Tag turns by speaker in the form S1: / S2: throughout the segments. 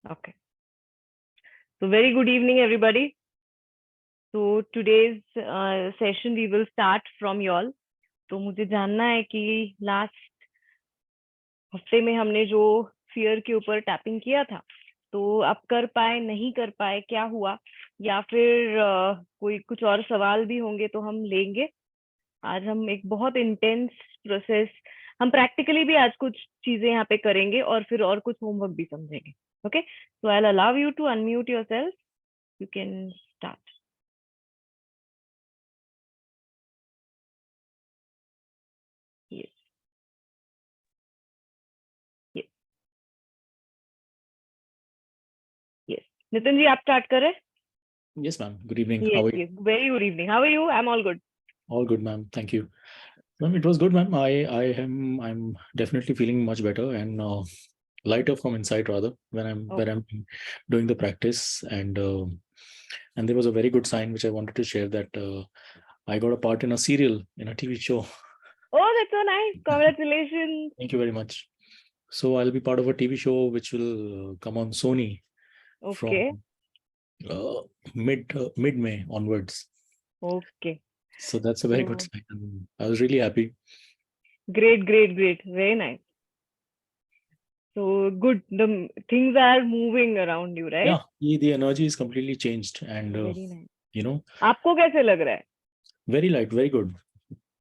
S1: Okay. So very good evening, everybody. So today's session we will start from y'all. तो मुझे जानना है कि लास्ट हफ्ते में हमने जो फियर के ऊपर टैपिंग किया था, तो आप कर पाए, नहीं कर पाए, क्या हुआ, या फिर कोई कुछ और सवाल भी होंगे तो हम लेंगे। आज हम एक बहुत इंटेंस प्रोसेस, हम प्रैक्टिकली भी आज कुछ चीजें यहाँ पे करेंगे और फिर और कुछ होमवर्क भी समझेंगे। Okay, so I will allow you to unmute yourself. You can start. Yes. Yes. Yes. Nitin ji, आप स्टार्ट करें.
S2: Yes, ma'am. Good evening.
S1: Yes.
S2: How are you?
S1: Yes. Very good evening. How are you? I'm all good.
S2: All good, ma'am. Thank you. Ma'am, it was good, ma'am. I'm definitely feeling much better and lighter from inside rather when I'm doing the practice and there was a very good sign which I wanted to share that I got a part in a serial in a TV show.
S1: Oh, that's so nice. Congratulations.
S2: Thank you very much. So I'll be part of a TV show which will come on Sony
S1: Okay.
S2: from mid May onwards.
S1: Okay.
S2: So that's a very good sign. And I was really happy.
S1: Great, great, great. Very nice. So good. The things are moving around you, right?
S2: Yeah, the energy is completely changed and
S1: Very nice.
S2: you know,
S1: आपको कैसे लग रहा है?
S2: very light, very good.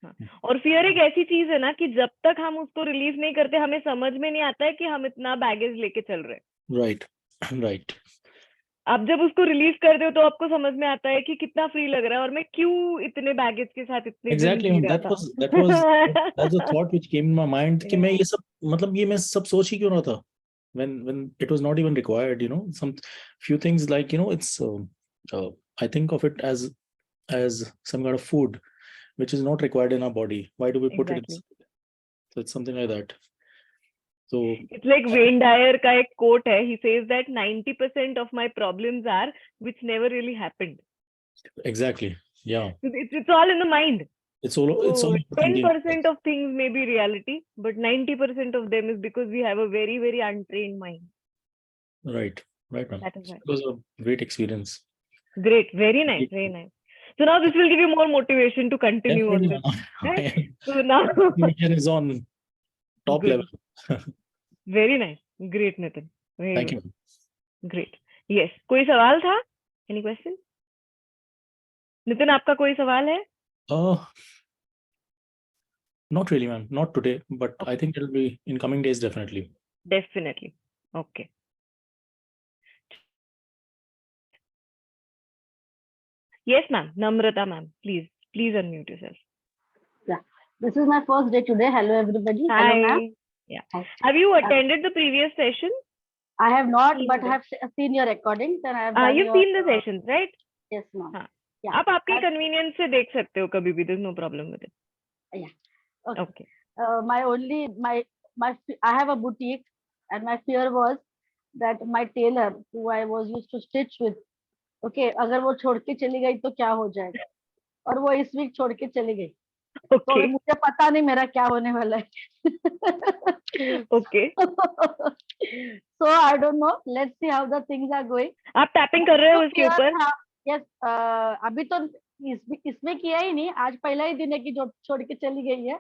S1: हाँ. और fear एक ऐसी चीज है ना कि जब तक हम उसको रिलीज नहीं करते हमें समझ में नहीं आता है कि हम इतना बैगेज लेके चल रहे हैं.
S2: Right, right.
S1: आप जब उसको रिलीज कर दो तो आपको समझ में आता है कि कितना फ्री लग रहा है और मैं क्यों इतने बैगेज के साथ इतने दिन
S2: Exactly,
S1: जी
S2: ma'am.
S1: रहा
S2: That's the
S1: था.
S2: thought which came in my mind कि मैं ये सब मतलब ये मैं सब सोच ही क्यों रहा था when it was not even required, you know, some few things like, you know, it's I think of it as some kind of food which is not required in our body. Why do we put it in?
S1: Exactly.
S2: So it's something like that. So
S1: It's like Wayne Dyer का एक quote है. He says that 90% of my problems are which never really happened.
S2: exactly, yeah.
S1: It's all in the mind.
S2: It's all
S1: So
S2: thinking.
S1: 10% of things may be reality, but 90% of them is because we have a very, very untrained mind.
S2: Right, right, ma'am.
S1: That is right.
S2: It was a great experience.
S1: Great, very nice, very nice. So now this will give you more motivation to continue on
S2: Definitely,
S1: this.
S2: ma'am.
S1: Right? So now
S2: Motivation is on top
S1: good.
S2: level.
S1: Very nice. Great, Nitin. Very
S2: Thank
S1: good.
S2: you.
S1: Great. Yes. कोई सवाल था? Any question? Nitin, आपका कोई सवाल है?
S2: Not really, ma'am. Not today, but
S1: Okay.
S2: I think it'll be in coming days, definitely.
S1: Definitely. Okay. Yes, ma'am. Namrata, ma'am. Please unmute yourself.
S3: Yeah. This is my first day today. Hello, everybody.
S1: Hi.
S3: Hello, ma'am.
S1: Yeah.
S3: Hi.
S1: Have you attended the previous session?
S3: I have not,
S1: Seen
S3: but
S1: them.
S3: I have seen your recordings and I have done
S1: You've seen the sessions, right?
S3: Yes, ma'am.
S1: हाँ.
S3: Yeah.
S1: आप आपके convenience से देख सकते हो कभी भी. There's no problem with it.
S3: Yeah.
S1: Okay.
S3: I have a boutique and my fear was that my tailor who I was used to stitch with, okay, अगर वो छोड़ के चली गई तो क्या हो जाएगा? और वो इस वीक छोड़ के चली गई.
S1: Okay.
S3: तो मुझे पता नहीं मेरा क्या होने वाला है.
S1: Okay.
S3: So I don't know. Let's see how the things are going.
S1: आप टैपिंग कर रहे हो उसके ऊपर?
S3: Yes. अभी तो इसमें किया ही नहीं. आज पहला ही दिन है कि जो छोड़ के चली गई है.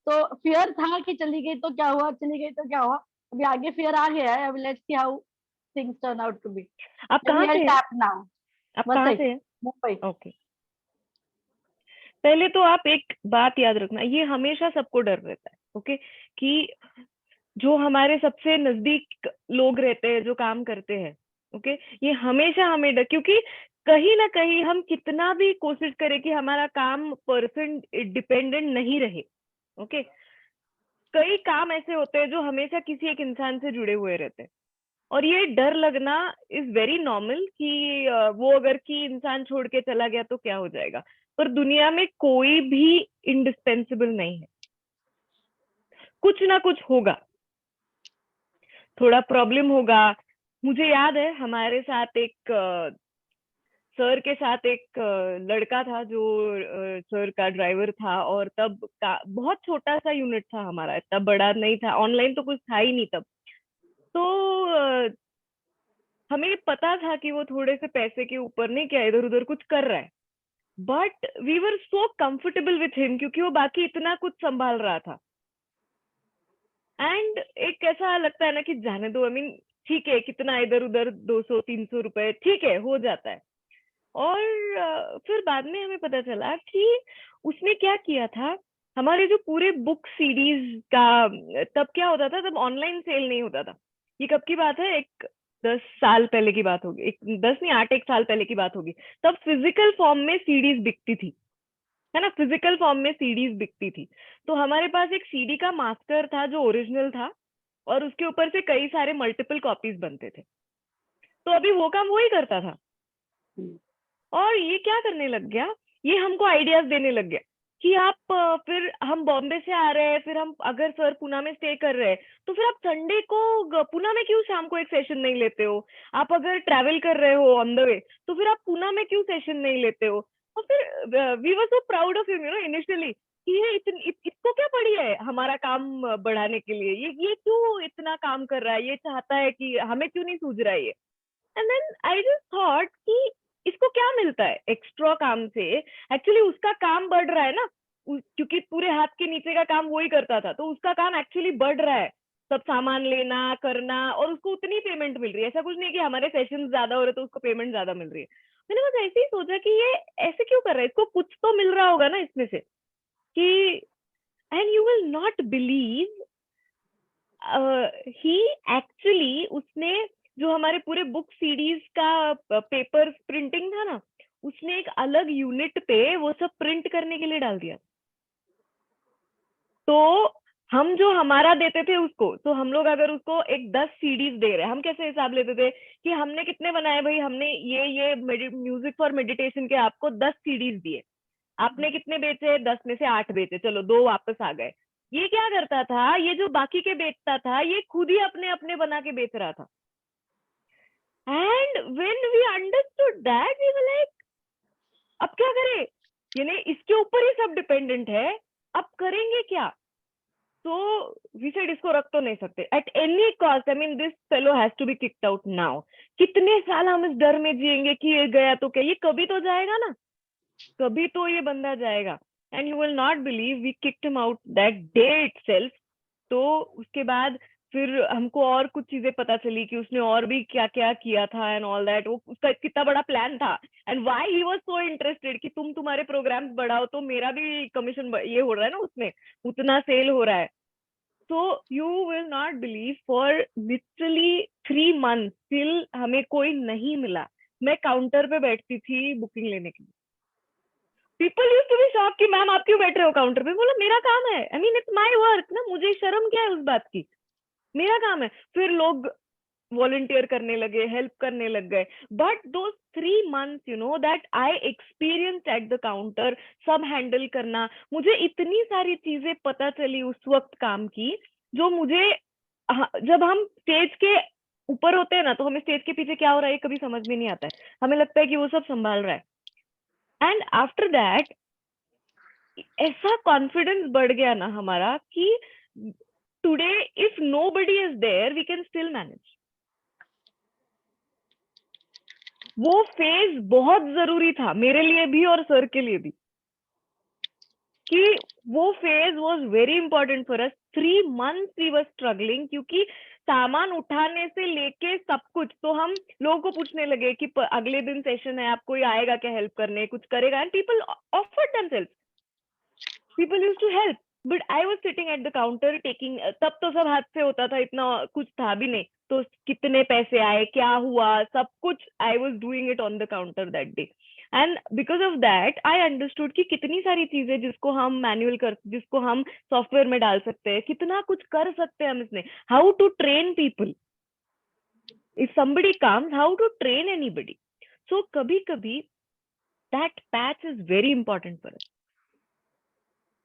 S3: तो फियर था कि चली गई तो क्या हुआ, चली गई तो क्या हुआ. अभी आगे फियर आ गया है. अभी let's see how things turn out to be.
S1: आप कहाँ से हैं? आप कहाँ से हैं?
S3: मुंबई.
S1: Okay. पहले तो आप एक बात याद रखना, ये हमेशा सबको डर रहता है, ओके, कि जो हमारे सबसे नजदीक लोग रहते हैं, जो काम करते हैं, ओके, ये हमेशा हमें डर, क्योंकि कहीं ना कहीं हम कितना भी कोशिश करें कि हमारा काम पर्सन डिपेंडेंट नहीं रहे, ओके, कई काम ऐसे होते हैं जो हमेशा किसी एक इंसान से जुड़े हुए रहते हैं, और ये डर लगना इज वेरी नॉर्मल कि वो अगर की इंसान छोड़ के चला गया तो क्या हो जाएगा. पर दुनिया में कोई भी इंडिस्पेंसिबल नहीं है. कुछ ना कुछ होगा, थोड़ा प्रॉब्लम होगा. मुझे याद है हमारे साथ एक सर के साथ एक लड़का था जो सर का ड्राइवर था, और तब का बहुत छोटा सा यूनिट था हमारा, इतना बड़ा नहीं था, ऑनलाइन तो कुछ था ही नहीं तब. तो हमें पता था कि वो थोड़े से पैसे के ऊपर नहीं क्या इधर उधर कुछ कर रहा है, but we were so comfortable with him क्योंकि वो बाकी इतना कुछ संभाल रहा था। एंड एक ऐसा लगता है ना कि जाने दो, आई मीन ठीक है, कितना इधर उधर 200-300 रुपए ठीक है, हो जाता है। और फिर बाद में हमें पता चला कि उसने क्या किया था, हमारे जो पूरे बुक सीरीज का, तब क्या होता था, तब ऑनलाइन सेल नहीं होता था। ये कब की बात है, एक 10 साल पहले की बात होगी, एक 10 नहीं 8 1 साल पहले की बात होगी। तब फिजिकल फॉर्म में सीडीज बिकती थी, है ना, फिजिकल फॉर्म में सीडीज बिकती थी। तो हमारे पास एक सीडी का मास्टर था जो ओरिजिनल था, और उसके ऊपर से कई सारे मल्टीपल कॉपीज बनते थे। तो अभी वो काम वो ही करता था। और ये क्या करने लग गया, ये हमको आइडियाज देने लग गया कि आप फिर हम बॉम्बे से आ रहे हैं, फिर हम अगर सर पुणे में स्टे कर रहे हैं तो फिर आप संडे को पुणे में क्यों शाम को एक सेशन नहीं लेते हो? आप अगर ट्रैवल कर रहे हो ऑन द वे तो फिर आप पुणे में क्यों सेशन नहीं लेते हो? और फिर we were so proud of him, initially, कि ये इसको क्या पड़ी है हमारा काम बढ़ाने के लिए, ये क्यों इतना काम कर रहा है, ये चाहता है कि हमें क्यों नहीं सूझ रहा है ये। And then I just thought कि इसको क्या मिलता है एक्स्ट्रा काम से? एक्चुअली उसका काम बढ़ रहा है ना, क्योंकि पूरे हाथ के नीचे का काम वही करता था, तो उसका काम एक्चुअली बढ़ रहा है, सब सामान लेना करना, और उसको उतनी पेमेंट मिल रही है। ऐसा कुछ नहीं कि हमारे सेशन ज्यादा हो रहे तो उसको पेमेंट ज्यादा मिल रही है। मैंने बस ऐसे ही सोचा कि ये ऐसे क्यों कर रहा है, इसको कुछ तो मिल रहा होगा ना इसमें से कि, and you will not believe, he actually, उसने जो हमारे पूरे बुक सीरीज का पेपर प्रिंटिंग था ना, उसने एक अलग यूनिट पे वो सब प्रिंट करने के लिए डाल दिया। तो हम जो हमारा देते थे उसको, तो हम लोग अगर उसको एक 10 सीडीज दे रहे हैं, हम कैसे हिसाब लेते थे कि हमने कितने बनाए भाई, हमने ये म्यूजिक फॉर मेडिटेशन के आपको 10 सीडीज दिए, आपने कितने बेचे, 10 में से 8 बेचे, चलो 2 वापस आ गए। ये क्या करता था, ये जो बाकी के बेचता था ये खुद ही अपने अपने बना के बेच रहा था। And when we understood that we were like, अब क्या करें, यानी इसके ऊपर ही सब डिपेंडेंट है, अब करेंगे क्या? तो वी सेड इसको रख तो नहीं सकते at any cost, I mean this fellow has to be kicked out now. कितने साल हम इस डर में जिएंगे कि ये गया तो क्या, ये कभी तो जाएगा ना, कभी तो ये बंदा जाएगा। And you will not believe, we kicked him out that day itself. तो उसके बाद फिर हमको और कुछ चीजें पता चली कि उसने और भी क्या क्या किया था एंड ऑल दैट, वो उसका कितना बड़ा प्लान था, and why he was so interested कि तुम तुम्हारे प्रोग्राम्स बढ़ाओ तो मेरा भी कमीशन ये हो रहा है ना, उसमें उतना सेल हो रहा है। तो you will not believe, for literally 3 months still हमें कोई नहीं मिला। मैं काउंटर पे बैठती थी बुकिंग लेने के लिए, people used to be shock कि मैम आप क्यों बैठ रहे हो काउंटर पे? बोला मेरा काम है, I mean it's my work ना, मुझे शर्म क्या है उस बात की, मेरा काम है। फिर लोग वॉलंटियर करने लगे, हेल्प करने लग गए। बट दो 3 months that I experience at the counter, सब हैंडल करना, मुझे इतनी सारी चीजें पता चली उस वक्त काम की, जो मुझे जब हम स्टेज के ऊपर होते हैं ना, तो हमें स्टेज के पीछे क्या हो रहा है कभी समझ में नहीं आता है, हमें लगता है कि वो सब संभाल रहा है। एंड आफ्टर दैट ऐसा कॉन्फिडेंस बढ़ गया ना हमारा कि today if nobody is there we can still manage. वो फेज बहुत जरूरी था मेरे लिए भी और सर के लिए भी, कि वो phase was very important for us. 3 months we were struggling, क्योंकि सामान उठाने से लेके सब कुछ, तो हम लोगों को पूछने लगे कि अगले दिन सेशन है, आप कोई आएगा क्या हेल्प करने, कुछ करेगा? And people offered themselves, people used to help, but I was sitting at the counter taking, तब तो सब हाथ से होता था, इतना कुछ था भी नहीं, तो कितने पैसे आए, क्या हुआ, सब कुछ I was doing it on the counter that day. And because of that I understood कि कितनी सारी चीजें जिसको हम मैनुअल कर, जिसको हम सॉफ्टवेयर में डाल सकते हैं, कितना कुछ कर सकते हैं हम इसमें, how to train people, if somebody comes, how to train anybody. So कभी कभी that patch is very important for us.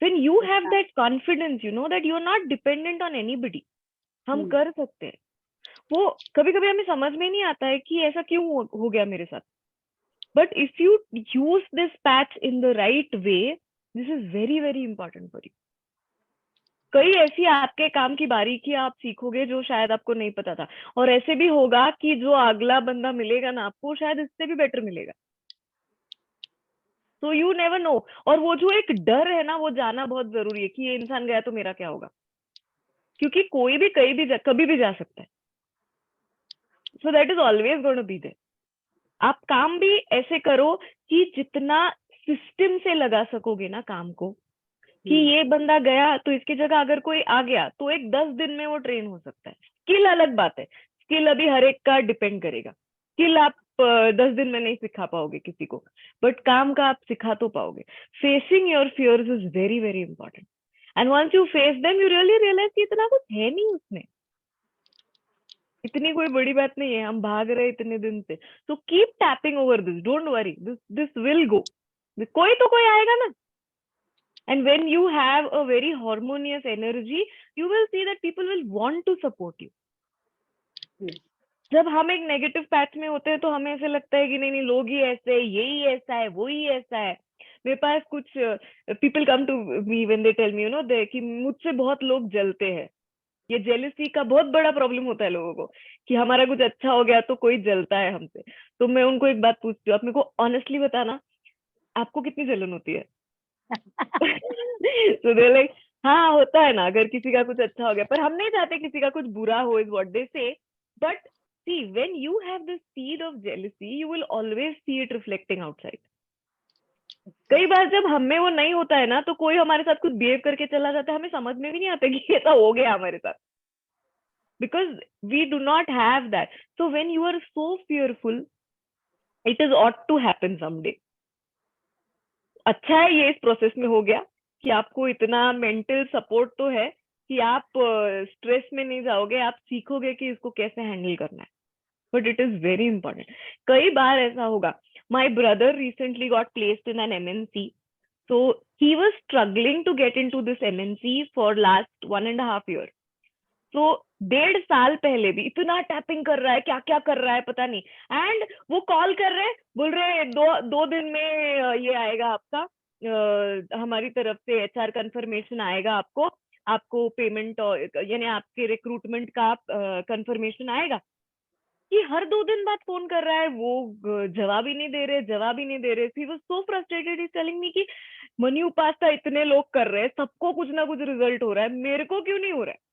S1: When you have that confidence, that you're not dependent on anybody, हम कर सकते हैं। वो कभी कभी हमें समझ में नहीं आता है कि ऐसा क्यों हो गया मेरे साथ, but if you use this patch in the right way, this is very very important for you. कई ऐसी आपके काम की बारीकी आप सीखोगे जो शायद आपको नहीं पता था, और ऐसे भी होगा कि जो अगला बंदा मिलेगा ना आपको, शायद इससे भी बेटर मिलेगा। तो यू नेवर नो। और वो जो एक डर है ना, वो जाना बहुत जरूरी है कि ये इंसान गया तो मेरा क्या होगा, क्योंकि कोई भी कहीं भी कभी भी जा सकता है। So that is always going to be there. आप काम भी ऐसे करो कि जितना सिस्टम से लगा सकोगे ना काम को, कि ये बंदा गया तो इसकी जगह अगर कोई आ गया तो एक 10 दिन में वो ट्रेन हो सकता है। स्किल अलग बात है, स्किल अभी हर एक का डिपेंड करेगा। स्किल आप 10 दिन में नहीं सिखा पाओगे किसी को, बट काम का आप सिखा तो पाओगे। Facing your fears is very very important, and once you face them you really realise कि इतना कुछ है नहीं उसमें, इतनी कोई बड़ी बात नहीं है, हम भाग रहे इतने दिन से। तो keep tapping over this, don't worry, this will go. कोई तो कोई आएगा ना। And when you have a very harmonious energy, you will see that people will want to support you. जब हम एक नेगेटिव पैच में होते हैं तो हमें ऐसे लगता है कि नहीं नहीं, लोग ही ऐसे है, यही ऐसा है, वो ही ऐसा है। मेरे पास कुछ people come to me when they tell me, you know, they कि मुझसे बहुत लोग जलते हैं। ये जेलसी का बहुत बड़ा प्रॉब्लम होता है लोगों को, कि हमारा कुछ अच्छा हो गया तो कोई जलता है हमसे। तो मैं उनको एक बात पूछती हूँ, आप मेरे को ऑनेस्टली बताना, आपको कितनी जलन होती है? तो दे लाइक, हाँ होता है ना, अगर किसी का कुछ अच्छा हो गया, पर हम नहीं चाहते किसी का कुछ बुरा हो, is what they say. But see, when you have the seed of jealousy, you will always see it reflecting outside. कई बार जब हमें वो नहीं होता है ना, तो कोई हमारे साथ कुछ बिहेव करके चला जाता है, हमें समझ में भी नहीं आता कि ऐसा हो गया हमारे साथ, because we do not have that. So when you are so fearful, it is ought to happen someday. अच्छा है ये इस प्रोसेस में हो गया कि आपको इतना मेंटल सपोर्ट तो है कि आप स्ट्रेस में नहीं जाओगे, आप सीखोगे कि इसको कैसे हैंडल करना है। But it is very important. कई बार ऐसा होगा, my brother recently got placed in an MNC, so he was struggling to get into this MNC for last 1.5 years. तो 1.5 साल पहले भी इतना टैपिंग कर रहा है, क्या क्या कर रहा है पता नहीं। एंड वो कॉल कर रहे, बोल रहे दो दिन में ये आएगा आपका, हमारी तरफ से HR कंफर्मेशन आएगा आपको, आपको पेमेंट यानी आपके रिक्रूटमेंट का कंफर्मेशन आएगा। कि हर 2 दिन बाद फोन कर रहा है, वो जवाब ही नहीं दे रहे, जवाब ही नहीं दे रहे। ही was so frustrated, is telling me कि मनी उपासना इतने लोग कर रहे हैं, सबको कुछ ना कुछ रिजल्ट हो रहा है, मेरे को क्यों नहीं हो रहा है?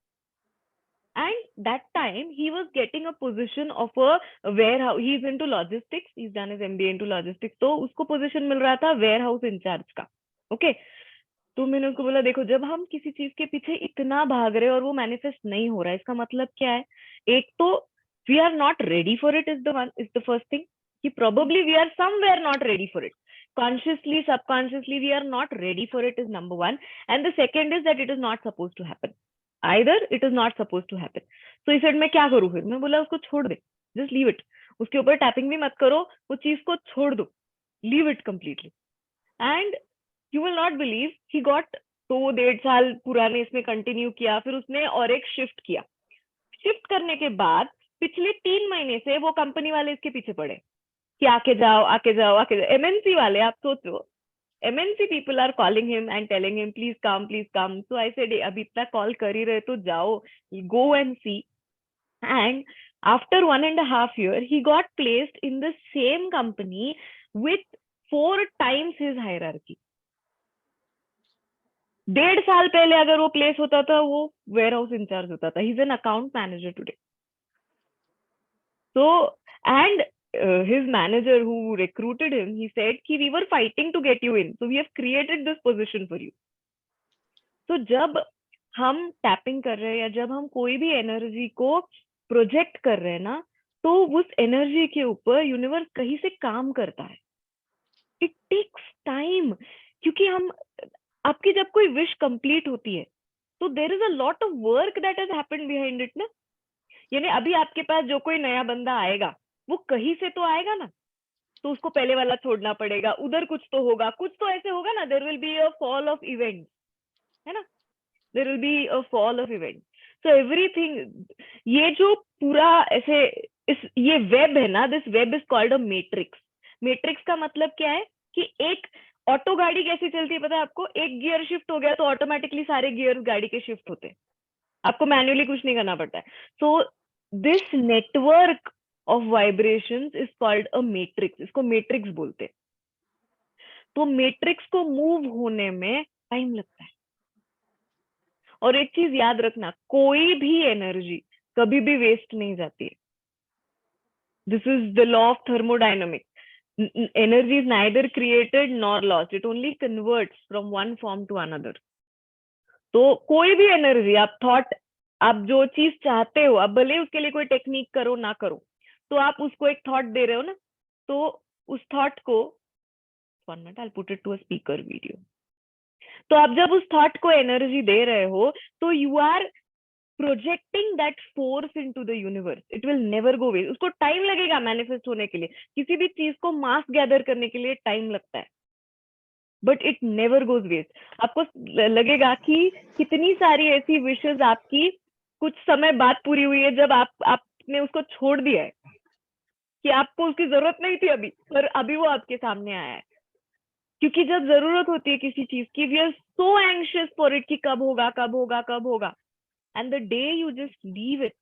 S1: And that time he was getting a position of a warehouse. He's into logistics. He's done his MBA into logistics. तो उसको पोजीशन मिल रहा था वेयरहाउस इंचार्ज का। ओके, तो मैंने उसको बोला, देखो जब हम किसी चीज के पीछे इतना भाग रहे हैं और वो मैनिफेस्ट नहीं हो रहा है, इसका मतलब क्या है? एक तो we are not ready for it, is the first thing, कि probably we are somewhere not ready for it. Consciously, subconsciously, we are not ready for it is number one. And the second is that it is not supposed to happen. Either it is not supposed to happen. So he said, मैं क्या करूँ फिर? मैं बोला उसको छोड़ दे, just leave it. उसके ऊपर टैपिंग भी मत करो, वो चीज को छोड़ दो, leave it completely. And you will not believe, he got, तो वो 1.5 साल पुराने इसमें कंटिन्यू किया, फिर उसने और एक शिफ्ट किया। शिफ्ट करने के बाद पिछले 3 महीने से वो कंपनी वाले इसके पीछे पड़े कि आके जाओ आके जाओ आके जाओ। एमएनसी वाले, आप सोचो, MNC people are calling him and telling him, please come, please come. So I said, अभी इतना कॉल कर ही रहे तो जाओ, go and see. And after 1.5 years, he got placed in the same company with 4 times his hierarchy. 1.5 साल पहले अगर वो प्लेस होता था, वो वेयरहाउस इंचार्ज होता था. He's an account manager today. So, and his manager who recruited him, he said कि we were fighting to get you in, so we have created this position for you. So जब हम tapping कर रहे हैं या जब हम कोई भी एनर्जी को प्रोजेक्ट कर रहे हैं ना, तो उस एनर्जी के ऊपर यूनिवर्स कहीं से काम करता है. इट टेक्स टाइम, क्योंकि हम, आपकी जब कोई विश कंप्लीट होती है तो there is a lot of work that has happened behind it ना. यानी अभी आपके पास जो कोई नया बंदा आएगा, वो कहीं से तो आएगा ना, तो उसको पहले वाला छोड़ना पड़ेगा, उधर कुछ तो होगा, कुछ तो ऐसे होगा ना, there will be a fall of event, है ना, there will be a fall of event. So everything, ये जो पूरा ऐसे ये वेब है ना, this web is called a matrix. Matrix का मतलब क्या है कि एक ऑटो गाड़ी कैसी चलती है पता है आपको? एक गियर शिफ्ट हो गया तो ऑटोमेटिकली सारे गियर गाड़ी के शिफ्ट होते हैं, आपको मैन्युअली कुछ नहीं करना पड़ता है. So this network of vibrations is called a matrix. इसको मैट्रिक्स बोलते हैं. तो मैट्रिक्स को मूव होने में टाइम लगता है. और एक चीज याद रखना, कोई भी एनर्जी कभी भी वेस्ट नहीं जाती है. This is the law of thermodynamics. Energy is neither created nor lost. It only converts from one form to another. तो कोई भी एनर्जी, आप थॉट, आप जो चीज चाहते हो, आप भले उसके लिए कोई टेक्निक करो ना करो, तो आप उसको एक थॉट दे रहे हो ना, तो उस थॉट को, 1 minute, I'll put it to a speaker video. तो आप जब उस थॉट को एनर्जी दे रहे हो, तो you are projecting that force into the universe. It will never go waste. उसको टाइम लगेगा मैनिफेस्ट होने के लिए. किसी भी चीज को मास गैदर करने के लिए टाइम लगता है, but it never goes waste. आपको लगेगा कि कितनी सारी ऐसी विशेस आपकी कुछ समय बाद पूरी हुई है, जब आपने उसको छोड़ दिया है, कि आपको उसकी जरूरत नहीं थी अभी, पर अभी वो आपके सामने आया है. क्योंकि जब जरूरत होती है किसी चीज की, we are so anxious for it कि कब होगा कब होगा कब होगा. And the day you just leave it,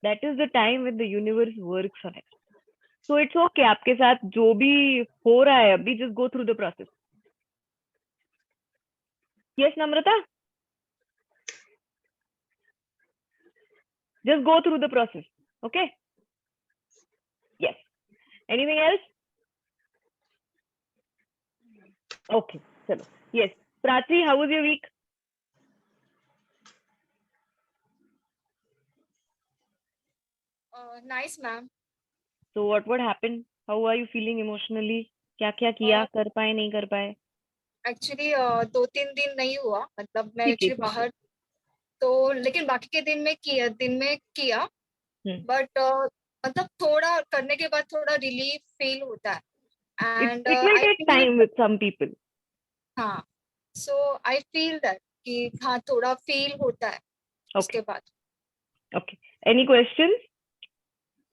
S1: that is the time when the universe works on it. So it's okay. आपके साथ जो भी हो रहा है अभी, just go through the process. Yes, Namrata? Just go through the process. Okay? Yes. Anything else? Okay. Chalo. Yes. Prachi, how was your week?
S4: Nice, ma'am.
S1: So what happened? How are you feeling emotionally? क्या क्या किया, कर पाए नहीं कर पाए?
S4: Actually 2-3 दिन नहीं हुआ, मतलब मैं
S1: ठीक है,
S4: एक्चुअली
S1: ठीक है.
S4: बाहर, तो लेकिन बाकी के दिन में किया बट मतलब थोड़ा करने के बाद थोड़ा रिलीफ फील होता है. And
S1: It will take time with some people.
S4: हाँ, सो आई फील दैट कि हाँ थोड़ा फील होता है उसके बाद.
S1: Okay. Any questions?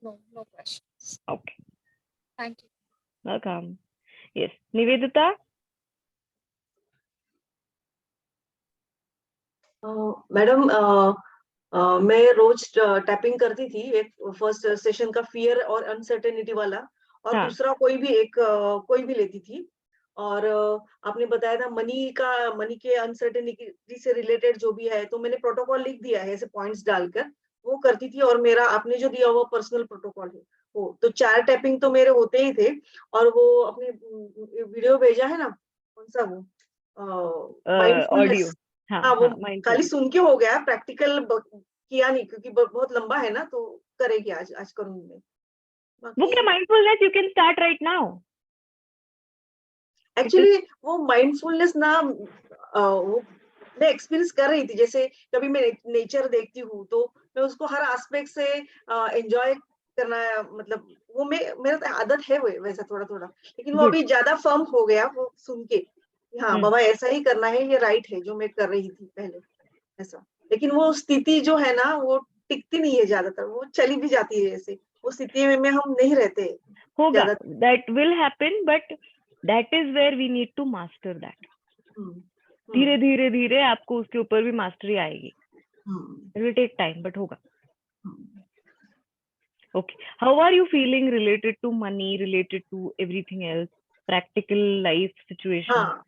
S4: No questions.
S1: Okay.
S4: Thank you.
S1: Welcome. Yes. Nivedita?
S5: Madam मैं रोज टैपिंग करती थी. एक फर्स्ट सेशन का फियर और अनसर्टेनिटी वाला, और
S1: हाँ.
S5: दूसरा कोई भी लेती थी. और आपने बताया था मनी के अनसर्टेनिटी से रिलेटेड जो भी है, तो मैंने प्रोटोकॉल लिख दिया है ऐसे पॉइंट्स डालकर, वो करती थी. और मेरा आपने जो दिया वो पर्सनल प्रोटोकॉल है, वो तो 4 टैपिंग तो मेरे होते ही थे. और वो अपने वीडियो भेजा है ना, कौन सा वो
S1: ऑडियो.
S5: माइंडफुलनेस, हाँ वो
S1: mindful.
S5: खाली सुन के हो गया, प्रैक्टिकल किया नहीं, क्योंकि बहुत लंबा है ना, तो करेगी आज करूंगी मैं.
S1: वो क्या mindfulness you can start right now.
S5: Actually वो माइंडफुलनेस ना, वो मैं एक्सपीरियंस कर रही थी. जैसे कभी मैं नेचर देखती हूँ तो मैं उसको हर एस्पेक्ट से एंजॉय करना, मतलब वो मेरा तो आदत है वो वैसा थोड़ा थोड़ा. लेकिन वो
S1: Good.
S5: अभी ज्यादा फर्म हो गया वो सुन के, हाँ बाबा ऐसा ही करना है, ये राइट है जो मैं कर रही थी पहले ऐसा. लेकिन वो स्थिति जो है ना, वो टिकती नहीं है ज्यादातर, वो चली भी जाती है. ऐसे वो स्थिति में हम नहीं रहते
S1: होगा.
S5: ज्यादा.
S1: That will happen, but that is where we need to master that. धीरे धीरे धीरे आपको उसके ऊपर भी मास्टरी आएगी. It will take time, but होगा. Okay. How are you feeling related to money, related to everything else, practical life situation?
S5: हाँ,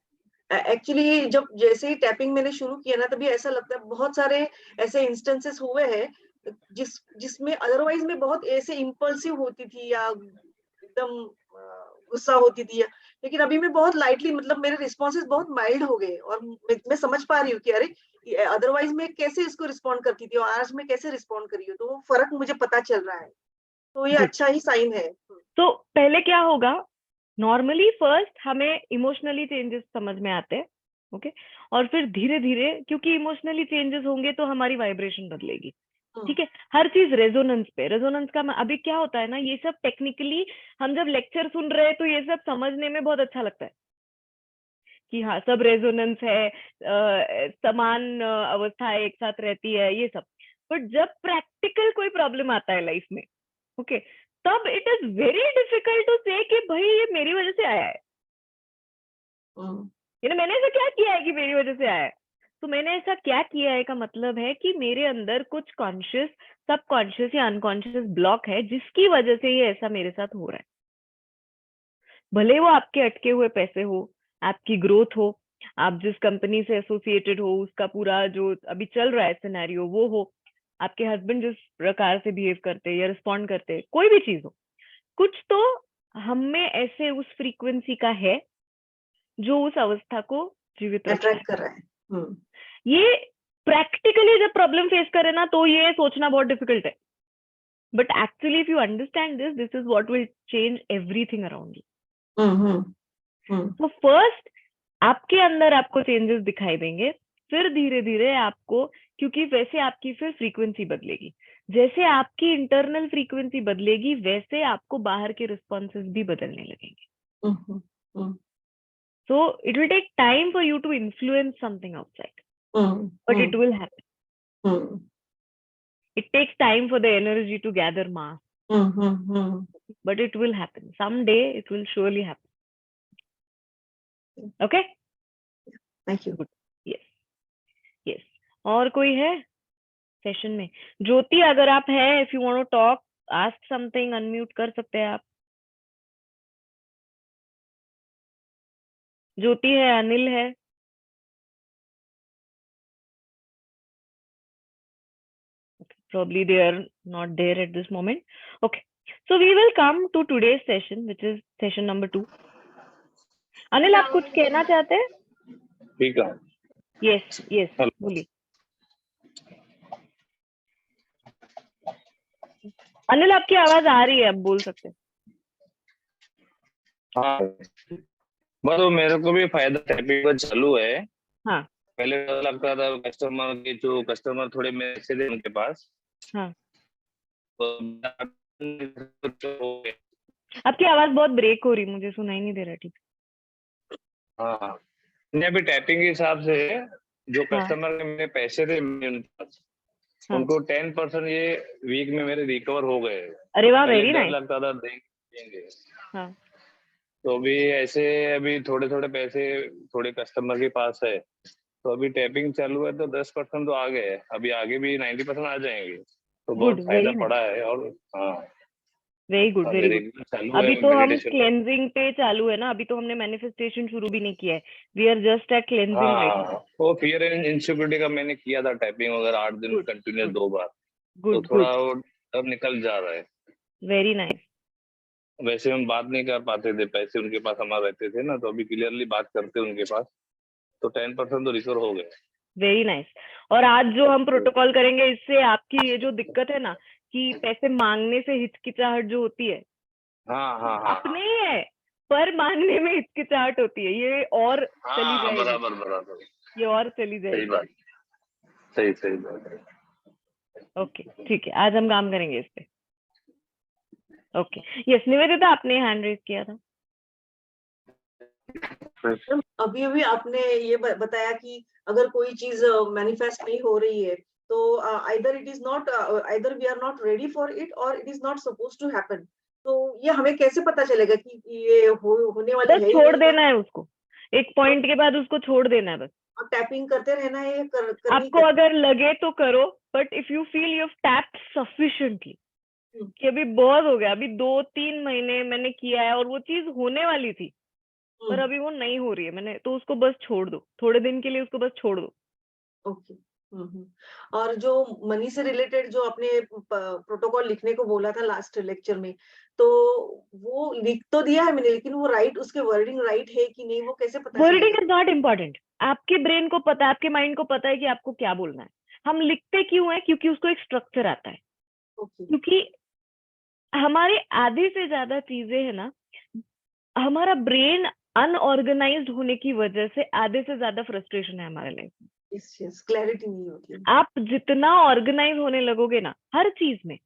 S5: एक्चुअली जब जैसे ही टैपिंग मैंने शुरू किया ना, तभी ऐसा लगता है बहुत सारे ऐसे इंस्टेंसेस हुए हैं जिसमें अदरवाइज मैं बहुत ऐसे इम्पल्सिव होती थी या एकदम गुस्सा होती थी. लेकिन अभी मैं बहुत लाइटली, मतलब मेरे रिस्पॉन्सेस बहुत माइल्ड हो गए, और मैं समझ पा रही हूँ कि अरे अदरवाइज मैं कैसे इसको रिस्पॉन्ड करती थी और आज मैं कैसे रिस्पॉन्ड कर रही हूँ, तो वो फर्क मुझे पता चल रहा है. तो ये अच्छा ही साइन है.
S1: तो पहले क्या होगा, नॉर्मली फर्स्ट हमें इमोशनली चेंजेस समझ में आते हैं. ओके. और फिर धीरे धीरे, क्योंकि इमोशनली चेंजेस होंगे तो हमारी वाइब्रेशन बदलेगी. ठीक है. हर चीज रेजोनेंस पे, रेजोनेंस का अभी क्या होता है ना, ये सब टेक्निकली हम जब लेक्चर सुन रहे हैं तो ये सब समझने में बहुत अच्छा लगता है कि हाँ सब रेजोनेंस है, समान अवस्था एक साथ रहती है, ये सब. बट जब प्रैक्टिकल कोई प्रॉब्लम आता है लाइफ में, ओके, तब it is very difficult to say कि भाई ये मेरी वजह से आया है. मैंने ऐसा क्या किया है कि मेरी वजह से आया है? तो मैंने ऐसा क्या किया है का मतलब है कि मेरे अंदर कुछ कॉन्शियस, सबकॉन्शियस या अनकॉन्शियस ब्लॉक है जिसकी वजह से ये ऐसा मेरे साथ हो रहा है। भले वो आपके अटके हुए पैसे हो, आपकी ग्रोथ हो, आप जिस कंपनी से एसोसिएटेड हो उसका पूरा जो अभी चल रहा है सिनेरियो वो हो, आपके हस्बैंड जिस प्रकार से बिहेव करते हैं या रिस्पॉन्ड करते हैं, कोई भी चीज हो, कुछ तो हम में ऐसे उस फ्रीक्वेंसी का है जो उस अवस्था को जीवित
S5: अट्रैक्ट कर रहा है।
S1: ये प्रैक्टिकली जब प्रॉब्लम फेस करे ना तो ये सोचना बहुत डिफिकल्ट है, but actually if you understand this, this is what will change everything around you. तो फर्स्ट आपके अंदर आपको चेंजेस दिखाई देंगे, फिर धीरे धीरे आपको, क्योंकि वैसे आपकी फिर फ्रीक्वेंसी बदलेगी, जैसे आपकी इंटरनल फ्रीक्वेंसी बदलेगी वैसे आपको बाहर के रिस्पॉन्सेस भी बदलने लगेंगे। So it will take time for you to influence something outside, but it will happen. It takes time for the energy to gather mass, but it will happen. Someday it will surely happen. Okay?
S5: Thank you.
S1: Good. Yes. Yes. और कोई है session में? ज्योति अगर आप हैं, if you want to talk, ask something, unmute कर सकते हैं आप। ज्योति है, अनिल है, probably they are not there at this moment. Okay, so we will come to today's session, which is session number 2. Anil आप कुछ कहना चाहते हैं?
S6: ठीक है।
S1: Yes, yes, बोलिए। अनिल आपकी आवाज आ रही है, अब बोल सकते हैं।
S6: हाँ, बस मेरे को भी फायदा टैपिंग का चालू है।
S1: हाँ।
S6: पहले लगता था कस्टमर के, जो कस्टमर थोड़े मैसेज थे उनके पास। हाँ। तो
S1: आपकी आवाज बहुत ब्रेक हो रही, मुझे सुनाई नहीं दे रहा ठीक।
S6: हाँ, नहीं अभी टैपिंग के हिसाब से जो कस्टमर के मेरे पैसे थे उनके पास, उनको 10% ये वीक में मेरे रिकवर हो गए।
S1: अरे वाह, वेरी नाइस।
S6: लगता था देंगे।
S1: हाँ।
S6: तो अभी ऐसे अभी थोड़े थोड़े पैसे थोड़े कस्टमर के पास है, तो अभी टैपिंग चालू है तो 10% तो आ गए, अभी आगे भी 90% आ जाएंगे, तो बहुत फायदा पड़ा है। और हाँ,
S1: वेरी गुड, वेरी गुड। अभी तो हम क्लेंजिंग पे चालू है ना, अभी तो हमने मैनिफेस्टेशन शुरू भी नहीं किया है, we are just at cleansing right now.
S6: वो फियर एंड इनसिक्योरिटी का मैंने किया था टैपिंग वगैरह 8 दिन कंटिन्यूअस 2 बार, तो थोड़ा अब निकल जा रहा है।
S1: Very nice.
S6: वैसे हम बात नहीं कर पाते थे, पैसे उनके पास हमारे रहते थे ना, तो अभी क्लियरली बात करते उनके पास, तो 10% तो रिकवर हो गए।
S1: Very nice. और आज जो हम प्रोटोकॉल करेंगे, इससे आपकी ये जो दिक्कत है ना कि पैसे मांगने से हिचकिचाहट जो होती है,
S6: हाँ,
S1: अपने ही है पर मांगने में हिचकिचाहट होती है, ये और चली जाएगी।
S6: बराबर,
S1: ये और चली जाएगी।
S6: सही बात, सही बात।
S1: ओके, ठीक है, आज हम काम करेंगे इस पे। ओके, यस निवेदिता, आपने हैंड रेज किया था।
S5: अभी आपने ये बताया कि अगर कोई चीज मैनिफेस्ट नहीं हो रही है तो either we are not ready for it or it is not supposed to happen. तो ये हमें कैसे पता चलेगा कि ये होने वाली है?
S1: छोड़ देना है उसको, एक पॉइंट के बाद उसको छोड़ देना है बस।
S5: टैपिंग करते रहना है
S1: आपको अगर लगे तो करो, but if you feel you have tapped sufficiently कि अभी बहुत हो गया, अभी 2-3 महीने मैंने किया है और वो चीज होने वाली थी पर अभी वो नहीं हो रही है, मैंने तो उसको बस छोड़ दो, थोड़े दिन के लिए उसको बस छोड़ दो।
S5: ओके। और जो मनी से रिलेटेड जो आपने प्रोटोकॉल लिखने को बोला था लास्ट लेक्चर में, तो वो लिख तो दिया है मैंने, लेकिन वो राइट, उसके वर्डिंग राइट है कि नहीं वो कैसे पता?
S1: वर्डिंग इज नॉट इम्पोर्टेंट, आपके ब्रेन को पता है, आपके माइंड को पता है कि आपको क्या बोलना है। हम लिखते क्यों है? क्योंकि उसको एक स्ट्रक्चर आता है। क्योंकि हमारे आधे से ज्यादा चीजें है ना, हमारा ब्रेन अनऑर्गेनाइज्ड होने की वजह से आधे से ज्यादा फ्रस्ट्रेशन है हमारे लाइफ में।
S5: क्लैरिटी नहीं होती।
S1: आप जितना ऑर्गेनाइज होने लगोगे ना हर चीज में,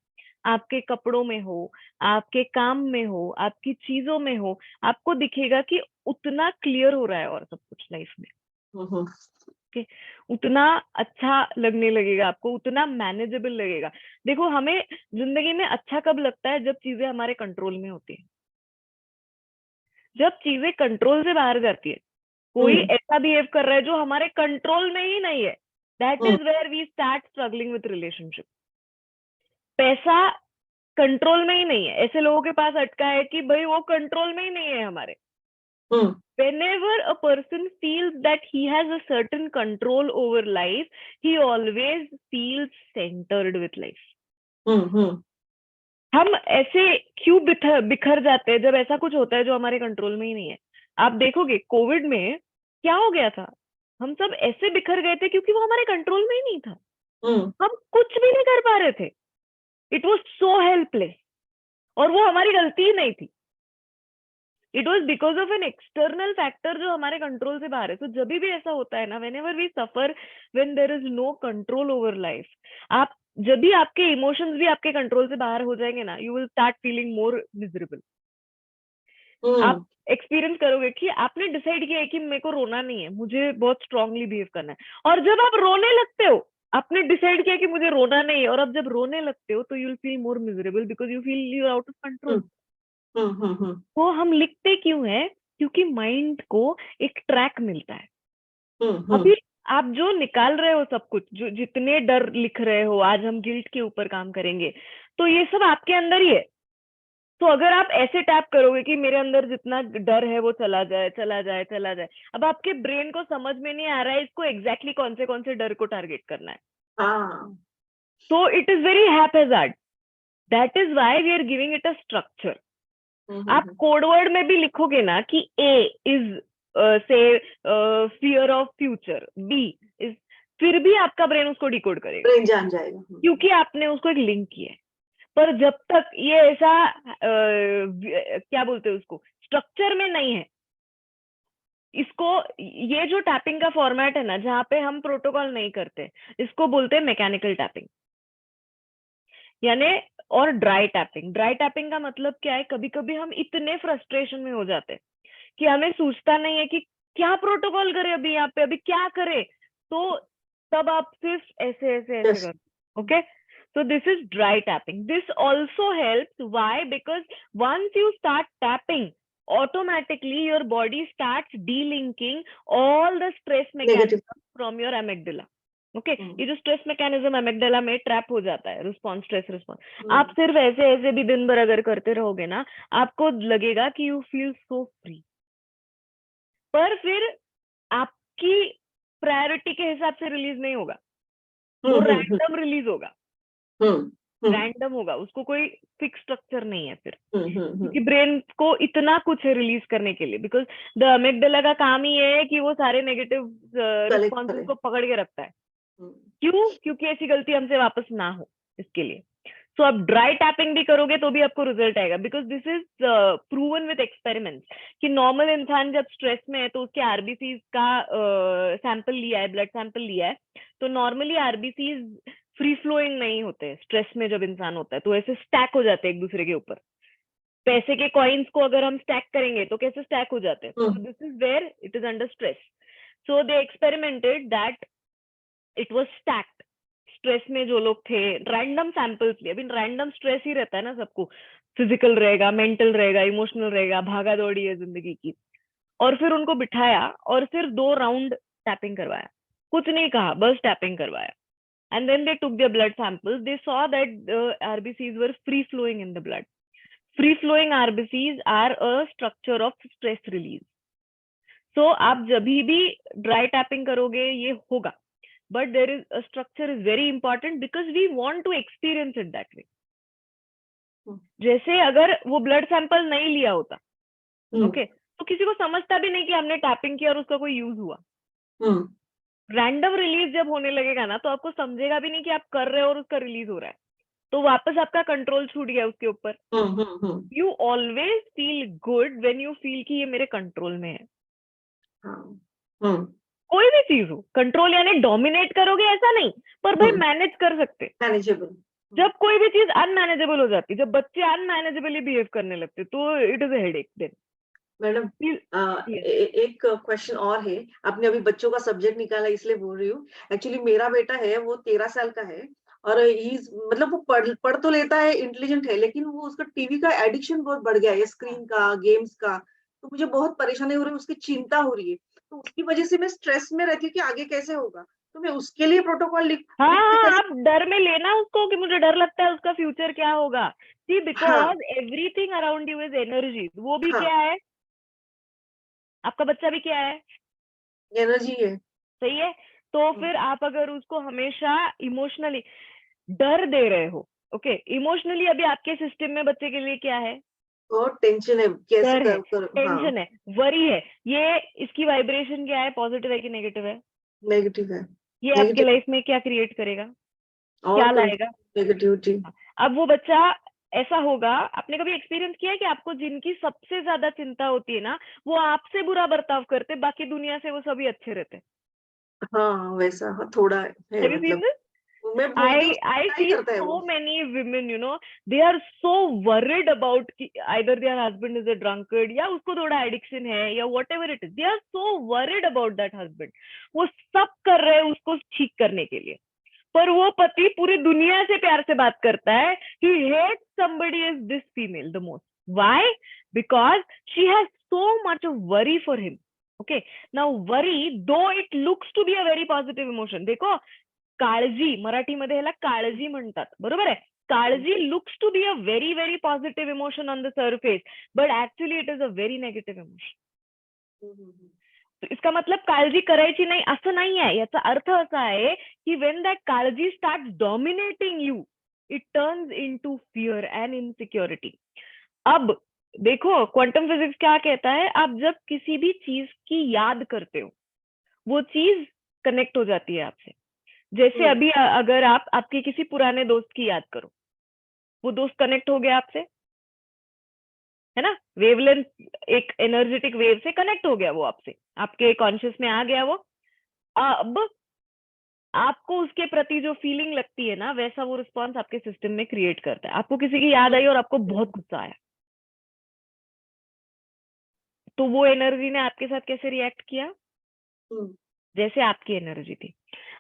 S1: आपके कपड़ों में हो, आपके काम में हो, आपकी चीजों में हो, आपको दिखेगा कि उतना क्लियर हो रहा है और सब कुछ लाइफ में। उतना अच्छा लगने लगेगा आपको, उतना मैनेजेबल लगेगा। देखो, हमें जिंदगी में अच्छा कब लगता है? जब चीजें हमारे कंट्रोल में होती है। जब चीजें कंट्रोल से बाहर जाती है कोई ऐसा बिहेव कर रहा है जो हमारे कंट्रोल में ही नहीं है, that is where we start struggling with relationship. पैसा कंट्रोल में ही नहीं है, ऐसे लोगों के पास अटका है कि भाई वो कंट्रोल में ही नहीं है हमारे। Whenever a person feels that he has a certain control over life, he always feels centered with life. हम ऐसे क्यों बिखर जाते हैं जब ऐसा कुछ होता है जो हमारे कंट्रोल में ही नहीं है? आप देखोगे कोविड में क्या हो गया था, हम सब ऐसे बिखर गए थे क्योंकि वो हमारे कंट्रोल में ही नहीं था। हम कुछ भी नहीं कर पा रहे थे, इट वॉज सो हेल्पलेस, और वो हमारी गलती ही नहीं थी, it was because of an external factor जो हमारे कंट्रोल से बाहर है। तो जब भी ऐसा होता है ना, whenever we suffer when there is no control over life, आप जब भी आपके इमोशंस भी आपके कंट्रोल से बाहर हो जाएंगे ना, you will start feeling more miserable. आप एक्सपीरियंस करोगे कि आपने डिसाइड किया है कि मेरे को रोना नहीं है, मुझे बहुत स्ट्रांगली बिहेव करना है, और जब आप रोने लगते हो, आपने डिसाइड किया कि मुझे रोना नहीं है, और अब जब रोने लगते हो तो you will feel more miserable because you feel you are out of control. तो हम लिखते क्यों है? क्योंकि माइंड को एक ट्रैक मिलता है। अभी आप जो निकाल रहे हो सब कुछ, जो जितने डर लिख रहे हो, आज हम गिल्ट के ऊपर काम करेंगे, तो ये सब आपके अंदर ही है। तो अगर आप ऐसे टैप करोगे कि मेरे अंदर जितना डर है वो चला जाए चला जाए चला जाए, अब आपके ब्रेन को समझ में नहीं आ रहा है इसको एग्जैक्टली कौन से डर को टारगेट करना है। तो it is very haphazard, that is why we are giving it a structure. आप कोडवर्ड में भी लिखोगे ना कि ए इज से fear of future, B is, फिर भी आपका ब्रेन उसको डिकोड करेगा,
S5: ब्रेन जान जाएगा,
S1: क्योंकि आपने उसको एक लिंक किया है। पर जब तक ये ऐसा क्या बोलते हैं उसको, स्ट्रक्चर में नहीं है, इसको, ये जो टैपिंग का फॉर्मेट है ना, जहाँ पे हम प्रोटोकॉल नहीं करते, इसको बोलते हैं मैकेनिकल टैपिंग, यानी, और ड्राई टैपिंग। ड्राई टैपिंग का मतलब क्या है, कभी कभी हम इतने फ्रस्ट्रेशन में हो जाते हैं कि हमें सूझता नहीं है कि क्या प्रोटोकॉल करे अभी यहाँ पे, अभी क्या करे, तो तब आप सिर्फ ऐसे ऐसे ऐसे करो। Okay, so this is dry tapping. This also helps. Why? Because once you start tapping, automatically your body starts delinking all the stress mechanisms from your amygdala. Okay, ये जो स्ट्रेस मैकेनिज्म amygdala में trap हो जाता है, response, stress response, आप सिर्फ ऐसे ऐसे भी दिन भर अगर करते रहोगे ना, आपको लगेगा कि यू फील सो फ्री, पर फिर आपकी प्रायोरिटी के हिसाब से रिलीज नहीं होगा, वो रैंडम रिलीज होगा, रैंडम होगा, उसको कोई फिक्स स्ट्रक्चर नहीं है फिर, क्योंकि ब्रेन को इतना कुछ है रिलीज करने के लिए, बिकॉज द अमिगडाला का काम ही है कि वो सारे नेगेटिव रिस्पॉन्सेस को पकड़ के रखता है। क्यों? क्योंकि ऐसी गलती हमसे वापस ना हो, इसके लिए। सो आप ड्राई टैपिंग भी करोगे तो भी आपको रिजल्ट आएगा, because this is proven with experiments कि नॉर्मल इंसान जब स्ट्रेस में है तो उसके आरबीसीज का सैंपल लिया है, ब्लड सैंपल लिया है, तो नॉर्मली आरबीसीज फ्री फ्लोइंग नहीं होते। स्ट्रेस में जब इंसान होता है तो ऐसे स्टैक हो जाते हैं एक दूसरे के ऊपर। पैसे के कॉइन्स को अगर हम स्टैक करेंगे तो कैसे स्टैक हो जाते हैं? This is where it is under stress. So they experimented that it was stuck. Stress में जो लोग थे, रैंडम सैंपल्स लिए, अभी रैंडम स्ट्रेस ही रहता है ना सबको, फिजिकल रहेगा, मेंटल रहेगा, इमोशनल रहेगा, भागा दौड़ी है जिंदगी की, और फिर उनको बिठाया और सिर्फ 2 राउंड टैपिंग करवाया, कुछ नहीं कहा, बस टैपिंग करवाया। And then they took their blood samples. They saw that the RBCs were free flowing in the blood. Free flowing RBCs are a structure of stress release. So आप जब भी dry tapping करोगे ये होगा, but there is a structure is very important because we want to experience it that way. जैसे अगर वो blood sample नहीं लिया होता, okay, तो किसी को समझता भी नहीं कि हमने टैपिंग किया और उसका कोई यूज हुआ। रैंडम रिलीज जब होने लगेगा ना तो आपको समझेगा भी नहीं कि आप कर रहे हो और उसका रिलीज हो रहा है, तो वापस आपका कंट्रोल छूट गया उसके ऊपर। You always feel good when you feel कि ये मेरे कंट्रोल में है। कोई भी चीज हो, कंट्रोल यानी डोमिनेट करोगे ऐसा नहीं, पर भाई मैनेज कर सकते, मैनेजेबल। जब कोई भी चीज अनमैनेजेबल हो जाती, जब बच्चे अनमैनेजेबली बिहेव करने लगते तो it is a headache then.
S5: Madam एक क्वेश्चन और है, आपने अभी बच्चों का सब्जेक्ट निकाला इसलिए बोल रही हूँ। एक्चुअली मेरा बेटा है, वो 13 साल का है और मतलब वो पढ़ तो लेता है, इंटेलिजेंट है, लेकिन वो उसका टीवी का एडिक्शन बहुत बढ़ गया है, स्क्रीन का, गेम्स का। तो मुझे बहुत परेशानी हो रही है, उसकी चिंता हो रही है। तो तो उसकी वजह से मैं स्ट्रेस में रहती हूँ कि आगे कैसे होगा, तो मैं उसके लिए प्रोटोकॉल लिख के
S1: हाँ,
S5: तैयार।
S1: आप डर में लेना उसको कि मुझे डर लगता है उसका फ्यूचर क्या होगा। सी,
S5: हाँ
S1: because everything around you is energy. वो भी
S5: हाँ,
S1: क्या है, आपका बच्चा भी क्या है,
S5: एनर्जी है।
S1: सही है। तो फिर आप अगर उसको हमेशा इमोशनली डर दे रहे हो, ओके, इमोशनली अभी आपके सिस्टम में बच्चे के लिए क्या है,
S5: और टेंशन है, कैसे
S1: डर है,
S5: हाँ,
S1: टेंशन है, वरी है। ये इसकी वाइब्रेशन क्या है, पॉजिटिव है कि नेगेटिव है?
S5: नेगेटिव है।
S1: ये आपके
S5: नेगेटिव
S1: लाइफ में क्या क्रिएट करेगा,
S5: और
S1: क्या लाएगा?
S5: नेगेटिविटी।
S1: अब वो बच्चा ऐसा होगा, आपने कभी एक्सपीरियंस किया है कि आपको जिनकी सबसे ज्यादा चिंता होती है ना, वो आपसे बुरा बर्ताव करते, बाकी दुनिया से वो सभी अच्छे रहते?
S5: हाँ वैसा, हाँ, थोड़ा है
S1: Have you seen
S5: मतलब,
S1: this?
S5: मैं बोलती हूँ
S1: I
S5: उसको
S1: see
S5: करता है
S1: so
S5: वो।
S1: many women, you know, they are so worried about कि either their husband is a drunkard या उसको थोड़ा addiction है या whatever it is. They are so worried about that husband. वो सब कर रहे हैं उसको ठीक करने के लिए, पर वो पति पूरी दुनिया से प्यार से बात करता है। He hates somebody as this female the most. Why? Because she has so much of worry for him. Okay. Now worry, though it looks to be a very positive emotion. देखो, काळजी मराठीमध्ये ह्याला काळजी म्हणतात, बरोबर आहे? काळजी looks to be a very very positive emotion on the surface, but actually it is a very negative emotion. इसका मतलब काळजी करायची नाही असं नाही आहे. याचा अर्थ असा आहे की वेन दैट काळजी start dominating you, it turns into fear and insecurity. अब देखो, क्वांटम फिजिक्स क्या कहता है, आप जब किसी भी चीज की याद करते हो, वो चीज कनेक्ट हो जाती है आपसे. जैसे अभी अगर आप आपके किसी पुराने दोस्त की याद करो, वो दोस्त कनेक्ट हो गया आपसे, है ना? वेवलेंथ, एक एनर्जेटिक वेव से कनेक्ट हो गया वो आपसे, आपके कॉन्शियस में आ गया वो. अब आपको उसके प्रति जो फीलिंग लगती है ना, वैसा वो रिस्पॉन्स आपके सिस्टम में क्रिएट करता है. आपको किसी की याद आई और आपको बहुत गुस्सा आया, तो वो एनर्जी ने आपके साथ कैसे रिएक्ट किया? जैसे आपकी एनर्जी थी.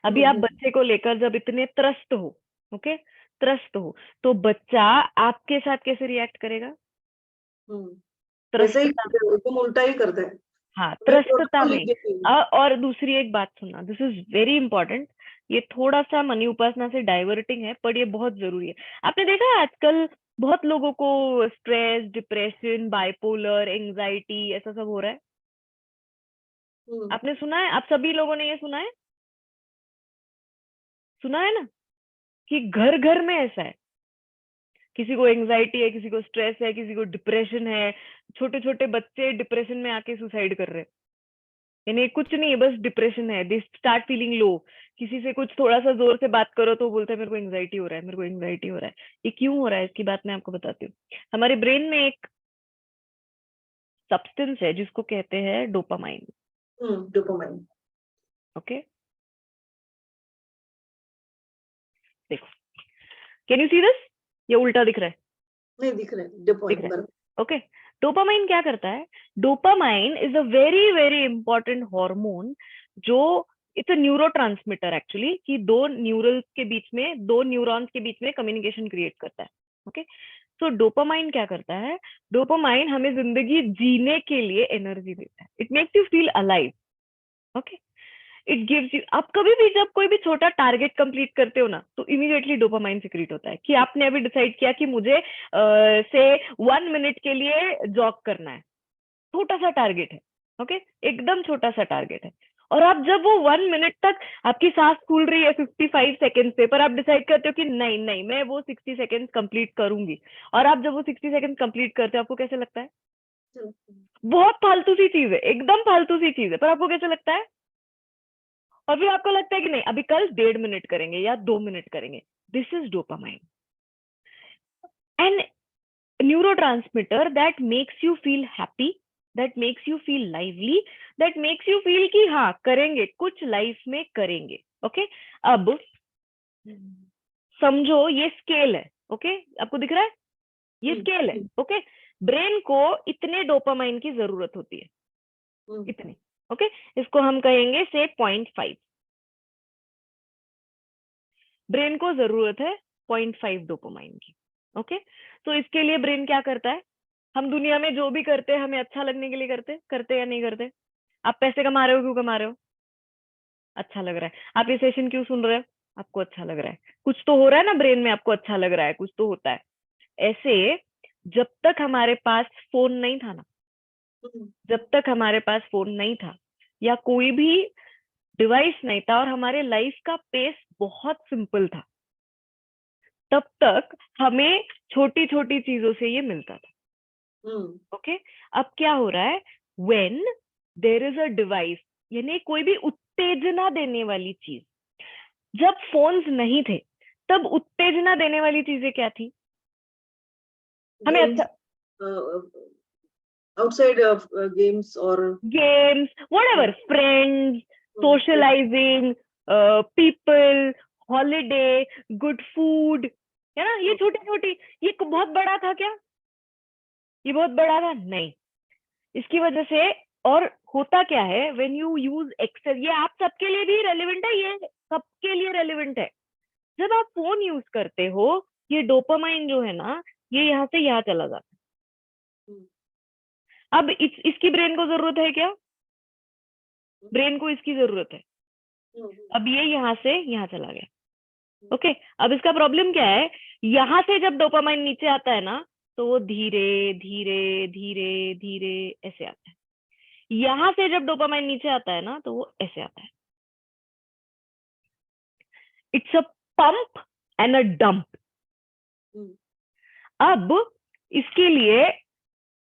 S1: अभी आप बच्चे को लेकर जब इतने त्रस्त हो, ओके, त्रस्त हो, तो बच्चा आपके साथ कैसे रिएक्ट करेगा?
S5: वैसे ही
S1: त्रस्तता.
S5: एकदम उल्टा ही करता है।
S1: हाँ,
S5: मैं
S1: त्रस्तता
S5: प्रोटोकॉल
S1: में.
S5: लिख देती हूँ।
S1: और दूसरी एक बात सुनना, दिस इज वेरी इंपॉर्टेंट. ये थोड़ा सा मनी उपासना से डाइवर्टिंग है, पर ये बहुत जरूरी है. आपने देखा है आजकल बहुत लोगों को स्ट्रेस, डिप्रेशन, बाइपोलर, एंजाइटी, ऐसा सब हो रहा है. आपने सुना है? आप सभी लोगों ने ये सुना है? सुना है ना कि घर घर में ऐसा है. किसी को एंजाइटी है, किसी को स्ट्रेस है, किसी को डिप्रेशन है. छोटे छोटे बच्चे डिप्रेशन में आके सुसाइड कर रहे हैं. यानी कुछ नहीं है, बस डिप्रेशन है. They start feeling low. किसी से कुछ थोड़ा सा जोर से बात करो तो बोलते हैं मेरे को एंजाइटी हो रहा है, मेरे को एंजाइटी हो रहा है. ये क्यों हो रहा है, इसकी बात मैं आपको बताती हूँ. हमारे ब्रेन में एक सब्सटेंस है जिसको कहते हैं डोपामाइन.
S5: डोपामाइन.
S1: ओके, देखो, कैन यू सी दिस? ये उल्टा दिख रहा है?
S5: नहीं दिख रहा है,
S1: दिख
S5: डोपामाइन
S1: रहा है. ओके, डोपामाइन क्या करता है? Dopamine is a very very important hormone, जो इट्स अ न्यूरोट्रांसमीटर एक्चुअली, कि दो न्यूरल्स के बीच में, दो न्यूरॉन्स के बीच में कम्युनिकेशन क्रिएट करता है. ओके, तो डोपामाइन क्या करता है? डोपामाइन हमें जिंदगी जीने के लिए एनर्जी देता है. It makes you feel alive. Okay, it gives you. आप कभी भी जब कोई भी छोटा टारगेट कंप्लीट करते हो ना, तो इमीडिएटली डोपामाइन सिक्रीट होता है कि आपने अभी डिसाइड किया कि मुझे से 1 मिनट के लिए जॉग करना है. छोटा सा टारगेट है, ओके, एकदम छोटा सा टारगेट है. और आप जब वो 1 मिनट तक, आपकी सांस फूल रही है 55 सेकेंड से, पर आप डिसाइड करते हो कि नहीं नहीं, मैं वो 60 सेकेंड कंप्लीट करूंगी. और आप जब वो 60 सेकेंड कंप्लीट करते हो, आपको कैसे लगता है? बहुत फालतू सी चीज है, एकदम फालतू सी चीज है, पर आपको कैसे लगता है? और फिर आपको लगता है कि नहीं, अभी कल 1.5 मिनट करेंगे या 2 मिनट करेंगे. This is dopamine, an neurotransmitter that makes you feel happy, that makes you feel lively, that makes you feel कि हाँ करेंगे कुछ, लाइफ में करेंगे. ओके, अब समझो ये स्केल है. ओके, आपको दिख रहा है? ये स्केल है. ओके, ब्रेन को इतने डोपामाइन की जरूरत होती है, इतने. ओके, इसको हम कहेंगे से 0.5. ब्रेन को जरूरत है 0.5 डोपामाइन की. ओके, तो इसके लिए ब्रेन क्या करता है? हम दुनिया में जो भी करते हैं, हमें अच्छा लगने के लिए करते या नहीं करते? आप पैसे कमा रहे हो, क्यों कमा रहे हो? अच्छा लग रहा है। आप ये सेशन क्यों सुन रहे हो? आपको अच्छा लग रहा है। कुछ तो हो रहा है ना ब्रेन में, आपको अच्छा लग रहा है, कुछ तो होता है। ऐसे जब तक हमारे पास फोन नहीं था ना, जब तक हमारे पास फोन नहीं था या कोई भी डिवाइस नहीं था और हमारे लाइफ का पेस बहुत सिंपल था, तब तक हमें छोटी छोटी चीजों से ये मिलता था। ओके, अब क्या हो रहा है, when there is a device, यानी कोई भी उत्तेजना देने वाली चीज, जब फोन्स नहीं थे तब उत्तेजना देने वाली चीजें क्या थी? हमें अच्छा
S5: outside of games or
S1: games, whatever, friends, socializing, people, holiday, good food, है ना? ये छोटी छोटी, ये बहुत बड़ा था क्या? ये बहुत बड़ा था? नहीं। इसकी वजह से, और होता क्या है, व्हेन यू यूज एक्सेस, ये आप सबके लिए भी रेलेवेंट है, ये सबके लिए रेलेवेंट है। जब आप फोन यूज करते हो, ये डोपामाइन जो है ना, ये यहाँ से यहाँ चला जाता है। अब इसकी ब्रेन को जरूरत है क्या? ब्रेन को इसकी जरूरत है। अब ये यहाँ से यहाँ चला गया। ओके, अब इसका प्रॉब्लम क्या है, यहाँ से जब डोपामाइन नीचे आता है ना, तो वो धीरे धीरे धीरे धीरे ऐसे आता है। यहाँ से जब डोपामाइन नीचे आता है ना, तो वो ऐसे आता है। It's a pump and a dump. अब इसके लिए,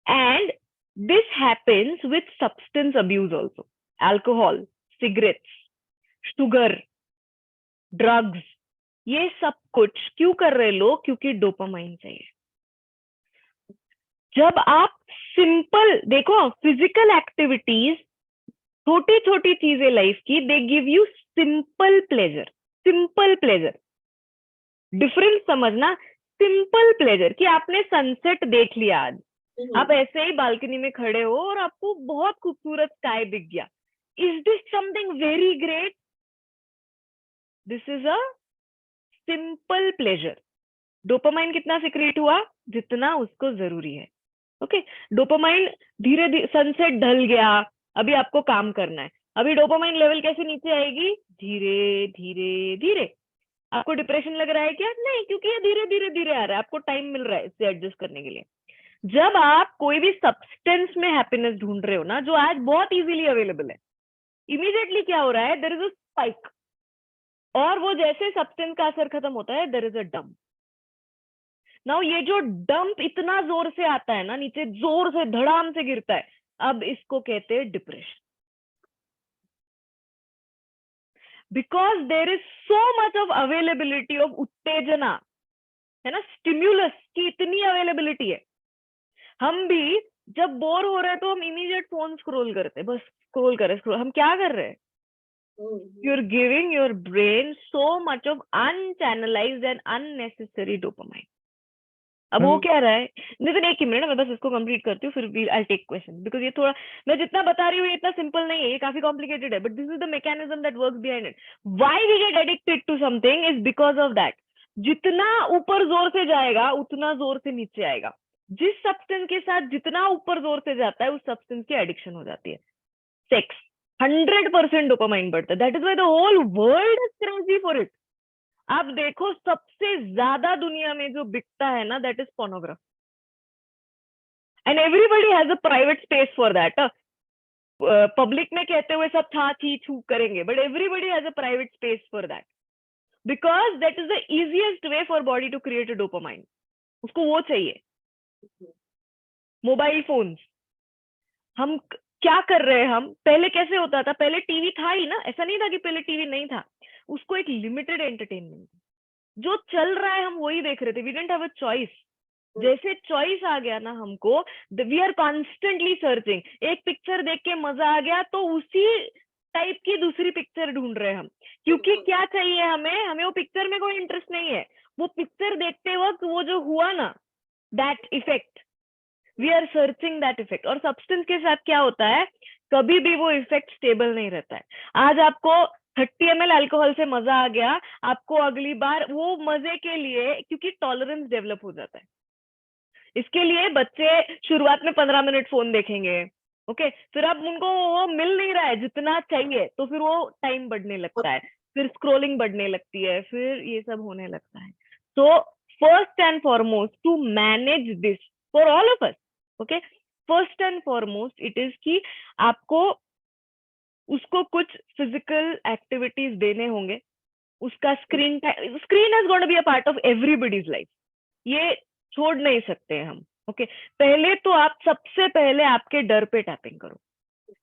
S1: and this happens with substance abuse also, alcohol, cigarettes, sugar, drugs, ये सब कुछ क्यों कर रहे लोग? क्योंकि डोपामाइन चाहिए। जब आप सिंपल देखो, फिजिकल एक्टिविटीज, छोटी छोटी चीजें लाइफ की, they give you simple pleasure. Simple pleasure, difference समझना। सिंपल प्लेजर कि आपने सनसेट देख लिया आज, आप ऐसे ही बालकनी में खड़े हो और आपको बहुत खूबसूरत स्काई दिख गया। Is this something very great? This is a simple pleasure. Dopamine कितना सिक्रेट हुआ? जितना उसको जरूरी है। ओके, डोपामाइन धीरे धीरे, सनसेट ढल गया, अभी आपको काम करना है, अभी डोपामाइन लेवल कैसे नीचे आएगी? धीरे धीरे धीरे। आपको डिप्रेशन लग रहा है क्या? नहीं, क्योंकि ये धीरे धीरे धीरे आ रहा है, आपको टाइम मिल रहा है इससे एडजस्ट करने के लिए। जब आप कोई भी सब्सटेंस में हैप्पीनेस ढूंढ रहे हो ना, जो आज बहुत इजीली अवेलेबल है, इमीडिएटली क्या हो रहा है, देयर इज अ स्पाइक, और वो जैसे सब्सटेंस का असर खत्म होता है, there is a dump. Now ये जो डंप इतना जोर से आता है ना, नीचे जोर से धड़ाम से गिरता है, अब इसको कहते हैं depression. Because there is so much of availability of उत्तेजना, है ना, स्टिम्युलस की इतनी अवेलेबिलिटी है। हम भी जब बोर हो रहे हैं तो हम इमीडिएट फोन स्क्रॉल करते हैं, बस स्क्रॉल करें स्क्रॉल। हम क्या कर रहे हैं? You are giving your brain so much of unchannelised and unnecessary dopamine. अब वो क्या रहा है, नितिन एक ही मिनट, मैं बस इसको कंप्लीट करती हूँ, फिर आई टेक क्वेश्चन, बिकॉज ये थोड़ा, मैं जितना बता रही हूँ ये इतना सिंपल नहीं है, ये काफी कॉम्प्लिकेटेड है, but this is the mechanism that works behind it. Why we get addicted to something is because of that. जितना ऊपर जोर से जाएगा उतना जोर से नीचे आएगा। जिस सब्सटेंस के साथ जितना ऊपर जोर से जाता है, उस सब्सटेंस की एडिक्शन हो जाती है। सेक्स, 100% डोपामाइन बढ़ता है, that is why the whole world is crazy for it. आप देखो, सबसे ज्यादा दुनिया में जो बिकता है ना, that is pornography, and everybody has a private space for that. Public में कहते हुए सब था थी छू करेंगे, but everybody has a private space for that, because that is the easiest way for body to create a dopamine. उसको वो चाहिए। मोबाइल फोन्स, हम क्या कर रहे हैं? हम पहले कैसे होता था, पहले टीवी था ही ना, ऐसा नहीं था कि पहले टीवी नहीं था, उसको एक लिमिटेड एंटरटेनमेंट, जो चल रहा है हम वही देख रहे थे। We didn't have a choice. जैसे चॉइस आ गया ना हमको, वी आर कॉन्स्टेंटली सर्चिंग। एक पिक्चर देख के मजा आ गया तो उसी टाइप की दूसरी पिक्चर ढूंढ रहे हैं हम, क्योंकि क्या चाहिए हमें वो पिक्चर में कोई इंटरेस्ट नहीं है, वो पिक्चर देखते वक्त वो जो हुआ ना, that effect, we are searching that effect. और सब्सटेंस के साथ क्या होता है, कभी भी वो इफेक्ट स्टेबल नहीं रहता है। आज आपको 30 ml अल्कोहल से मजा आ गया, आपको अगली बार वो मजे के लिए, क्योंकि टॉलरेंस डेवलप हो जाता है। इसके लिए बच्चे शुरुआत में 15 मिनट फोन देखेंगे, ओके फिर अब उनको वो मिल नहीं रहा है जितना चाहिए, तो फिर वो टाइम बढ़ने लगता है, फिर स्क्रोलिंग बढ़ने लगती है, फिर ये सब होने लगता है. So first and foremost to manage this for all of us, okay, first and foremost it is कि आपको उसको कुछ फिजिकल एक्टिविटीज देने होंगे. उसका screen is going to be a part of everybody's life, ये छोड़ नहीं सकते हैं हम. ओके पहले तो आप सबसे पहले आपके डर पे टैपिंग करो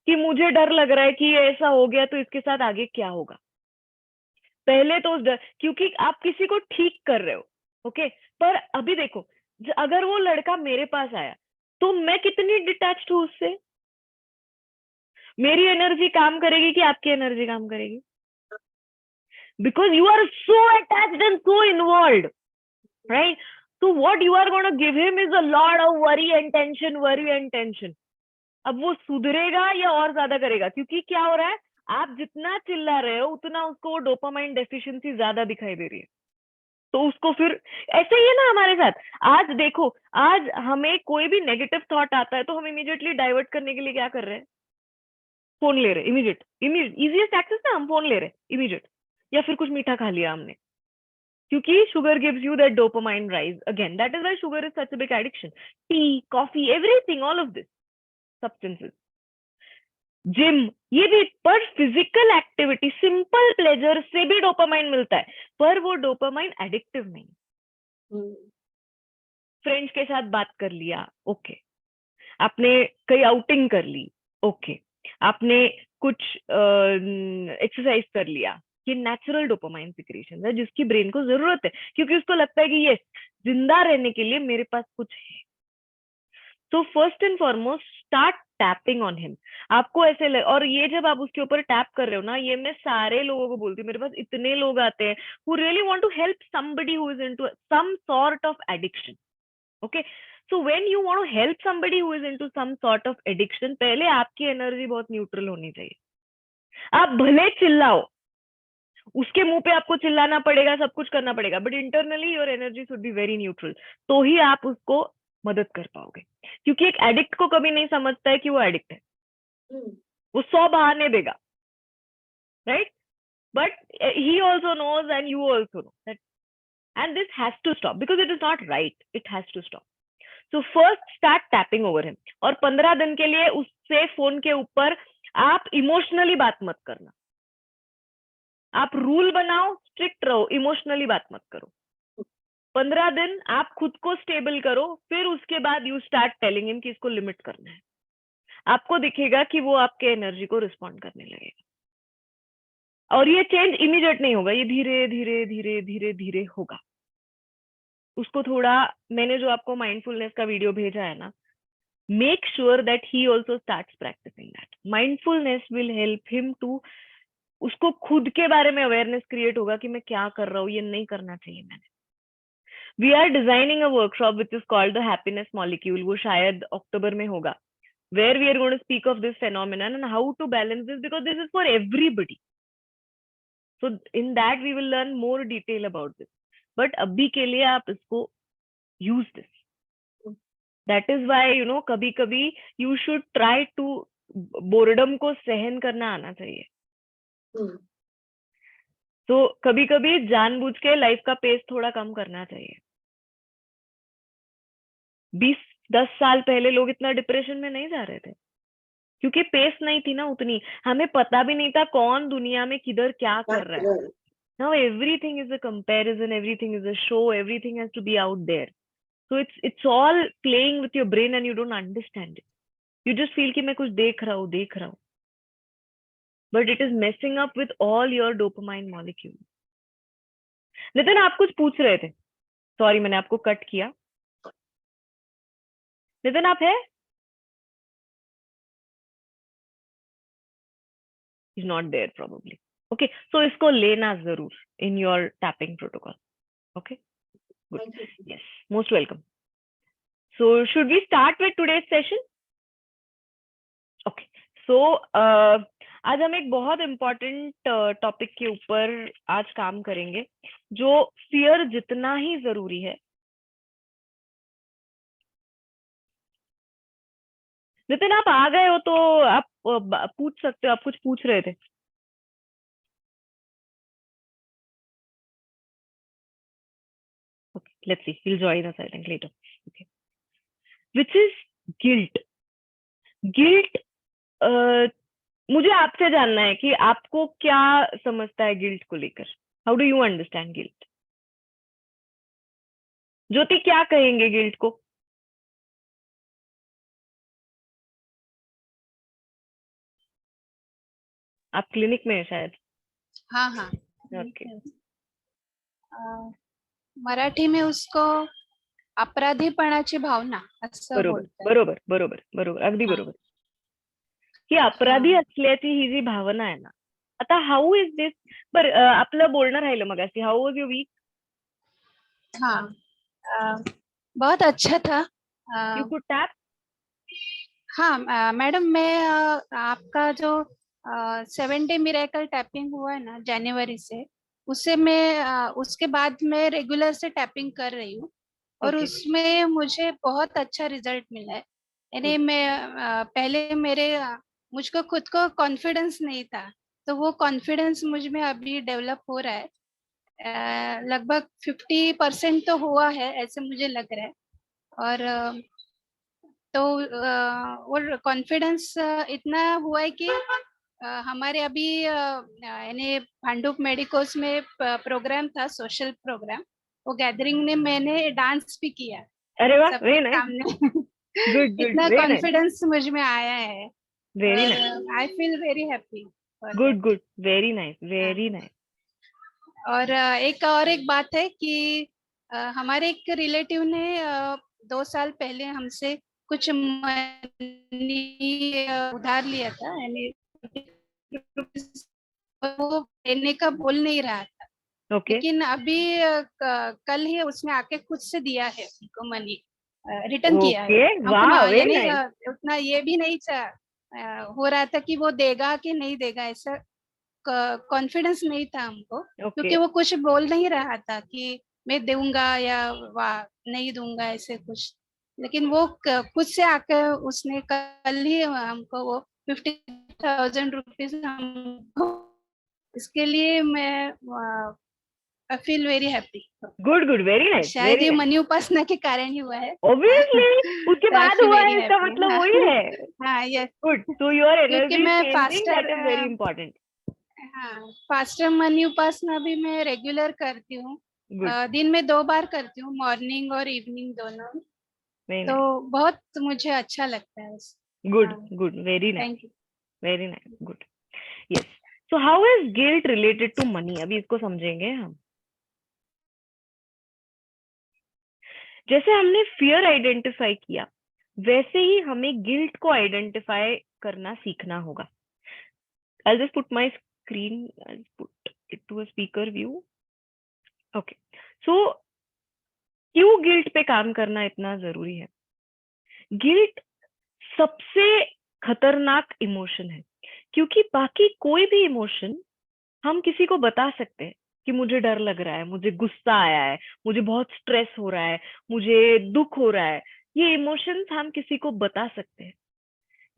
S1: कि मुझे डर लग रहा है कि ये ऐसा हो गया तो इसके साथ आगे क्या होगा. पहले तो उस डर, क्योंकि आप किसी को ठीक कर रहे हो. ओके पर अभी देखो, अगर वो लड़का मेरे पास आया तो मैं कितनी डिटैच्ड हूं उससे. मेरी एनर्जी काम करेगी कि आपकी एनर्जी काम करेगी? Because you are so attached and so involved, right? So what you are going to give him is a lot of worry and tension. अब वो सुधरेगा या और ज्यादा करेगा? क्योंकि क्या हो रहा है, आप जितना चिल्ला रहे हो उतना उसको वो डोपामाइन डेफिशिएंसी ज्यादा दिखाई दे रही है. तो उसको फिर ऐसे ही है ना हमारे साथ. आज देखो, आज हमें कोई भी नेगेटिव थॉट आता है तो हम इमीडिएटली डाइवर्ट करने के लिए क्या कर रहे हैं? फोन ले रहे. इमीडिएट इजीएस्ट एक्सेस ना, हम फोन ले रहे इमीडिएट, या फिर कुछ मीठा खा लिया हमने, क्योंकि sugar gives you that dopamine rise again. That is why sugar is such a big addiction. T, coffee, everything, all of this substances, gym, ये भी. पर फिजिकल एक्टिविटी, सिंपल प्लेजर से भी डोपामाइन मिलता है, पर वो डोपामाइन एडिक्टिव नहीं. फ्रेंड्स के साथ बात कर लिया, ओके. आपने कहीं आउटिंग कर ली, ओके. आपने कुछ एक्सरसाइज कर लिया, ये नेचुरल डोपामाइन सिक्रेशन है जिसकी ब्रेन को जरूरत है, क्योंकि उसको लगता है कि यस, जिंदा रहने के लिए मेरे पास कुछ है. तो first and foremost start tapping on him. आपको ऐसे और ये जब आप उसके ऊपर टैप कर रहे हो ना, ये मैं सारे लोगों को बोलती हूँ, मेरे पास इतने लोग आते हैं who really want to help somebody who is into some sort of addiction. Okay, so when you want to help somebody who is into some sort of addiction, पहले आपकी एनर्जी बहुत न्यूट्रल होनी चाहिए. आप भले चिल्लाओ, उसके मुंह पे आपको चिल्लाना पड़ेगा, सब कुछ करना पड़ेगा, but internally your energy should be very neutral, तो ही आप उसको मदद कर पाओगे. क्योंकि एक एडिक्ट को कभी नहीं समझता है कि वो एडिक्ट है, वो 100 बहाने देगा, right? But he also knows and you also know that, and this has to stop because it is not right, it has to stop. So first start tapping over him, और 15 दिन के लिए उससे phone के ऊपर आप emotionally बात मत करना. आप रूल बनाओ, स्ट्रिक्ट रहो, इमोशनली बात मत करो. 15 दिन आप खुद को स्टेबल करो, फिर उसके बाद यू स्टार्ट टेलिंग हिम कि इसको लिमिट करना है. आपको दिखेगा कि वो आपके एनर्जी को रिस्पॉन्ड करने लगेगा. और ये चेंज इमीडिएट नहीं होगा, ये धीरे धीरे धीरे धीरे धीरे होगा. उसको थोड़ा, मैंने जो आपको माइंडफुलनेस का वीडियो भेजा है ना, make sure that he also starts practicing that. Mindfulness will help him to, उसको खुद के बारे में अवेयरनेस क्रिएट होगा कि मैं क्या कर रहा हूँ, ये नहीं करना चाहिए मैंने. We are designing a workshop which is called the happiness molecule, वो शायद अक्टूबर में होगा, where we are going to speak of this phenomenon and how to balance this, because this is for everybody. So in that we will learn more detail about this, but abhi ke liye aap isko use this. That is why, you know, kabhi kabhi you should try to, boredom ko सहन करना आना चाहिए. तो कभी कभी जानबूझ के life का पेस थोड़ा कम करना चाहिए. 20-10 साल पहले लोग इतना डिप्रेशन में नहीं जा रहे थे, क्योंकि पेस नहीं थी ना उतनी, हमें पता भी नहीं था कौन दुनिया में किधर क्या कर रहा है. Now everything is a comparison, everything is a show, everything has to be out there. So it's all playing with your brain and you don't understand it. You just feel कि मैं कुछ देख रहा हूँ, but it is messing up with all your dopamine molecules. Nitin, आप कुछ पूछ रहे थे, सॉरी मैंने आपको कट किया. नितिन आप है? He's not there probably. Okay, so इसको लेना जरूर in your tapping protocol. Okay, good. Yes, most welcome. So should we start with today's session? Okay, so आज हम एक बहुत इम्पोर्टेंट टॉपिक के ऊपर आज काम करेंगे, जो फियर जितना ही जरूरी है नितिन आप आ गए हो तो आप पूछ सकते हो, आप कुछ पूछ रहे थे। Okay, let's see. He'll join us, I think, later. Okay. Which is guilt. Guilt, मुझे आपसे जानना है कि आपको क्या समझता है गिल्ट को लेकर। How do you understand guilt? Jyoti क्या कहेंगे गिल्ट को? आप क्लिनिक में है शायद।
S7: हाँ हाँ
S1: ओके।
S7: मराठी में उसको अपराधीपणाची भावना असं
S1: बरोबर
S7: बोलतात.
S1: बरोबर बरोबर बरोबर, अगदी
S7: हा.
S1: बरोबर. की अपराधी असल्याची ही जी भावना आहे ना, आता हाऊ इज दिस. बर आपलं बोलणं राहिलं मगाशी. How was your week?
S7: हाँ, बहुत अच्छा था.
S1: You could tap.
S7: हाँ मैडम, मैं आपका जो 7 डे मिरेकल टैपिंग हुआ है ना जनवरी से, उससे मैं उसके बाद मैं रेगुलर से टैपिंग कर रही हूँ और
S1: Okay.
S7: उसमें मुझे बहुत अच्छा रिजल्ट मिला है. यानी मैं पहले मुझको खुद को कॉन्फिडेंस नहीं था, तो वो कॉन्फिडेंस मुझ में अभी डेवलप हो रहा है. लगभग 50% तो हुआ है ऐसे मुझे लग रहा है. और तो और कॉन्फिडेंस इतना हुआ है कि हमारे अभी यानी भांडुप मेडिकोस में प्रोग्राम था, सोशल प्रोग्राम. वो गैदरिंग में मैंने डांस भी किया
S1: अरे वाह,
S7: सबके
S1: वेरी नाइस.
S7: सामने.
S1: गुड गुड,
S7: इतना
S1: वेरी नाइस,
S7: कॉन्फिडेंस मुझ में आया है.
S1: Very nice.
S7: I feel very happy.
S1: Good good, very nice, very nice.
S7: और एक बात है कि हमारे एक रिलेटिव ने 2 साल पहले हमसे कुछ मनी उधार लिया था, यानी वो देने का बोल नहीं रहा था.
S1: ओके.
S7: लेकिन अभी कल ही उसने आके खुद से दिया है उनको मनी, रिटर्न किया है.
S1: ओके, वाह, वेरी
S7: यानी
S1: नाइस.
S7: उतना ये भी नहीं हो रहा था कि वो देगा कि नहीं देगा, ऐसा कॉन्फिडेंस नहीं था हमको.
S1: ओके.
S7: क्योंकि वो कुछ बोल नहीं रहा था कि मैं दूंगा या नहीं दूंगा ऐसे कुछ. लेकिन वो खुद से आकर उसने कल ही हमको वो 50,000 रुपीज हमको, इसके लिए मैं I feel very happy.
S1: Good good, very nice,
S7: शायद
S1: वेरी
S7: ये
S1: नाइस.
S7: मनी उपासना के कारण ही हुआ है.
S1: ऑब्वियसली उसके
S7: So I
S1: बाद
S7: feel
S1: हुआ
S7: very
S1: है, इसका
S7: happy.
S1: मतलब वही है.
S7: हाँ यस,
S1: गुड. सो योर
S7: क्योंकि
S1: एनर्जी
S7: मैं
S1: changing, that is very
S7: faster
S1: important.
S7: Faster money उपासना भी मैं रेगुलर करती हूँ.
S1: गुड,
S7: दिन में 2 बार करती हूँ, मॉर्निंग और इवनिंग दोनों.
S1: वेरी
S7: तो
S1: नाइस.
S7: बहुत मुझे अच्छा लगता है.
S1: Good good, very nice,
S7: thank you.
S1: Very nice. Good. Yes. So how is guilt related to money? अभी इसको समझेंगे हम. जैसे हमने फियर आइडेंटिफाई किया, वैसे ही हमें गिल्ट को आइडेंटिफाई करना सीखना होगा. I'll just put my screen, I'll put it to a speaker view. Okay. So क्यों गिल्ट पे काम करना इतना जरूरी है? गिल्ट सबसे खतरनाक इमोशन है, क्योंकि बाकी कोई भी इमोशन हम किसी को बता सकते हैं कि मुझे डर लग रहा है, मुझे गुस्सा आया है, मुझे बहुत स्ट्रेस हो रहा है, मुझे दुख हो रहा है. ये इमोशंस हम किसी को बता सकते हैं.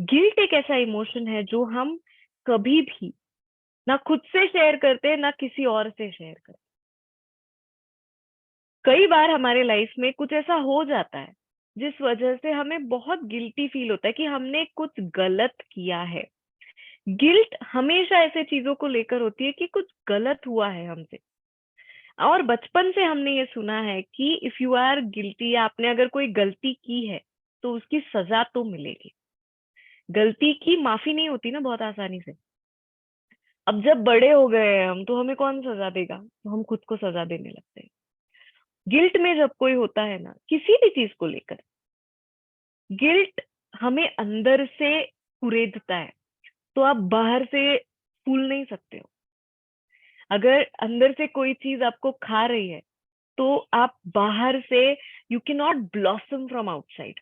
S1: गिल्ट एक ऐसा इमोशन है जो हम कभी भी ना खुद से शेयर करते हैं, ना किसी और से शेयर करते. कई बार हमारे लाइफ में कुछ ऐसा हो जाता है जिस वजह से हमें बहुत गिल्टी फील होता है कि हमने कुछ गलत किया है. गिल्ट हमेशा ऐसे चीजों को लेकर होती है कि कुछ गलत हुआ है हमसे. और बचपन से हमने ये सुना है कि इफ यू आर गिल्टी, या आपने अगर कोई गलती की है तो उसकी सजा तो मिलेगी. गलती की माफी नहीं होती ना बहुत आसानी से. अब जब बड़े हो गए हैं हम, तो हमें कौन सजा देगा? तो हम खुद को सजा देने लगते हैं. गिल्ट में जब कोई होता है ना किसी भी चीज को लेकर, गिल्ट हमें अंदर से कुरेदता है. तो आप बाहर से फूल नहीं सकते हो. अगर अंदर से कोई चीज आपको खा रही है तो आप बाहर से, you can not blossom from outside.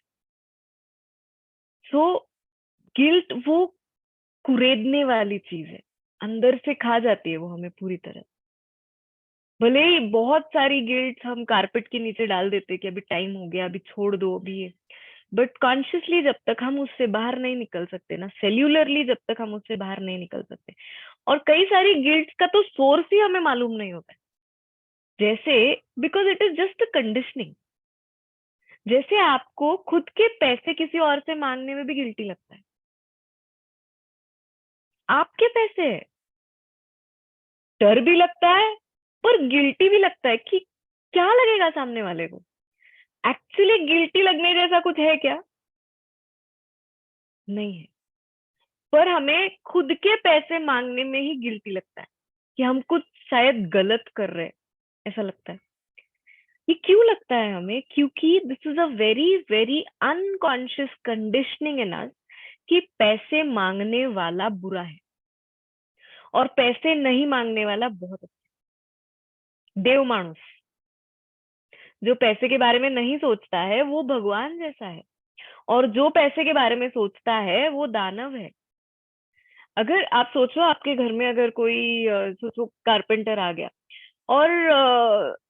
S1: So guilt वो कुरेदने वाली चीज है, अंदर से खा जाती है वो हमें पूरी तरह. भले ही बहुत सारी गिल्ट हम कारपेट के नीचे डाल देते कि अभी टाइम हो गया, अभी छोड़ दो, अभी ये. बट कॉन्शियसली जब तक हम उससे बाहर नहीं निकल सकते ना, सेल्यूलरली जब तक हम उससे बाहर नहीं निकल सकते, और कई सारी गिल्ट का तो सोर्स ही हमें मालूम नहीं होता है। जैसे because it is just conditioning. जैसे आपको खुद के पैसे किसी और से मांगने में भी गिल्टी लगता है, आपके पैसे है, डर भी लगता है पर गिल्टी भी लगता है कि क्या लगेगा सामने वाले को। एक्चुअली गिल्टी लगने जैसा कुछ है क्या? नहीं है। पर हमें खुद के पैसे मांगने में ही गिल्टी लगता है कि हम कुछ शायद गलत कर रहे हैं, ऐसा लगता है। ये क्यों लगता है हमें? क्योंकि this is a very very unconscious conditioning in us कि पैसे मांगने वाला बुरा है और पैसे नहीं मांगने वाला बहुत अच्छा। देव मानुस जो पैसे के बारे में नहीं सोचता है वो भगवान जैसा है, और जो पैसे के बारे में सोचता है वो दानव है। अगर आप सोचो, आपके घर में अगर कोई सोचो कारपेंटर आ गया और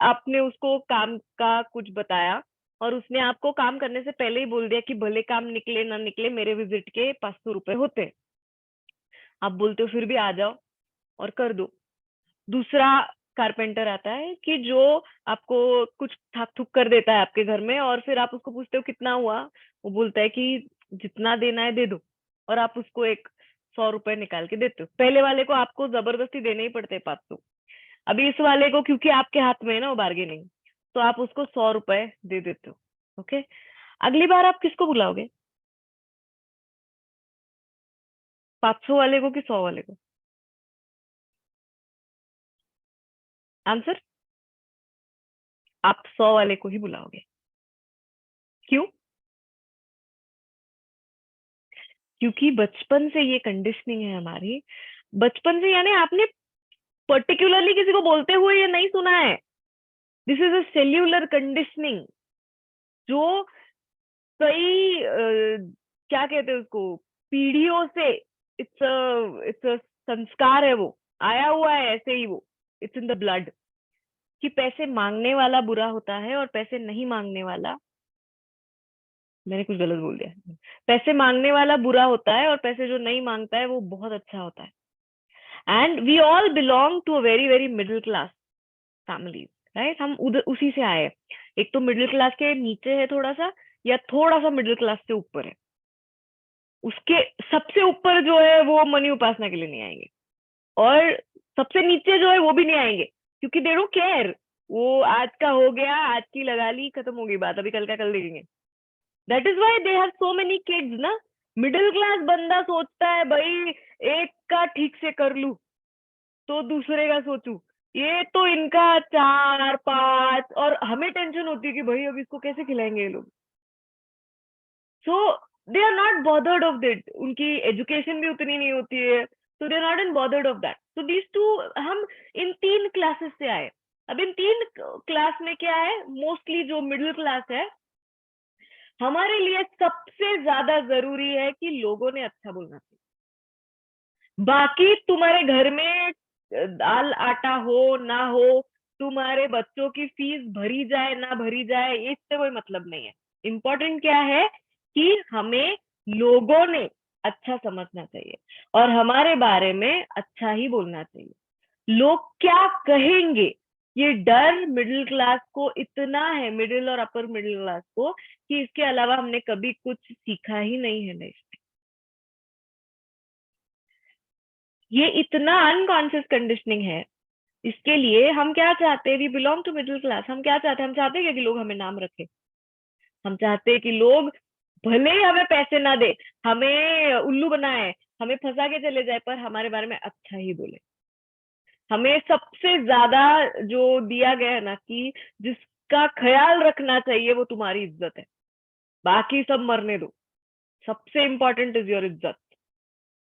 S1: आपने उसको काम का कुछ बताया और उसने आपको काम करने से पहले ही बोल दिया कि भले काम निकले ना निकले मेरे विजिट के 500 रुपए होते हैं। आप बोलते हो फिर भी आ जाओ और कर दो। दूसरा कारपेंटर आता है कि जो आपको कुछ थक थुक कर देता है आपके घर में, और फिर आप उसको पूछते हो कितना हुआ, वो बोलता है कि जितना देना है दे दो, और आप उसको एक 100 रुपए निकाल के देते हो। पहले वाले को आपको जबरदस्ती देने ही पड़ते 500। अभी इस वाले को क्योंकि आपके हाथ में है ना वो बार्गेनिंग, तो आप उसको 100 रुपए दे देते हो। ओके, अगली बार आप किसको बुलाओगे? 500 वाले को कि 100 वाले को? आंसर, आप 100 वाले को ही बुलाओगे। क्यों? क्योंकि बचपन से ये कंडीशनिंग है हमारी। बचपन से, यानी आपने पर्टिकुलरली किसी को बोलते हुए ये नहीं सुना है। This is a cellular conditioning जो कई क्या कहते हैं उसको, पीढ़ियों से, इट्स संस्कार है, वो आया हुआ है ऐसे ही, वो इट्स इन द ब्लड, कि पैसे मांगने वाला बुरा होता है और पैसे नहीं मांगने वाला, मैंने कुछ गलत बोल दिया, पैसे मांगने वाला बुरा होता है और पैसे जो नहीं मांगता है वो बहुत अच्छा होता है। And we all belong to a very very middle class families, right? हम उधर उसी से आए। एक तो मिडिल क्लास के नीचे है थोड़ा सा, या थोड़ा सा मिडिल क्लास से ऊपर है। उसके सबसे ऊपर जो है वो मनी उपासना के लिए नहीं आएंगे, और सबसे नीचे जो है वो भी नहीं आएंगे, क्योंकि दे डोंट केयर। वो आज का हो गया, आज की लगा ली, खत्म हो गई बात, अभी कल का कल देखेंगे। That is why they have so many kids ना। मिडिल क्लास बंदा सोचता है भाई एक का ठीक से कर लूं तो दूसरे का सोचूं, ये तो इनका 4 5, और हमें टेंशन होती है कि भाई अब इसको कैसे खिलाएंगे ये लोग। So they are not bothered of that, उनकी एजुकेशन भी उतनी नहीं होती है, so they're not in bothered of that. So these two, हम इन 3 क्लासेस से आए। अब इन 3 क्लास में क्या है, मोस्टली जो मिडिल क्लास है, हमारे लिए सबसे ज्यादा जरूरी है कि लोगों ने अच्छा बोलना चाहिए। बाकी तुम्हारे घर में दाल आटा हो ना हो, तुम्हारे बच्चों की फीस भरी जाए ना भरी जाए, इससे कोई मतलब नहीं है। इम्पोर्टेंट क्या है कि हमें लोगों ने अच्छा समझना चाहिए और हमारे बारे में अच्छा ही बोलना चाहिए। लोग क्या कहेंगे, ये डर मिडिल क्लास को इतना है, मिडिल और अपर मिडिल क्लास को, कि इसके अलावा हमने कभी कुछ सीखा ही नहीं है लाइफ में। ये इतना अनकॉन्शियस कंडीशनिंग है। इसके लिए हम क्या चाहते हैं, we belong to middle class, हम क्या चाहते हैं? हम चाहते हैं कि लोग हमें नाम रखें। हम चाहते हैं कि लोग भले ही हमें पैसे ना दे, हमें उल्लू बनाए, हमें फंसा के चले जाए, पर हमारे बारे में अच्छा ही बोले। हमें सबसे ज्यादा जो दिया गया है ना, कि जिसका ख्याल रखना चाहिए वो तुम्हारी इज्जत है, बाकी सब मरने दो, सबसे इंपॉर्टेंट इज योर इज्जत।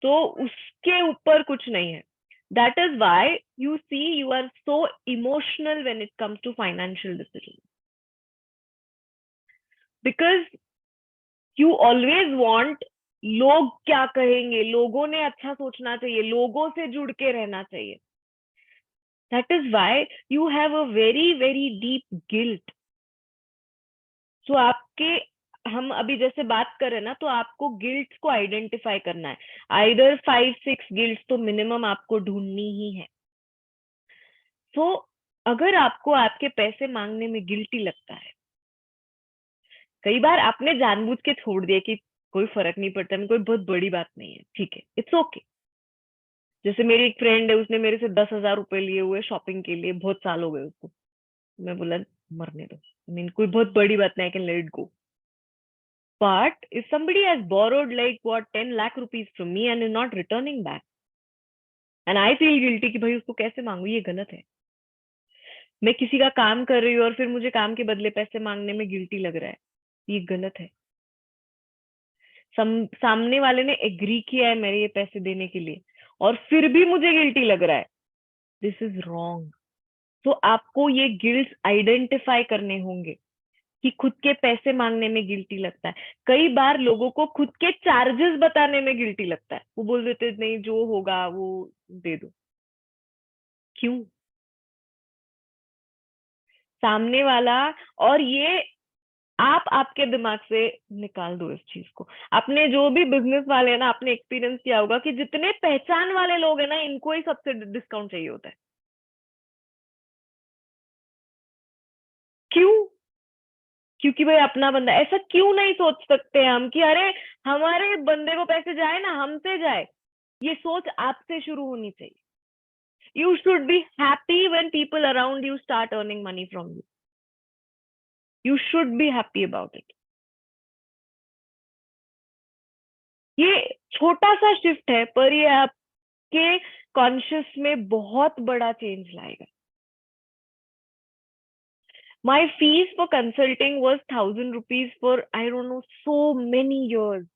S1: तो उसके ऊपर कुछ नहीं है। That is why you see you are so emotional when it comes to financial decision, because you always want लोग क्या कहेंगे, लोगों ने अच्छा सोचना चाहिए, लोगों से जुड़ के रहना चाहिए। That is why you have a very very deep guilt. So आपके हम अभी जैसे बात करें ना, तो आपको गिल्ट को आइडेंटिफाई करना है। आइदर 5-6 गिल्ट तो मिनिमम आपको ढूंढनी ही है। तो अगर आपको आपके पैसे मांगने में गिल्टी लगता है, कई बार आपने जानबूझ के छोड़ दिया कि कोई फर्क नहीं पड़ता, कोई बहुत बड़ी बात नहीं है, ठीक है, इट्स ओके। जैसे मेरी एक फ्रेंड है, उसने मेरे से 10,000 रुपए लिए हुए शॉपिंग के लिए, बहुत साल हो गए उसको। मैं बोला मरने दो, कोई बहुत बड़ी बात नहीं, I can let it go. But if somebody has borrowed like what 10 lakh rupees from me and is not returning back, and I feel guilty कि भाई उसको कैसे मांगू, ये गलत है। मैं किसी का काम कर रही हूँ और फिर मुझे काम के बदले पैसे मांगने में गिल्टी लग रहा है, ये गलत है। सामने वाले ने एग्री किया है मेरे ये पैसे देने के लिए और फिर भी मुझे गिल्टी लग रहा है, दिस इज रॉन्ग। तो आपको ये गिल्ट आइडेंटिफाई करने होंगे कि खुद के पैसे मांगने में गिल्टी लगता है। कई बार लोगों को खुद के चार्जेस बताने में गिल्टी लगता है, वो बोल देते नहीं जो होगा वो दे दो। क्यों? सामने वाला, और ये आप आपके दिमाग से निकाल दो इस चीज को। आपने जो भी बिजनेस वाले हैं ना, आपने एक्सपीरियंस किया होगा कि जितने पहचान वाले लोग हैं ना, इनको ही सबसे डिस्काउंट चाहिए होता है। क्यों? क्योंकि भाई अपना बंदा। ऐसा क्यों नहीं सोच सकते हम कि अरे हमारे बंदे को पैसे जाए ना, हमसे जाए। ये सोच आपसे शुरू होनी चाहिए। You should be happy when people around you start earning money from you. You should be happy about it. ये छोटा सा शिफ्ट है, पर ये आपके कॉन्शियस में बहुत बड़ा चेंज लाएगा। My fees for consulting was 1,000 rupees for, I don't know, so many years.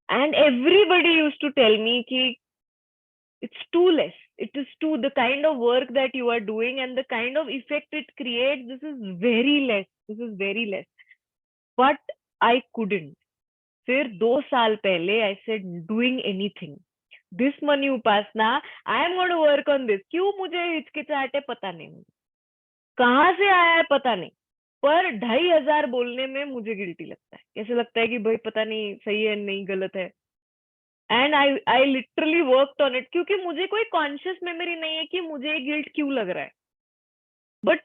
S1: And everybody used to tell me ki it's too less. It is too, the kind of work that you are doing and the kind of effect it creates, this is very less. This is very less. But I couldn't. फिर 2 साल पहले I said doing anything. This money Upasna, I am going to work on this. क्यों मुझे हिचकिचाहट है पता नहीं, कहाँ से आया है पता नहीं, पर 2,500 बोलने में मुझे गिल्टी लगता है। कैसे लगता है कि भाई पता नहीं सही है नहीं गलत है। And I literally worked on it, क्योंकि मुझे कोई कॉन्शियस मेमोरी नहीं है कि मुझे गिल्ट क्यों लग रहा है। But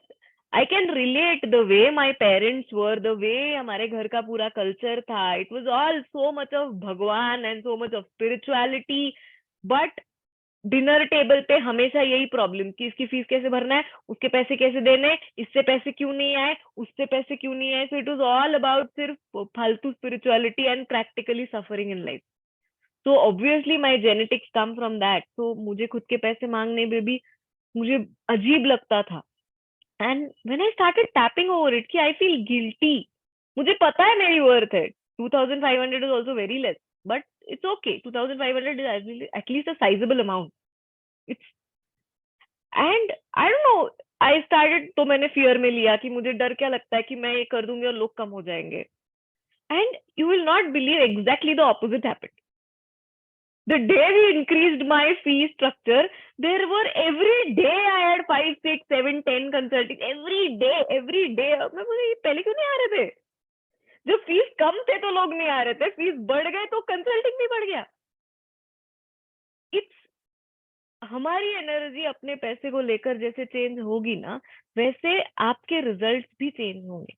S1: I can relate the way my parents were, the way हमारे घर का पूरा कल्चर था। It was all so much of bhagwan and so much of spirituality. But dinner table पे हमेशा यही प्रॉब्लम कि इसकी फीस कैसे भरना है, उसके पैसे कैसे देने, इससे पैसे क्यों नहीं आए, उससे पैसे क्यों नहीं आए। So it was all about सिर्फ फालतू spirituality and practically suffering in life. So obviously my genetics come from that. So मुझे खुद के पैसे मांगने में भी मुझे अजीब लगता था। And when I started tapping over it कि आई फील गिल्टी, मुझे पता है मेरी वर्थ है। 2,500 is also very less, but it's okay. 2,500 is at least a sizable amount. It's, and I don't know, I started, तो मैंने fear में लिया कि मुझे डर क्या लगता है कि मैं ये कर दूंगी और लोग कम हो जाएंगे। And you will not believe exactly the opposite happened. The day we increased my fee structure, there were every day I had 5, 6, 7, 10 consulting every day. मैं बोली पहले क्यों नहीं आ रहे थे? जब फीस कम थे तो लोग नहीं आ रहे थे, फीस बढ़ गए तो कंसल्टिंग भी बढ़ गया। इट्स हमारी एनर्जी अपने पैसे को लेकर जैसे चेंज होगी ना, वैसे आपके रिजल्ट्स भी चेंज होंगे।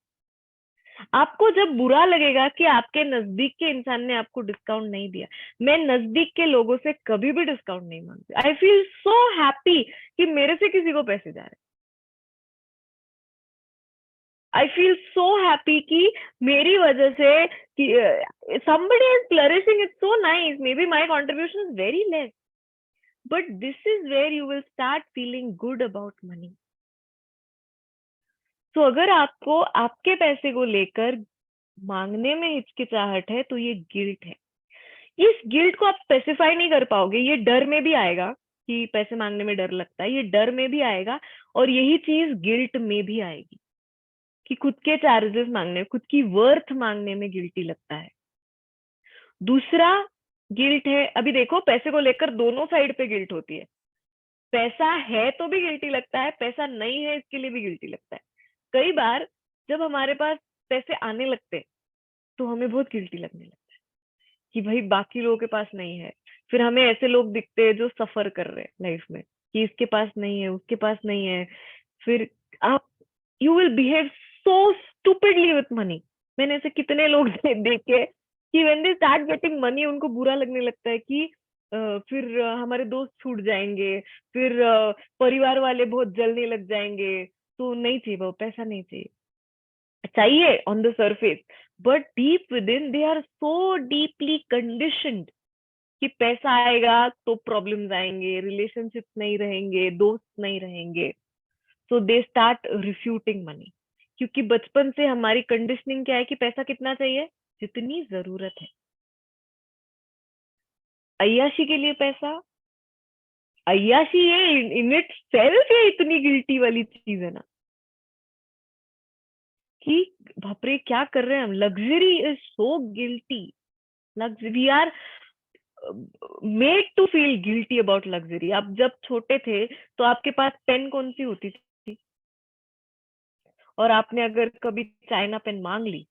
S1: आपको जब बुरा लगेगा कि आपके नजदीक के इंसान ने आपको डिस्काउंट नहीं दिया, मैं नजदीक के लोगों से कभी भी डिस्काउंट नहीं मांगती। आई फील सो हैप्पी कि मेरे से किसी को पैसे जा रहे। आई फील सो हैप्पी कि मेरी वजह से somebody is flourishing. It's so nice. Maybe my contribution is very less, but this is where you will start feeling good about money. तो अगर आपको आपके पैसे को लेकर मांगने में हिचकिचाहट है तो ये गिल्ट है। इस गिल्ट को आप स्पेसिफाई नहीं कर पाओगे। ये डर में भी आएगा कि पैसे मांगने में डर लगता है, ये डर में भी आएगा, और यही चीज गिल्ट में भी आएगी कि खुद के चार्जेस मांगने, खुद की वर्थ मांगने में गिल्टी लगता है। दूसरा गिल्ट है, अभी देखो पैसे को लेकर दोनों साइड पे गिल्ट होती है। पैसा है तो भी गिल्टी लगता है, पैसा नहीं है इसके लिए भी गिल्टी लगता है। कई बार जब हमारे पास पैसे आने लगते तो हमें बहुत गिल्टी लगने लगता है कि भाई बाकी लोगों के पास नहीं है। फिर हमें ऐसे लोग दिखते हैं जो सफर कर रहे हैं लाइफ में, कि इसके पास नहीं है, उसके पास नहीं है। फिर आप you will behave so stupidly with money. मैंने ऐसे कितने लोग देखे कि when they start getting money उनको बुरा लगने लगता है कि फिर हमारे दोस्त छूट जाएंगे, फिर परिवार वाले बहुत जलने लग जाएंगे। तो नहीं चाहिए, वो पैसा नहीं चाहिए। चाहिए on the surface, but deep within they are so deeply conditioned कि पैसा आएगा तो प्रॉब्लम्स आएंगे, रिलेशनशिप्स नहीं रहेंगे, दोस्त नहीं रहेंगे। सो दे स्टार्ट रिफ्यूटिंग मनी, क्योंकि बचपन से हमारी कंडीशनिंग क्या है कि पैसा कितना चाहिए, जितनी जरूरत है। अय्याशी के लिए पैसा, अय्याशी ये इन इट सेल्फ ये इतनी गिल्टी वाली चीज है ना कि बाप रे क्या कर रहे हैं हम। Luxury is so guilty. We are made to feel guilty about luxury. आप जब छोटे थे तो आपके पास पेन कौन सी होती थी, और आपने अगर कभी चाइना पेन मांग ली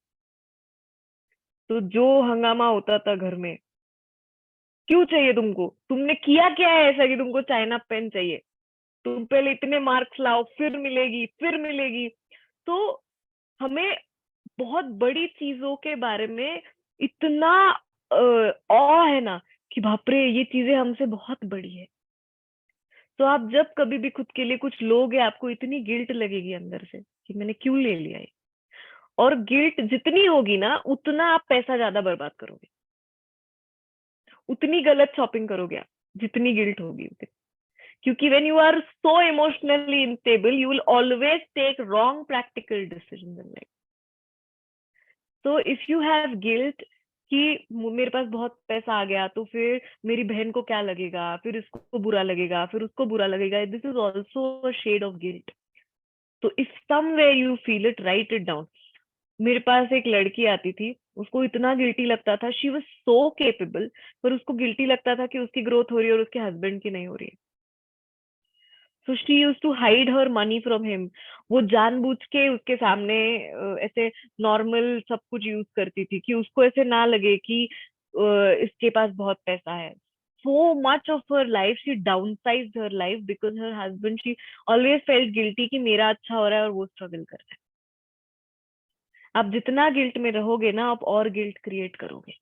S1: तो जो हंगामा होता था घर में, क्यों चाहिए तुमको, तुमने किया क्या है ऐसा कि तुमको चाइना पेन चाहिए, तुम पहले इतने मार्क्स लाओ फिर मिलेगी फिर मिलेगी। तो हमें बहुत बड़ी चीजों के बारे में इतना ऑ है ना कि बाप रे ये चीजें हमसे बहुत बड़ी है। तो आप जब कभी भी खुद के लिए कुछ लोगे आपको इतनी गिल्ट लगेगी अंदर से कि मैंने क्यों ले लिया ये। और गिल्ट जितनी होगी ना उतना आप पैसा ज्यादा बर्बाद करोगे, उतनी गलत शॉपिंग करोगे आप, जितनी गिल्ट होगी उतनी। क्योंकि when you are so emotionally unstable you will always take wrong practical decisions in life. So if you have guilt कि मेरे पास बहुत पैसा आ गया तो फिर मेरी बहन को क्या लगेगा, फिर इसको बुरा लगेगा, फिर उसको बुरा लगेगा, this is also a shade of guilt. तो if somewhere you feel it, write it down. मेरे पास एक लड़की आती थी, उसको इतना गिल्टी लगता था, शी वाज सो केपेबल, पर उसको गिल्टी लगता था कि उसकी ग्रोथ हो रही है और उसके हस्बैंड की नहीं हो रही है। So she used to hide her money from him. वो जानबूझ के उसके सामने ऐसे नॉर्मल सब कुछ यूज करती थी कि उसको ऐसे ना लगे कि इसके पास बहुत पैसा है। So much of her life she downsized her life because her husband, she always felt guilty कि मेरा अच्छा हो रहा है और वो स्ट्रगल कर रहा है। आप जितना गिल्ट में रहोगे ना आप और गिल्ट क्रिएट करोगे,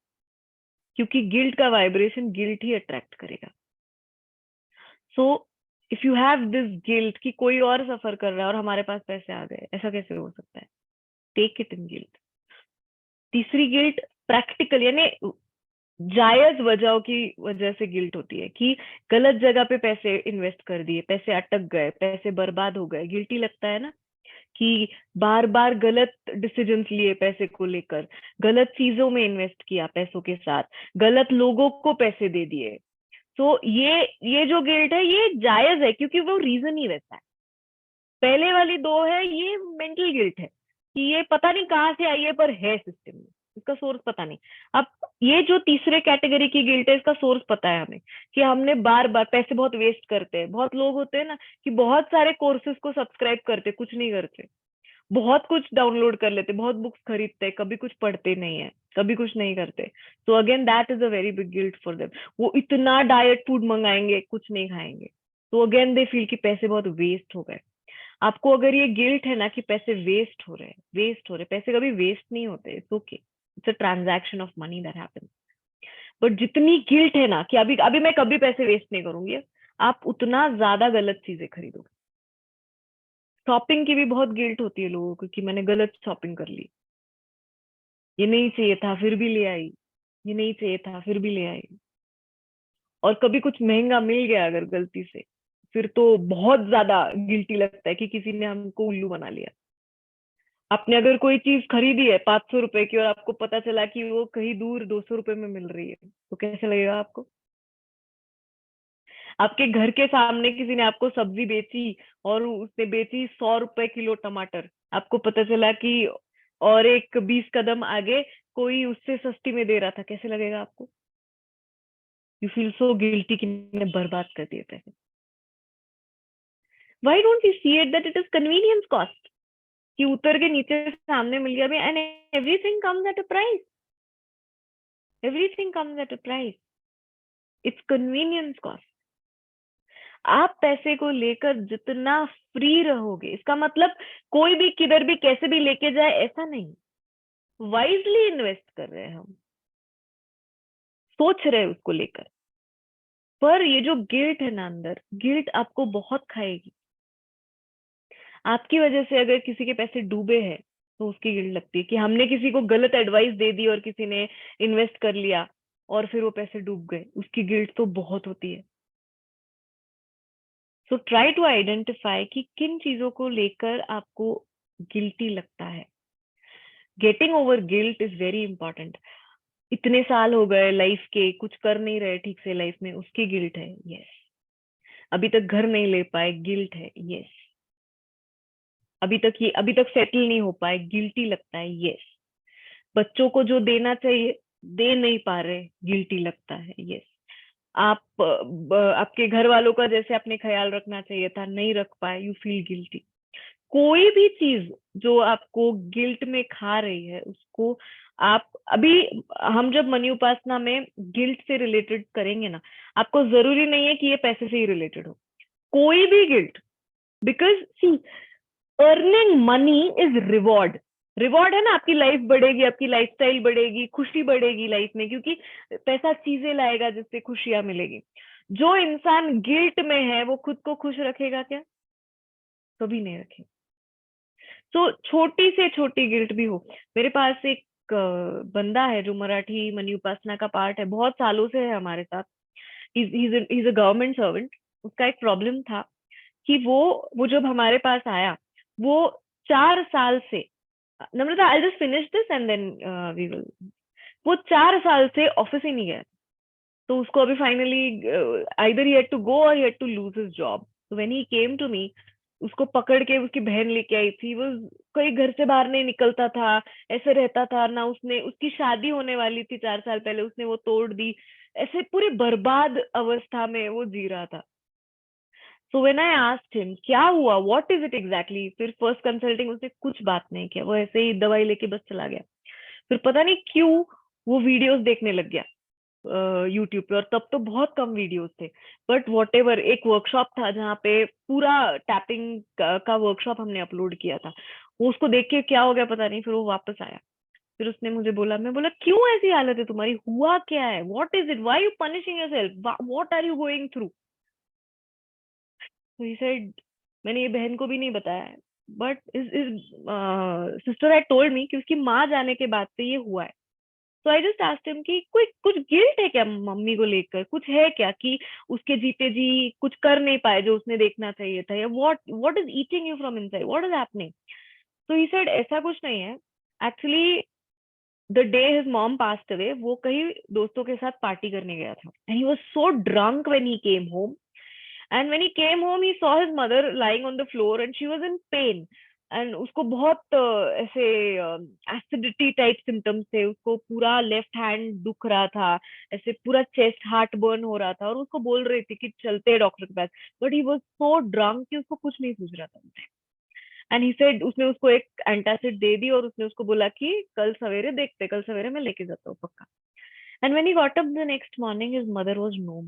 S1: क्योंकि गिल्ट का वाइब्रेशन गिल्ट ही अट्रैक्ट करेगा। So if you have this guilt कि कोई और सफर कर रहा है और हमारे पास पैसे आ गए, ऐसा कैसे हो सकता है, टेक इट इन गिल्ट। तीसरी गिल्ट प्रैक्टिकल, यानी जायज वजहों की वजह से गिल्ट होती है कि गलत जगह पे पैसे इन्वेस्ट कर दिए, पैसे अटक गए, पैसे बर्बाद हो गए, गिल्टी लगता है ना कि बार बार गलत डिसीजंस लिए पैसे को लेकर, गलत चीजों में इन्वेस्ट किया पैसों के साथ, गलत लोगों को पैसे दे दिए। तो ये जो गिल्ट है ये जायज है क्योंकि वो रीजन ही वैसा है। पहले वाली दो है ये मेंटल गिल्ट है कि ये पता नहीं कहाँ से आई है पर है सिस्टम में, इसका सोर्स पता नहीं। अब ये जो तीसरे कैटेगरी की गिल्ट है इसका सोर्स पता है हमें कि हमने बार बार पैसे बहुत वेस्ट करते हैं। बहुत लोग होते हैं ना कि बहुत सारे कोर्सेज को सब्सक्राइब करते, कुछ नहीं करते, बहुत कुछ डाउनलोड कर लेते, बहुत बुक्स खरीदते, कभी कुछ पढ़ते नहीं है, कभी कुछ नहीं करते। तो again that is a very big guilt for them. वो इतना डाइट फूड मंगाएंगे, कुछ नहीं खाएंगे, तो अगेन दे फील कि पैसे बहुत वेस्ट हो गए। आपको अगर ये गिल्ट है ना कि पैसे वेस्ट हो रहे हैं, वेस्ट हो रहे, पैसे कभी वेस्ट नहीं होते, it's okay, it's a transaction of money that happens. But जितनी गिल्ट है ना कि अभी अभी मैं कभी पैसे वेस्ट नहीं करूंगी, आप उतना ज्यादा गलत चीजें खरीदोगे। शॉपिंग की भी बहुत गिल्ट होती है लोगों को कि मैंने गलत शॉपिंग कर ली, ये नहीं चाहिए था फिर भी ले आई, ये नहीं चाहिए था फिर भी ले आई। और कभी कुछ महंगा मिल गया अगर गलती से, फिर तो बहुत ज्यादा गिल्टी लगता है कि किसी ने हमको उल्लू बना लिया। आपने अगर कोई चीज खरीदी है 500 रुपए की और आपको पता चला कि वो कहीं दूर 200 रुपए में मिल रही है, तो कैसे लगेगा आपको। आपके घर के सामने किसी ने आपको सब्जी बेची और उसने बेची 100 रुपए किलो टमाटर, आपको पता चला कि और एक 20 कदम आगे कोई उससे सस्ती में दे रहा था, कैसे लगेगा आपको। यू फील सो गिल्टी कि मैंने बर्बाद कर दिए पैसे। Why don't you see it that it is convenience cost कि उतर के नीचे सामने मिल गया and everything comes at a price. Everything comes at a price, it's convenience cost. आप पैसे को लेकर जितना फ्री रहोगे, इसका मतलब कोई भी किधर भी कैसे भी लेके जाए ऐसा नहीं, वाइजली इन्वेस्ट कर रहे हैं हम, सोच रहे हैं उसको लेकर। पर ये जो गिल्ट है ना अंदर, गिल्ट आपको बहुत खाएगी। आपकी वजह से अगर किसी के पैसे डूबे हैं तो उसकी गिल्ट लगती है कि हमने किसी को गलत एडवाइस दे दी और किसी ने इन्वेस्ट कर लिया और फिर वो पैसे डूब गए, उसकी गिल्ट तो बहुत होती है। सो ट्राई टू आइडेंटिफाई कि किन चीजों को लेकर आपको गिल्टी लगता है। Getting over guilt is very important. इतने साल हो गए लाइफ के, कुछ कर नहीं रहे ठीक से लाइफ में, उसकी गिल्ट है, यस। अभी तक घर नहीं ले पाए, गिल्ट है, यस। अभी तक सेटल नहीं हो पाए, गिल्टी लगता है, यस। बच्चों को जो देना चाहिए दे नहीं पा रहे, गिल्टी लगता है, यस। आपके घर वालों का जैसे आपने ख्याल रखना चाहिए था नहीं रख पाए, यू फील गिल्टी। कोई भी चीज जो आपको गिल्ट में खा रही है उसको आप अभी, हम जब मनी उपासना में गिल्ट से रिलेटेड करेंगे ना, आपको जरूरी नहीं है कि ये पैसे से ही रिलेटेड हो, कोई भी guilt. Because see, earning money is reward. Reward है ना, आपकी लाइफ बढ़ेगी, आपकी लाइफस्टाइल बढ़ेगी, खुशी बढ़ेगी लाइफ में, क्योंकि पैसा चीजें लाएगा जिससे खुशियां मिलेगी। जो इंसान गिल्ट में है वो खुद को खुश रखेगा क्या? कभी नहीं रखेगा। तो छोटी से छोटी गिल्ट भी हो। मेरे पास एक बंदा है जो मराठी मनी उपासना का पार्ट है, बहुत सालों से है हमारे साथ। he's a government servant. उसका एक प्रॉब्लम था कि वो जब हमारे पास आया, वो 4 साल से, Namrata I just finish this and then we will, वो 4 साल से ऑफिस ही नहीं गया। तो उसको अभी finally either he had to go or he had to lose his job. So when he came to me, उसको पकड़ के उसकी बहन लेके आई थी। वो कोई घर से बाहर नहीं निकलता था, ऐसे रहता था ना। उसने, उसकी शादी होने वाली थी 4 साल पहले, उसने वो तोड़ दी। ऐसे पूरी बर्बाद अवस्था में वो जी रहा था। So when I asked him क्या हुआ, व्हाट इज इट एग्जैक्टली, फिर फर्स्ट कंसल्टिंग उसने कुछ बात नहीं किया, वो ऐसे ही दवाई लेके बस चला गया। फिर पता नहीं क्यों वो वीडियोस देखने लग गया यूट्यूब पे, और तब तो बहुत कम वीडियोस थे। बट वॉट एवर, एक वर्कशॉप था जहाँ पे पूरा टैपिंग का वर्कशॉप हमने अपलोड किया था। वो उसको देख के क्या हो गया पता नहीं, फिर वो वापस आया। फिर उसने मुझे बोला, मैं बोला क्यों ऐसी हालत है तुम्हारी, हुआ क्या है, what is it, why you punishing yourself, what are you going through. तो ही सेड, मैंने ये बहन को भी नहीं बताया, but is sister had told me कि उसकी माँ जाने के बाद से ये हुआ है। तो आई जस्ट आस्क्ड हिम कि कोई कुछ गिल्ट है क्या मम्मी को लेकर, कुछ है क्या कि उसके जीते जी कुछ कर नहीं पाए जो उसने देखना चाहिए था, या what is eating you from inside, what is happening. तो ही सेड ऐसा कुछ नहीं है, actually the day his mom passed away, वो कहीं दोस्तों के साथ पार्टी करने गया था, and he was so drunk when he came home. And when he came home, he saw his mother lying on the floor and she was in pain. And उसको बहुत ऐसे एसिडिटी टाइप सिम्टम्स थे, उसको पूरा left hand दुख रहा था, ऐसे पूरा चेस्ट हार्ट बर्न हो रहा था, और उसको बोल रही थी कि चलते हैं डॉक्टर के पास। But he was so drunk कि उसको कुछ नहीं सूझ रहा था। एंड ही सेड, उसने उसको एक एंटासिड दे दी और उसने उसको बोला कि कल सवेरे देखते, कल सवेरे मैं लेके जाता हूँ पक्का। And when he got up the next morning, his mother was no.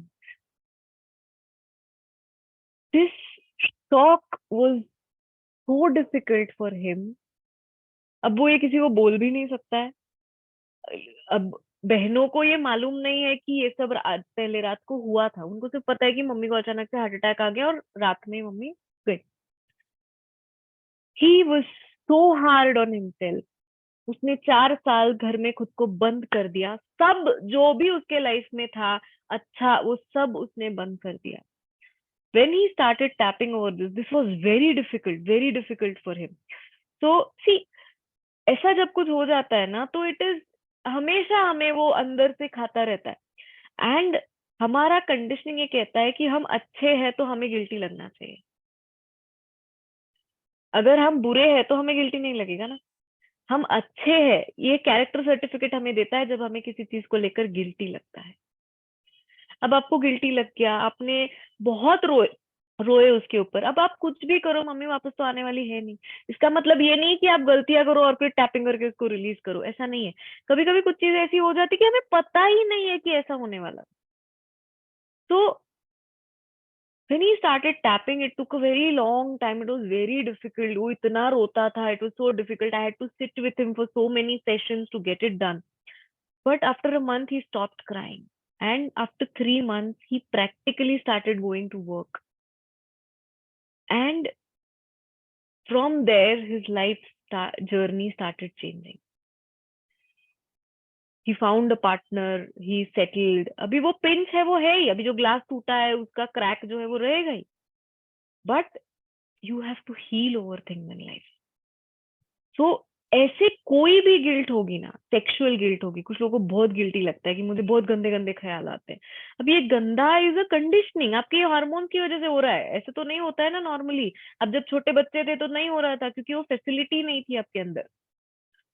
S1: This shock was so difficult for him. अब वो ये किसी को बोल भी नहीं सकता है। अब बहनों को ये मालूम नहीं है कि ये सब पहले रात को हुआ था। उनको सिर्फ पता है कि मम्मी को अचानक से हार्ट अटैक आ गया और रात में मम्मी गई। He was so hard on himself. उसने 4 साल घर में खुद को बंद कर दिया। सब जो भी उसके लाइफ में था अच्छा, वो सब उसने बंद कर दिया। When he started tapping over this was very difficult for him. So see, ऐसा जब कुछ हो जाता है ना, तो इट इज हमेशा हमें वो अंदर से खाता रहता है। एंड हमारा कंडीशनिंग ये कहता है कि हम अच्छे हैं तो हमें गिल्टी लगना चाहिए, अगर हम बुरे हैं तो हमें गिल्टी नहीं लगेगा ना। हम अच्छे हैं, ये कैरेक्टर सर्टिफिकेट हमें देता है जब हमें किसी चीज को लेकर गिल्टी लगता है। अब आपको गिल्टी लग गया, आपने बहुत रोए, रोए उसके ऊपर। अब आप कुछ भी करो, मम्मी वापस तो आने वाली है नहीं। इसका मतलब ये नहीं कि आप गलतियां करो और फिर टैपिंग करके उसको रिलीज करो, ऐसा नहीं है। कभी कभी कुछ चीजें ऐसी हो जाती कि हमें पता ही नहीं है कि ऐसा होने वाला। तो when he started tapping, it took a very long time. It was very difficult. वो इतना रोता था, it was so difficult. I had to sit with him for so many sessions to get it done. But after a month, he stopped crying. And after 3 months, he practically started going to work. And from there, his life journey started changing. He found a partner, he settled. अभी वो pinch है वो है ही, अभी जो glass टूटा है उसका क्रैक जो है वो रहेगा ही. But you have to heal over things in life. So ऐसे कोई भी गिल्ट होगी ना, सेक्सुअल गिल्ट होगी, कुछ लोगों को बहुत गिल्टी लगता है कि मुझे बहुत गंदे गंदे ख्याल आते हैं. अब ये गंदा इज अ कंडीशनिंग, आपके हार्मोन की वजह से हो रहा है. ऐसे तो नहीं होता है ना नॉर्मली. अब जब छोटे बच्चे थे तो नहीं हो रहा था क्योंकि वो फैसिलिटी नहीं थी आपके अंदर.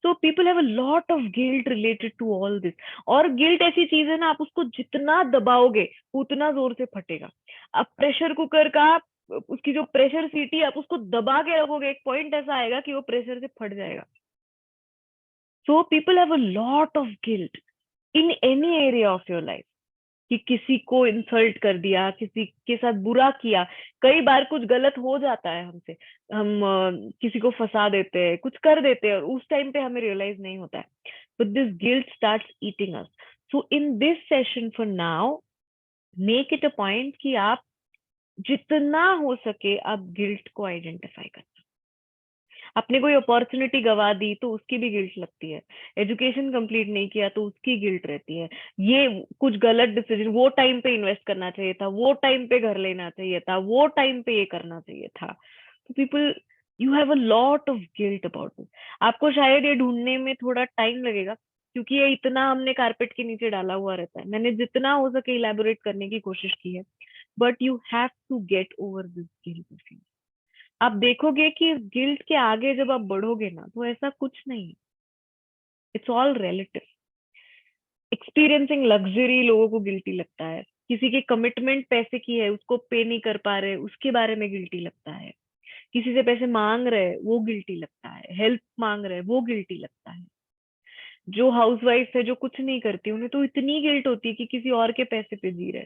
S1: So people have a lot of guilt related to all this. और गिल्ट ऐसी चीज है ना, आप उसको जितना दबाओगे उतना जोर से फटेगा. अब प्रेशर कुकर का उसकी जो प्रेशर सीटी आप उसको दबा के रखोगे, एक पॉइंट ऐसा आएगा कि वो प्रेशर से फट जाएगा. So people have a lot of guilt in any area of your life. कि किसी को इंसल्ट कर दिया, किसी के साथ बुरा किया. कई बार कुछ गलत हो जाता है हमसे, हम किसी को फंसा देते हैं, कुछ कर देते हैं और उस टाइम पे हमें रियलाइज नहीं होता है. But this guilt starts eating us. So in this session for now, make it a point कि आप जितना हो सके आप गिल्ट को आइडेंटिफाई करें. आपने कोई अपॉर्चुनिटी गवा दी तो उसकी भी गिल्ट लगती है. एजुकेशन कंप्लीट नहीं किया तो उसकी गिल्ट रहती है. ये कुछ गलत डिसीजन, वो टाइम पे इन्वेस्ट करना चाहिए था, वो टाइम पे घर लेना चाहिए था, वो टाइम पे ये करना चाहिए था. तो people, you have a lot of guilt about this. आपको शायद ये ढूंढने में थोड़ा टाइम लगेगा क्योंकि ये इतना हमने कारपेट के नीचे डाला हुआ रहता है. मैंने जितना हो सके इलेबोरेट करने की कोशिश की है. But you have to get over this guilt. आप देखोगे कि गिल्ट के आगे जब आप बढ़ोगे ना तो ऐसा कुछ नहीं है. It's all relative. Experiencing luxury लोगों को गिल्टी लगता है. किसी की कमिटमेंट पैसे की है, उसको पे नहीं कर पा रहे, उसके बारे में गिल्टी लगता है. किसी से पैसे मांग रहे, वो गिल्टी लगता है. हेल्प मांग रहे, वो गिल्टी लगता है. जो हाउसवाइफ है, जो कुछ नहीं करती, उन्हें तो इतनी गिल्ट होती है कि किसी और के पैसे पे जी रहे.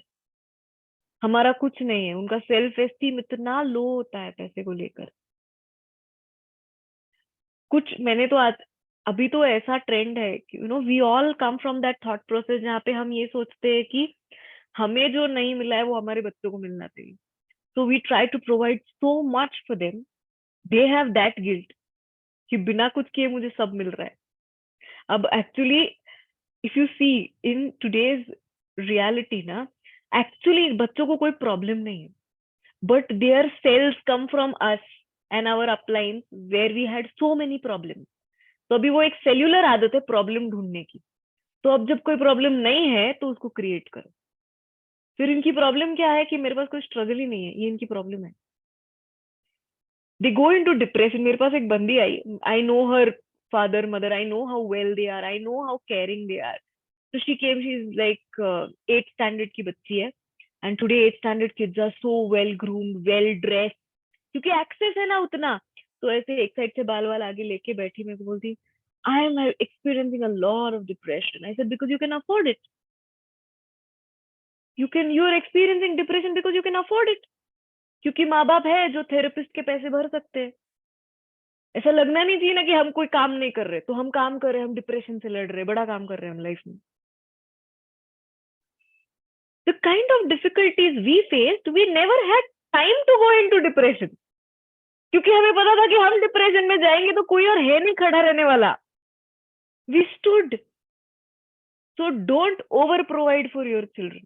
S1: हमारा कुछ नहीं है. उनका सेल्फ एस्टीम इतना लो होता है पैसे को लेकर. कुछ मैंने तो आज अभी तो ऐसा ट्रेंड है कि we all come from that thought process जहाँ पे हम ये सोचते हैं कि हमें जो नहीं मिला है वो हमारे बच्चों को मिलना चाहिए. So we try to provide so much for them. They have that guilt कि बिना कुछ किए मुझे सब मिल रहा है. अब actually if you see in today's reality ना, एक्चुअली बच्चों को कोई प्रॉब्लम नहीं है. But their cells come from us and our appliances where we had so many problems. तो अभी वो एक सेल्यूलर आदत है प्रॉब्लम ढूंढने की. तो अब जब कोई प्रॉब्लम नहीं है तो उसको क्रिएट करो. फिर इनकी प्रॉब्लम क्या है कि मेरे पास कोई स्ट्रगल ही नहीं है, ये इनकी प्रॉब्लम है. They go into depression. मेरे पास एक बंदी आई, I know her father mother, I know how well they are, I know how caring they are. तो she came, she is like 8th standard की बच्ची है. And today 8th standard kids are so well groomed, well dressed, क्योंकि access है ना उतना. तो ऐसे एक साइड से बाल वाल आगे लेके बैठी, मेरे को बोलती, I am experiencing a lot of depression. I said, because you can afford it. You are experiencing depression because you can afford it. क्योंकि माँ बाप है जो थेरेपिस्ट के पैसे भर सकते हैं. ऐसा लगना नहीं चाहिए ना कि हम कोई काम नहीं कर रहे, तो हम काम कर रहे, हम डिप्रेशन से लड़ रहे, बड़ा काम कर रहे हैं हम लाइफ में. The kind of difficulties we faced, we never had time to go into depression. क्योंकि हमें पता था कि हम डिप्रेशन में जाएंगे तो कोई और है नहीं खड़ा रहने वाला. We stood. So don't over provide for your children.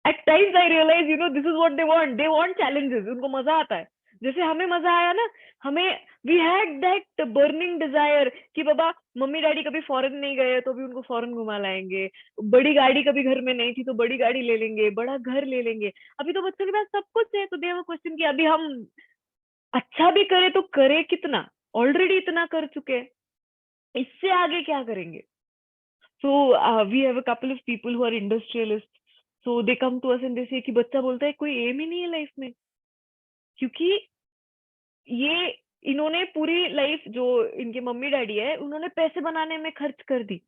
S1: At times I realize, this is what they want. They want challenges. उनको मजा आता है. जैसे हमें मजा आया ना, हमें we had that burning desire कि बाबा मम्मी डैडी कभी फॉरेन नहीं गए तो भी उनको फॉरेन घुमा लाएंगे. बड़ी गाड़ी कभी घर में नहीं थी तो बड़ी गाड़ी ले लेंगे, बड़ा घर ले लेंगे. अभी तो बच्चों के पास सब कुछ है. तो दे हैव अ क्वेश्चन कि अभी हम अच्छा भी करें तो करे कितना? ऑलरेडी इतना कर चुके हैं, इससे आगे क्या करेंगे? So we have a couple of people who are industrialists. So they come to us and they say कि बच्चा बोलता है कोई एम ही नहीं है लाइफ में, क्योंकि ये इन्होंने पूरी लाइफ, जो इनके मम्मी डैडी है, उन्होंने पैसे बनाने में खर्च कर दी।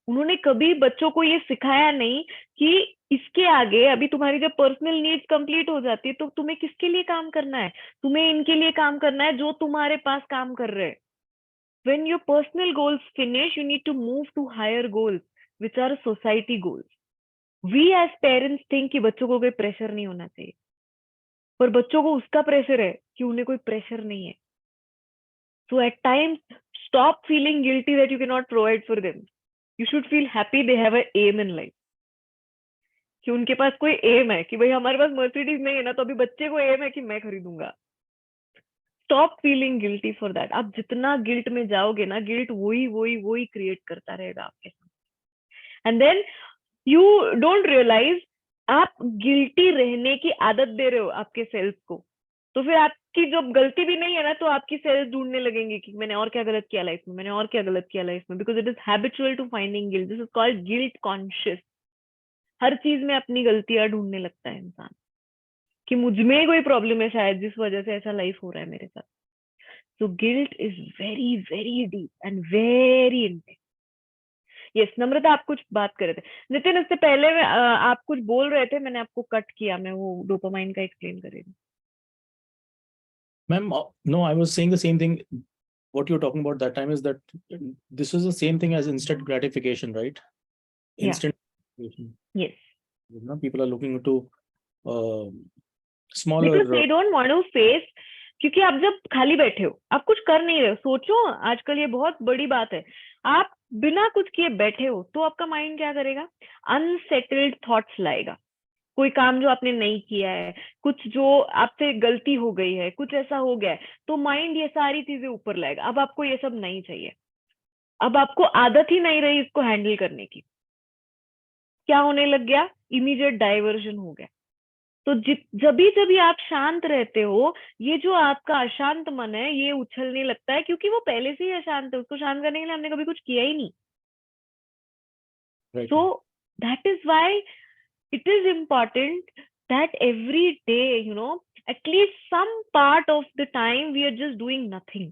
S1: उन्होंने कभी बच्चों को ये सिखाया नहीं कि इसके आगे अभी तुम्हारी जब पर्सनल नीड्स कंप्लीट हो जाती है तो तुम्हें किसके लिए काम करना है, तुम्हें इनके लिए काम करना है जो तुम्हारे पास काम कर रहे हैं। When your personal goals finish, you need to move to higher goals, which are society goals. We as parents think कि बच्चों को कोई प्रेशर नहीं होना चाहिए, पर बच्चों को उसका प्रेशर है कि उन्हें कोई प्रेशर नहीं है। So at times, stop feeling guilty that you cannot provide for them. You should feel happy they have an aim in life. कि उनके पास कोई एम है कि भाई हमारे पास मर्सिडीज नहीं है ना, तो अभी बच्चे को एम है कि मैं खरीदूंगा। Stop feeling guilty for that. आप जितना गिल्ट में जाओगे ना, गिल्ट वही क्रिएट करता रहेगा आपके साथ। And then you don't realise आप गिल्टी रहने की आदत दे रहे हो आपके सेल्फ को। तो फिर आपकी जब गलती भी नहीं है ना, तो आपकी सेल्फ ढूंढने लगेंगे कि मैंने और क्या गलत किया लाइफ में, मैंने और क्या गलत किया लाइफ में, because it is habitual to finding guilt. This is called guilt conscious. हर चीज में अपनी गलतियां ढूंढने लगता है इंसान कि मुझ में कोई प्रॉब्लम है शायद, जिस वजह से ऐसा लाइफ हो रहा है मेरे साथ। So guilt is very very deep and very intense. Yes Namrata, आप कुछ बात कर रहे थे। नितिन, इससे पहले आप कुछ बोल रहे थे, मैंने आपको कट किया। मैं वो डोपामाइन का एक्सप्लेन कर रही थी।
S2: Ma'am, no, I was saying the same thing. What you're talking about that time is that this is the same thing as instant gratification, right? Instant gratification.
S1: Yes.
S2: You know, people are looking into smaller.
S1: Because they don't want to face, क्योंकि आप जब खाली बैठे हो, आप कुछ कर नहीं रहे हो। सोचो, आजकल ये बहुत बड़ी बात है, आप बिना कुछ किए बैठे हो तो आपका माइंड क्या करेगा? अनसेटल्ड थॉट्स लाएगा। कोई काम जो आपने नहीं किया है, कुछ जो आपसे गलती हो गई है, कुछ ऐसा हो गया है, तो माइंड ये सारी चीजें ऊपर लाएगा। अब आपको ये सब नहीं चाहिए, अब आपको आदत ही नहीं रही इसको हैंडल करने की। क्या होने लग गया? इमीडिएट डाइवर्जन हो गया। तो जब आप शांत रहते हो, ये जो आपका अशांत मन है ये उछलने लगता है, क्योंकि वो पहले से ही अशांत है। उसको शांत करने के लिए हमने कभी कुछ किया ही नहीं।
S2: Right.
S1: So that is why it is important that every day, you know, at least some part of the time we are just doing nothing.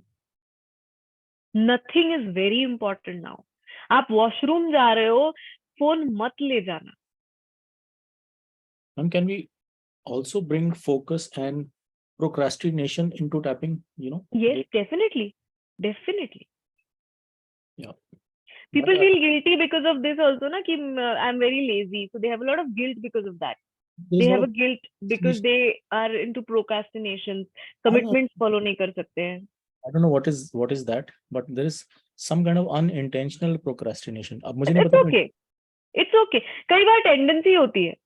S1: Nothing is very important now. आप वॉशरूम जा रहे हो, phone मत ले जाना।
S2: Ma'am, can we also bring focus and procrastination into tapping? You know?
S1: Yes, definitely. Definitely.
S2: Yeah.
S1: People
S2: But,
S1: feel guilty because of this also, na, ki I'm very lazy. So they have a lot of guilt because of that. They have a guilt because they are into procrastination. Commitments follow नहीं कर सकते हैं.
S2: I don't know what is that, but there is some kind of unintentional procrastination. अब मुझे नहीं
S1: It's
S2: पता.
S1: okay. It's okay. कई बार tendency होती है.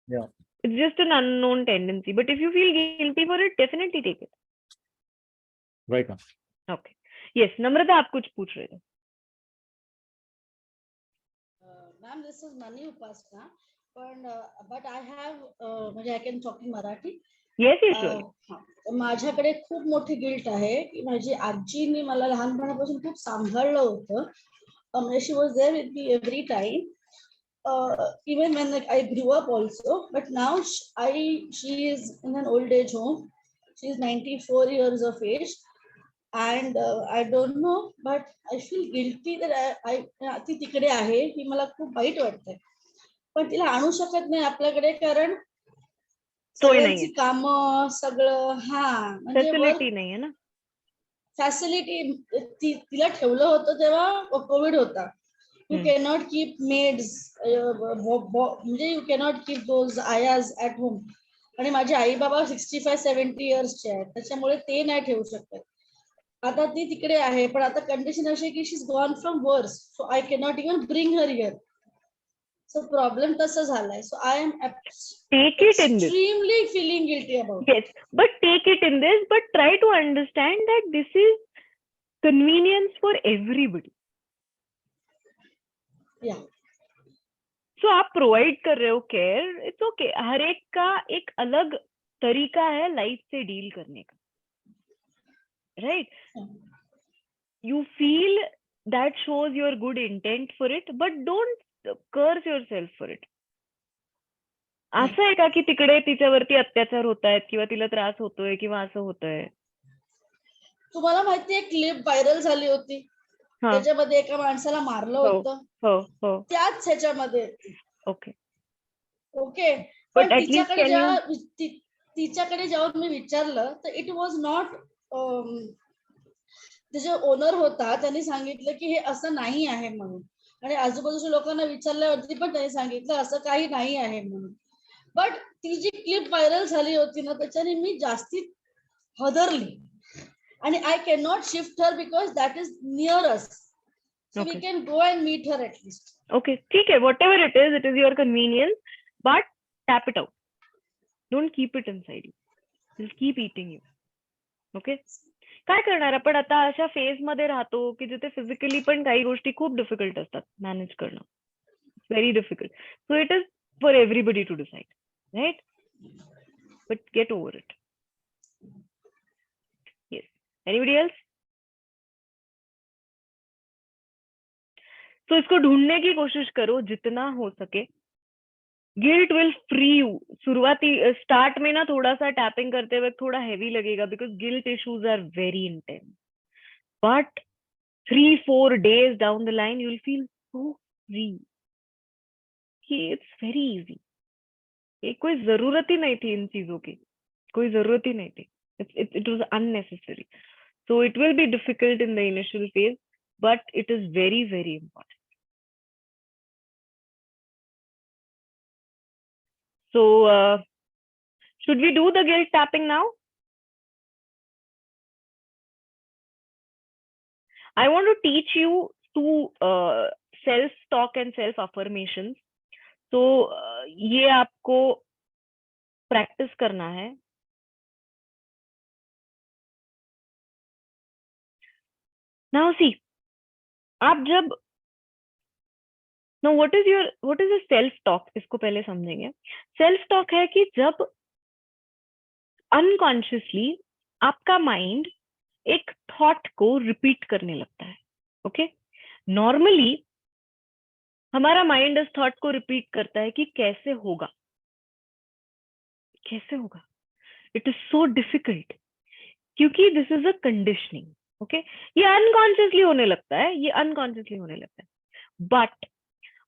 S2: Yeah.
S1: It's just an unknown tendency. But if you feel guilty for it, definitely take it.
S2: Right now.
S1: Okay. Yes, नम्रता, आप कुछ पूछ रहे थे.
S3: Ma'am, this is Mani Upasna, but I have, I can talk in Marathi.
S1: Yes, sure.
S3: माझ्याकडे खूप मोठी guilt आहे की माझी आजीने मला लहानपणापासून खूप सांभाळलं होतं. She was there with me every time, even when I grew up also. But now she is in an old age home. She is 94 years of age. And I don't know, but I feel guilty that ती तिकडे आहे, ही मला खूप white वाटतंय. पण तिला आणू शकत नाही आपल्याकडे, कारण सगळ्यांची कामं सगळं
S1: फॅसिलिटी नाही आहे ना.
S3: फॅसिलिटी तिला ठेवलं होतं तेव्हा कोविड होता. यू कॅनॉट कीप मेड्स, म्हणजे यू कॅनॉट कीप दोज आयाज ऍट होम. आणि माझे आई बाबा 65-70 इयर्सचे आहेत, त्याच्यामुळे ते नाही ठेवू शकत. आता ती तिकडे आहे, पण आता कंडिशन अशी आहे की she is gone from worse, so I cannot even bring her here. So problem तसा झालाय. So I am
S1: take it in this.
S3: Extremely feeling guilty about
S1: it. Yes, but take it in this, but try to understand that this is convenience for everybody.
S3: Yeah.
S1: So आप provide कर रहे हो care, it's okay. हर एक का एक अलग तरीका है लाइफ से डील करने का, right? You feel that shows your good intent for it, but don't curse yourself for it. असं आहे का की तिकडे तिच्यावरती अत्याचार होत आहेत किंवा तिला त्रास होतोय किंवा असं होतंय?
S3: तुम्हाला माहितीये क्लिप व्हायरल झाली होती,
S1: हा.
S3: त्याच्यामध्ये एका माणसाला मारलं
S1: हो
S3: होतं,
S1: हो हो.
S3: त्याच ह्याच्यामध्ये.
S1: ओके
S3: ओके,
S1: बट
S3: पण
S1: ऍटलीस्ट कॅन यू
S3: तिच्याकडे जेव्हा मी विचारलं तर इट वॉज नॉट, जो ओनर होता त्यांनी सांगितलं की हे असं नाही आहे म्हणून, आणि आजूबाजूच्या लोकांना विचारल्यावरती पण त्यांनी सांगितलं असं काही नाही आहे म्हणून. बट ती जी क्लिप व्हायरल झाली होती ना, त्याच्याने मी जास्ती हदरली, आणि I cannot shift her because that is near us, so we can go and meet her at least.
S1: Okay ठीक आहे, whatever it is your convenience, but tap it out, don't keep it inside you, will keep eating you. Okay, काय करणार आपण आता अशा phase मध्ये राहतो की जिथे फिजिकली पण काही गोष्टी खूप डिफिकल्ट असतात मॅनेज करणं, very difficult. So it is for everybody to decide, right? But get over it. Yes, anybody else? तो इसको ढूंढने की कोशिश करो जितना हो सके. Guilt will free you. शुरुआती स्टार्ट में ना थोड़ा सा टैपिंग करते हुए थोड़ा हैवी लगेगा because guilt issues are very intense, but 3-4 days down the line you'll feel so free. It's very easy. ये कोई जरूरत ही नहीं थी इन चीजों की, कोई जरूरत ही नहीं थी. It was unnecessary. So it will be difficult in the initial phase, but it is very, very important. So should we do the guilt tapping now? I want to teach you two self-talk and self-affirmations. So ये आपको practice करना है. Now see, आप जब Now what is a self-talk? इसको पहले समझेंगे. Self-talk है कि जब unconsciously आपका माइंड एक थॉट को रिपीट करने लगता है. ओके, नॉर्मली हमारा माइंड इस थॉट को रिपीट करता है कि कैसे होगा, कैसे होगा. इट इज सो डिफिकल्ट क्योंकि this is a conditioning. Okay, ये अनकॉन्शियसली होने लगता है, ये अनकॉन्शियसली होने लगता है. But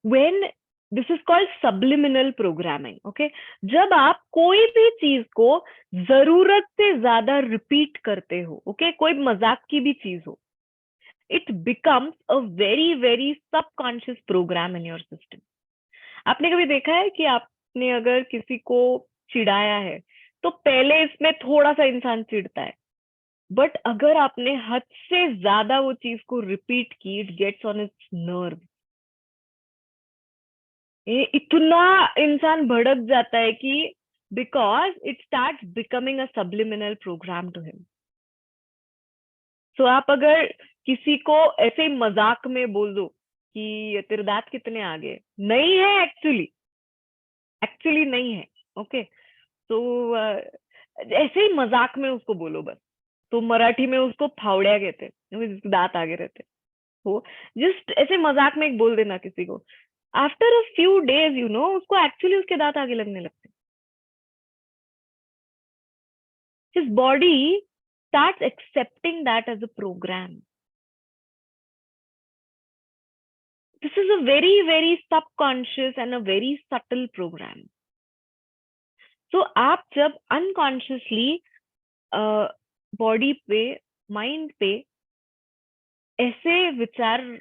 S1: when this is called subliminal programming. okay, जब आप कोई भी चीज को जरूरत से ज्यादा रिपीट करते हो, ओके, कोई मजाक की भी चीज हो, it becomes a very very subconscious program in your system. आपने कभी देखा है कि आपने अगर किसी को चिढ़ाया है तो पहले इसमें थोड़ा सा इंसान चिढ़ता है, बट अगर आपने हद से ज्यादा वो चीज को रिपीट की, it gets on its nerve. इतना इंसान भड़क जाता है कि because it start becoming a subliminal program to him. So आप अगर किसी को ऐसे ही मजाक में बोल दो कि तेरे दांत कितने आगे, नहीं है एक्चुअली नहीं है. ओके, तो ऐसे ही मजाक में उसको बोलो बस. तो मराठी में उसको फावड़िया कहते हैं, दांत आगे रहते. हो जस्ट ऐसे मजाक में एक बोल देना किसी को. After a few days you know उसको एक्चुअली उसके दांत आगे लगने लगते. His body starts accepting that as a program. This is a very very subconscious and a very subtle program. So आप जब अनकॉन्शियसली बॉडी पे, माइंड पे ऐसे विचार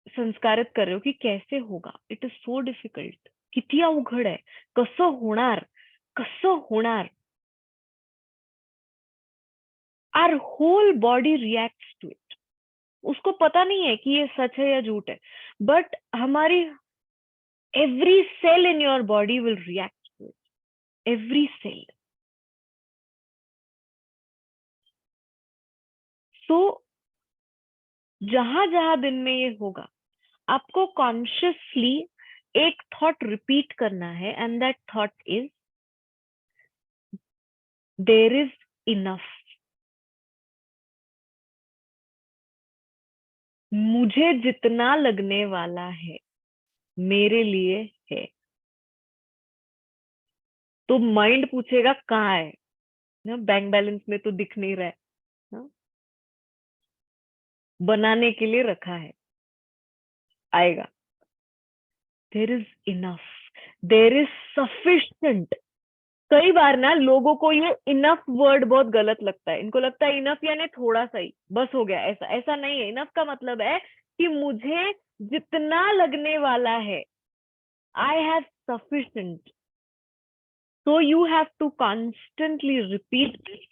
S1: संस्कारित कर रहे हो की कैसे होगा, इट इज सो डिफिकल्ट, किती अवघड आहे, कसं होणार. Our whole body reacts to it. उसको पता नहीं है कि ये सच है या झूठ है, बट हमारी every cell in your body will react to it, every cell. So जहां जहां दिन में ये होगा, आपको कॉन्शियसली एक थॉट रिपीट करना है, and that thought is there is enough. मुझे जितना लगने वाला है मेरे लिए है. तो माइंड पूछेगा कहाँ है ना, बैंक बैलेंस में तो दिख नहीं रहा है ना? बनाने के लिए रखा है, आएगा। There is enough, there is sufficient. कई बार ना लोगों को ये इनफ वर्ड बहुत गलत लगता है, इनको लगता है इनफ यानी थोड़ा सा ही बस हो गया। ऐसा ऐसा नहीं है। इनफ का मतलब है कि मुझे जितना लगने वाला है, I have sufficient. So you have to constantly repeat this,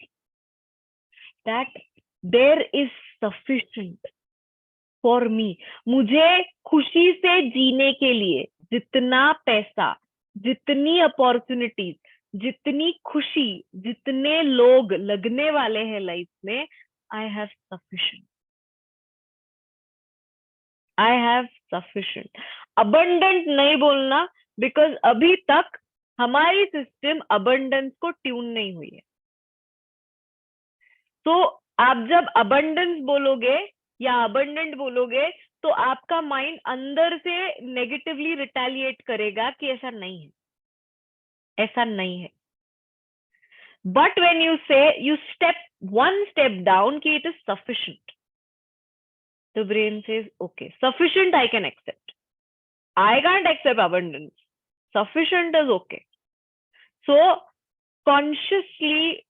S1: that there is sufficient for me. मुझे खुशी से जीने के लिए जितना पैसा, जितनी अपॉर्चुनिटीज, जितनी खुशी, जितने लोग लगने वाले हैं लाइफ में, I have sufficient. I have sufficient. Abundant नहीं बोलना, because अभी तक हमारी सिस्टम अबंडेंस को ट्यून नहीं हुई है। तो आप जब अबंडेंस बोलोगे या अबंडेंट बोलोगे तो आपका माइंड अंदर से नेगेटिवली रिटेलिएट करेगा कि ऐसा नहीं है, ऐसा नहीं है। But when you say you step one step down कि it is sufficient, the brain says okay, sufficient I can accept, I can't accept abundance, sufficient is okay. So consciously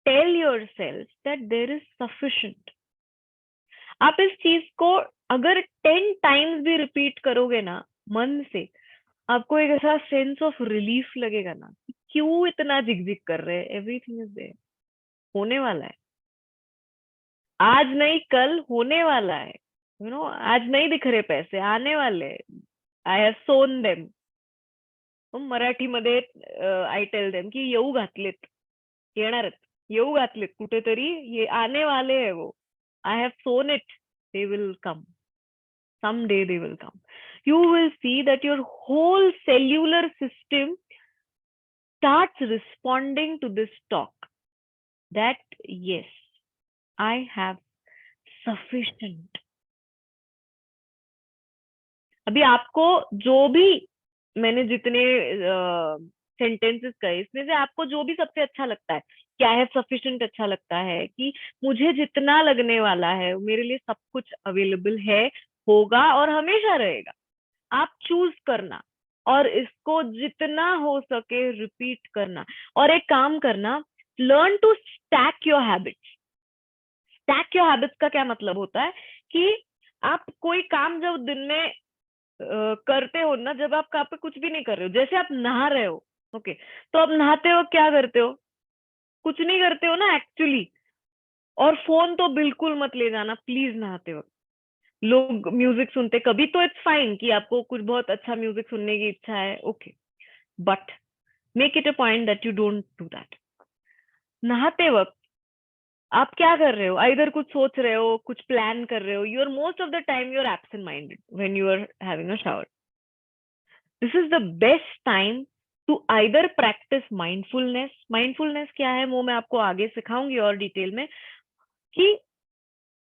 S1: tell yourself that there is sufficient. आप इस चीज को अगर 10 times भी repeat करोगे ना मन से, आपको एक ऐसा सेंस ऑफ रिलीफ लगेगा ना, क्यों इतना झिकझिक कर रहे हैं, एवरीथिंग इज देयर, होने वाला है, आज नहीं कल होने वाला है, यू नो, आज नहीं दिख रहे पैसे, आने वाले, आई हैव सोन देम। मराठीमध्ये आय टेल देम की येऊ घातलेत, येणारच, येऊ घातलेत कुठेतरी, ये आने वाले है वो, I have sown it, they will come, someday they will come. You will see that your whole cellular system starts responding to this talk, that yes, I have sufficient. अभी आपको जो भी मैंने जितने सेंटेंसेस कहे, इसमें से आपको जो भी सबसे अच्छा लगता है, क्या है सफिशिएंट अच्छा लगता है कि मुझे जितना लगने वाला है, मेरे लिए सब कुछ अवेलेबल है, होगा और हमेशा रहेगा, आप चूज करना और इसको जितना हो सके रिपीट करना। और एक काम करना, learn to stack your habits. Stack your habits का क्या मतलब होता है कि आप कोई काम जब दिन में करते हो ना, जब आप पे कुछ भी नहीं कर रहे हो, जैसे आप नहा रहे हो, ओके, तो आप नहाते हो क्या करते हो, कुछ नहीं करते हो ना एक्चुअली। और फोन तो बिल्कुल मत ले जाना प्लीज नहाते वक्त। लोग म्यूजिक सुनते कभी, तो इट्स फाइन कि आपको कुछ बहुत अच्छा म्यूजिक सुनने की इच्छा है, okay, but make it a point that you don't do that. नहाते वक्त आप क्या कर रहे हो, इधर कुछ सोच रहे हो, कुछ प्लान कर रहे हो, you are most of the time you are absent minded when you are having a shower. This is the best time to either practice mindfulness. Mindfulness क्या है वो मैं आपको आगे सिखाऊंगी और डिटेल में, कि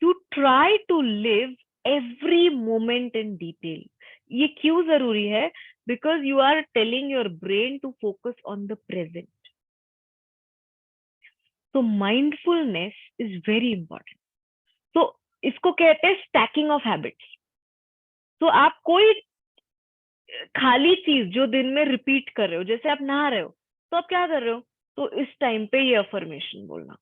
S1: you try to live every moment in detail. ये क्यों जरूरी है, because you are telling your brain to focus on the present. तो माइंडफुलनेस इज वेरी इंपॉर्टेंट। तो इसको कहते हैं स्टैकिंग ऑफ हैबिट्स। तो आप कोई खाली चीज जो दिन में रिपीट कर रहे हो, जैसे आप नहा रहे हो तो आप क्या कर रहे हो, तो इस टाइम पे ये अफर्मेशन बोलना।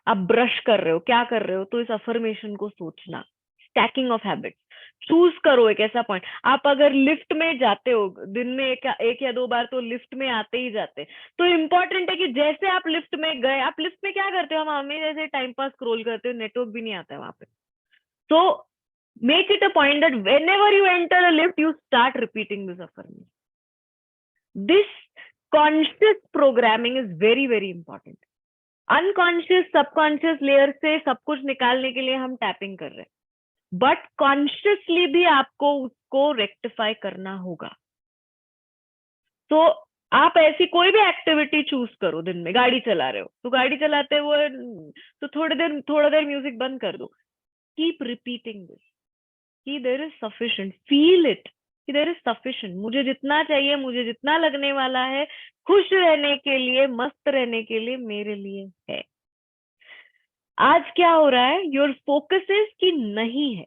S1: आप ब्रश कर रहे हो, क्या कर रहे हो, तो इस अफर्मेशन को सोचना। Stacking of habits. चूज करो एक ऐसा पॉइंट। आप अगर लिफ्ट में जाते हो, दिन में एक या दो बार तो लिफ्ट में आते ही जाते, तो इम्पोर्टेंट है कि जैसे आप लिफ्ट में गए, आप लिफ्ट में क्या करते हो, हम जैसे टाइम पास स्क्रॉल करते हो, नेटवर्क भी नहीं आता है वहां पे, तो make it a point that whenever you enter a lift, you start repeating this affirmation. This conscious programming is very, very important. Unconscious, subconscious layer से सब कुछ निकालने के लिए हम टैपिंग कर रहे हैं, बट कॉन्शियसली भी आपको उसको रेक्टिफाई करना होगा। तो आप ऐसी कोई भी एक्टिविटी चूज करो, दिन में गाड़ी चला रहे हो तो गाड़ी चलाते हुए तो थोड़ा देर म्यूजिक बंद कर दो, कीप रिपीटिंग दिस कि there is sufficient, feel it, कि देयर इज सफिशिएंट, मुझे जितना चाहिए, मुझे जितना लगने वाला है, खुश रहने के लिए, मस्त रहने के लिए मेरे लिए है। आज क्या हो रहा है, योर फोकस इज कि नहीं है।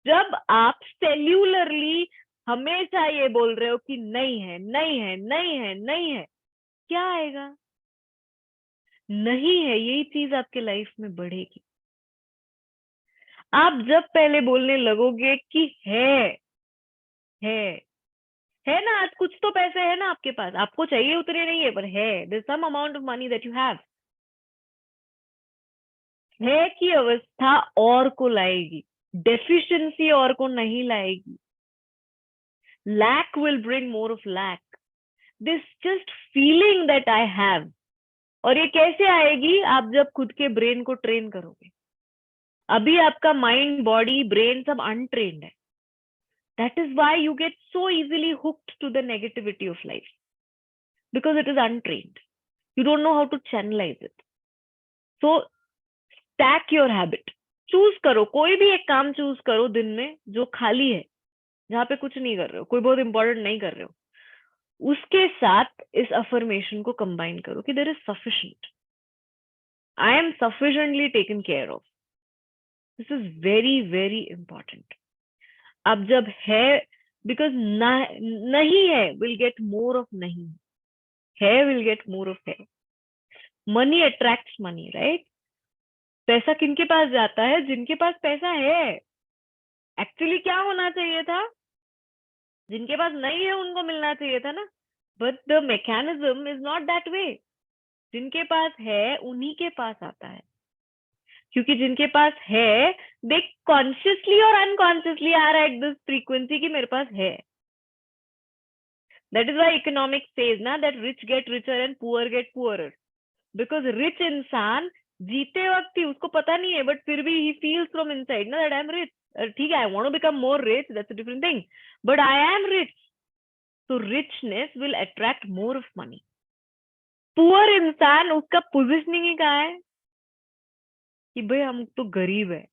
S1: जब आप सेल्यूलरली हमेशा ये बोल रहे हो कि नहीं है, नहीं है, नहीं है, नहीं है, क्या आएगा? नहीं है, यही चीज आपके लाइफ में बढ़ेगी। आप जब पहले बोलने लगोगे कि है ना, आज कुछ तो पैसे है ना आपके पास, आपको चाहिए उतने नहीं है पर है, there is some amount of money that you have, है की अवस्था और को लाएगी, डेफिशिएंसी और को नहीं लाएगी। Lack will bring more of lack, this just feeling that I have. और ये कैसे आएगी? आप जब खुद के ब्रेन को ट्रेन करोगे। अभी आपका माइंड, बॉडी, ब्रेन सब अनट्रेन्ड है। That is why you get so easily hooked to the negativity of life, because it is untrained. You don't know how to channelize it. So stack your habit. Choose करो, कोई भी एक काम choose करो दिन में जो खाली है, जहाँ पे कुछ नहीं कर रहे हो, कोई बहुत इंपॉर्टेंट नहीं कर रहे हो, उसके साथ इस अफर्मेशन को कंबाइन करो कि there is sufficient, I am sufficiently taken care of. This is very very important. अब जब है, बिकॉज नहीं है विल गेट मोर ऑफ नहीं, है विल गेट मोर ऑफ है। Money attracts money, right? पैसा किनके पास जाता है? जिनके पास पैसा है। एक्चुअली क्या होना चाहिए था? जिनके पास नहीं है उनको मिलना चाहिए था ना, but the mechanism is not that way. जिनके पास है उन्हीं के पास आता है, क्योंकि जिनके पास है दे कॉन्शियसली और unconsciously are at this frequency कि मेरे पास है। That is why economics says ना that rich get richer and poor get poorer, because rich इंसान जीते वक्त ही उसको पता नहीं है, बट फिर भी ही फील्स फ्रॉम इनसाइड ना दैट आई एम रिच। ठीक है, I want to become more rich, that's a different thing, but I am rich. So richness will attract more of money. Poor इंसान, उसका positioning ही कहाँ है कि भाई हम तो गरीब है,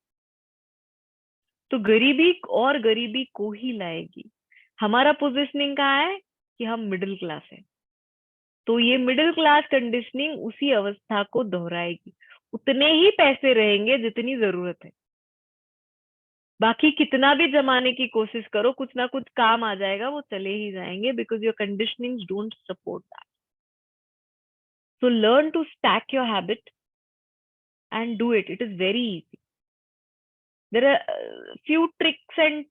S1: तो गरीबी और गरीबी को ही लाएगी। हमारा पोजिशनिंग कहाँ है कि हम मिडिल क्लास है, तो ये मिडिल क्लास कंडीशनिंग उसी अवस्था को दोहराएगी। उतने ही पैसे रहेंगे जितनी जरूरत है, बाकी कितना भी जमाने की कोशिश करो, कुछ ना कुछ काम आ जाएगा, वो चले ही जाएंगे, because your conditionings don't support that. So learn to stack your habit and do it. It is very easy. There are few tricks and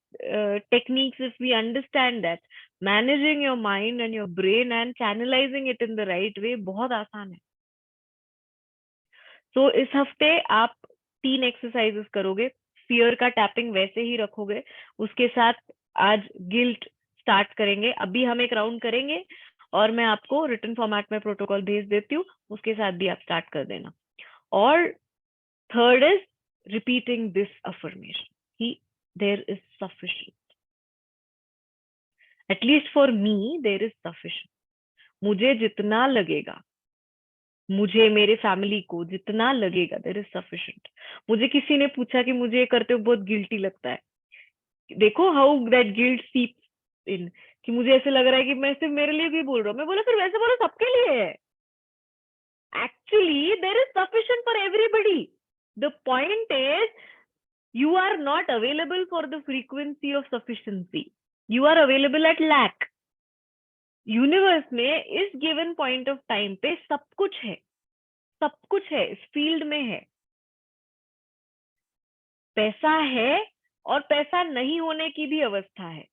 S1: techniques if we understand that. Managing your mind and your brain and channelizing it in the right way बहुत आसान है। So इस हफ्ते आप 3 exercises करोगे। Fear का tapping वैसे ही रखोगे, उसके साथ आज गिल्ट स्टार्ट करेंगे। अभी हम एक राउंड करेंगे और मैं आपको रिटन फॉर्मेट में प्रोटोकॉल भेज देती हूँ, उसके साथ भी आप स्टार्ट कर देना। और third is repeating this affirmation कि there is sufficient, at least for me there is sufficient. मुझे जितना लगेगा, मुझे, मेरे फैमिली को जितना लगेगा, देयर इज सफिशिएंट। मुझे किसी ने पूछा कि मुझे ये करते हुए बहुत गिल्टी लगता है। देखो हाउ दैट गिल्ट सीप्स इन, कि मुझे ऐसे लग रहा है कि मैं सिर्फ मेरे लिए भी बोल रहा हूँ। मैं बोला फिर वैसे बोलो सबके लिए है। Actually, there is sufficient for everybody. The point is, you are not available for the frequency of sufficiency. You are available at lack. Universe में इस given point of time पे सब कुछ है, सब कुछ है, इस फील्ड में है। पैसा है और पैसा नहीं होने की भी अवस्था है।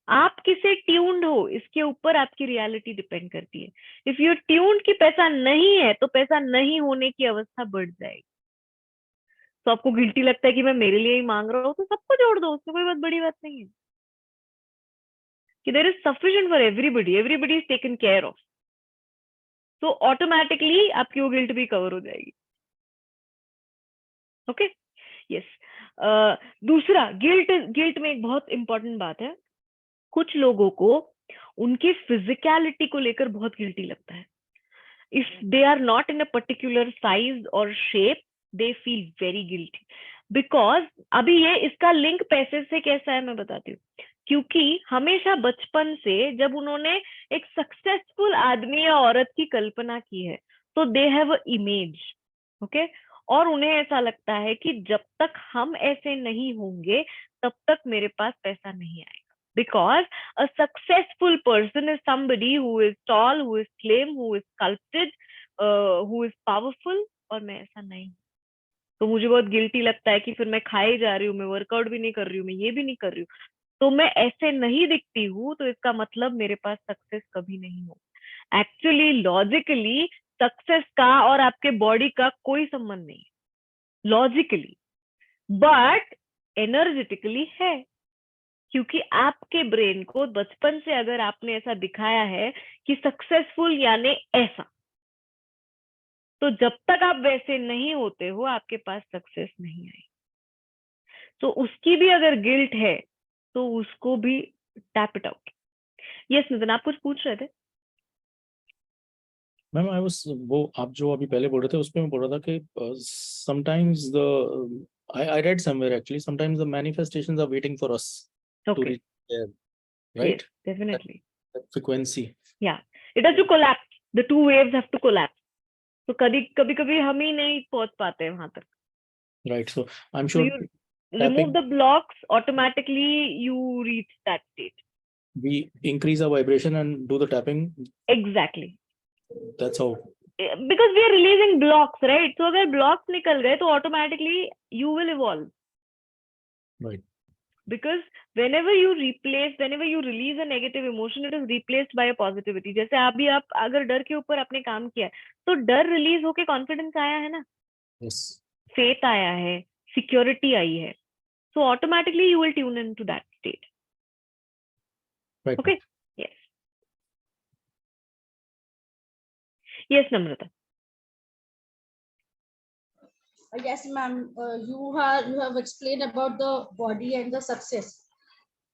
S1: आप किसे ट्यून्ड हो, इसके ऊपर आपकी रियलिटी डिपेंड करती है। इफ यू ट्यून्ड कि पैसा नहीं है, तो पैसा नहीं होने की अवस्था बढ़ जाएगी। तो आपको गिल्टी लगता है कि मैं मेरे लिए ही मांग रहा हूँ, तो सबको जोड़ दो, उसमें कोई बहुत बड़ी बात नहीं है। कि there is sufficient for everybody, everybody is taken care of, तो ऑटोमेटिकली आपकी वो गिल्ट भी कवर हो जाएगी। Okay, yes. दूसरा, गिल्ट में एक बहुत इंपॉर्टेंट बात है, कुछ लोगों को उनकी फिजिकलिटी को लेकर बहुत गिल्टी लगता है। If they are not in a particular size और shape, they feel very guilty, because अभी ये इसका लिंक पैसे से कैसा है मैं बताती हूँ। क्योंकि हमेशा बचपन से जब उन्होंने एक सक्सेसफुल आदमी या औरत की कल्पना की है तो they have a image, okay, और उन्हें ऐसा लगता है कि जब तक हम ऐसे नहीं होंगे तब तक मेरे पास पैसा नहीं आएगा, because a successful person is somebody who is tall, who is slim, who is sculpted, who is powerful, और मैं ऐसा नहीं, तो मुझे बहुत गिल्टी लगता है कि फिर मैं खाई जा रही हूँ, मैं वर्कआउट भी नहीं कर रही हूँ, मैं ये भी नहीं कर रही हूँ, तो मैं ऐसे नहीं दिखती हूँ, तो इसका मतलब मेरे पास सक्सेस कभी नहीं हो। एक्चुअली लॉजिकली सक्सेस का और आपके बॉडी का कोई संबंध नहीं है लॉजिकली, बट एनर्जेटिकली है, क्योंकि आपके ब्रेन को बचपन से अगर आपने ऐसा दिखाया है कि सक्सेसफुल यानी ऐसा, तो जब तक आप वैसे नहीं होते हो आपके पास सक्सेस नहीं आई। तो उसकी भी अगर गिल्ट है तो उसको भी tap it out. Yes Nitin, आप कुछ पूछ रहे थे?
S2: मैम आई वाज, वो आप जो अभी पहले बोल रहे थे उस पे मैं बोल रहा था कि sometimes the I read somewhere actually sometimes the manifestations are waiting for us to
S1: Okay.
S2: reach there, right?
S1: Yes, definitely.
S2: That frequency.
S1: Yeah, it has to collapse. The two waves have to collapse. तो कभी हम ही नहीं पहुंच पाते हैं वहां तक.
S2: Right. So I'm
S1: So
S2: sure
S1: you remove the blocks, automatically you reach that state.
S2: we increase our vibration and do the tapping.
S1: Exactly.
S2: That's how.
S1: Because we are releasing blocks, right? So अगर blocks निकल गए तो automatically you will evolve.
S2: Right.
S1: Because whenever you release a negative emotion, it is replaced by a positivity. जैसे अभी आप अगर डर के ऊपर आपने काम किया तो डर रिलीज होके कॉन्फिडेंस आया है ना,
S2: Yes.
S1: फेथ आया है, सिक्योरिटी आई है, so automatically you will tune into that state.
S2: Right.
S1: Okay. Yes, Namrata.
S3: Yes, ma'am. You have explained about the body and the success.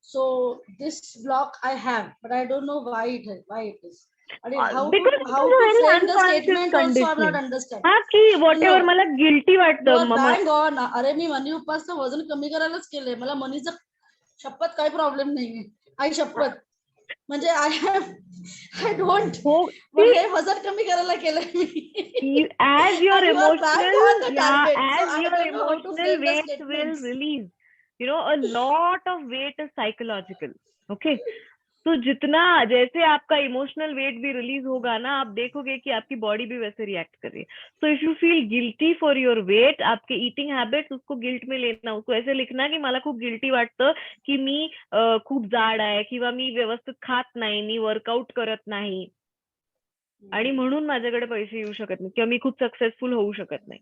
S3: So this block I have, but I don't know why it is. I mean, how
S1: Because
S3: to frame the statement also I'm not understand.
S1: हाँ की whatever मला guilty वाटतं मम्मा.
S3: Bang on. अरे me money उपासचं वजन कमी करायलाच केलंय, मला मनीचं शपथ काही प्रॉब्लेम नाहीये. आई शपथ म्हणजे I don't. हे वजन कमी करायला केलंय मी.
S1: As your emotional, yeah, as
S3: so
S1: your emotional weight will release. You know, a lot of weight is psychological. Okay. तो जितना जैसे आपका इमोशनल वेट भी रिलीज होगा ना, आप देखोगे कि आपकी बॉडी भी वैसे रिएक्ट कर रही है. So if you feel guilty for your weight, आपके ईटिंग हैबिट्स, उसको गिल्ट में लेना, उसको ऐसे लिखना की मला खूप गिल्टी वाटतं की मी खूप जाड आहे किंवा मी व्यवस्थित खात नाही, मी वर्कआउट करत नाही आणि म्हणून माझ्याकडे पैसे येऊ शकत नाही किंवा मी खूप सक्सेसफुल होऊ शकत नाही,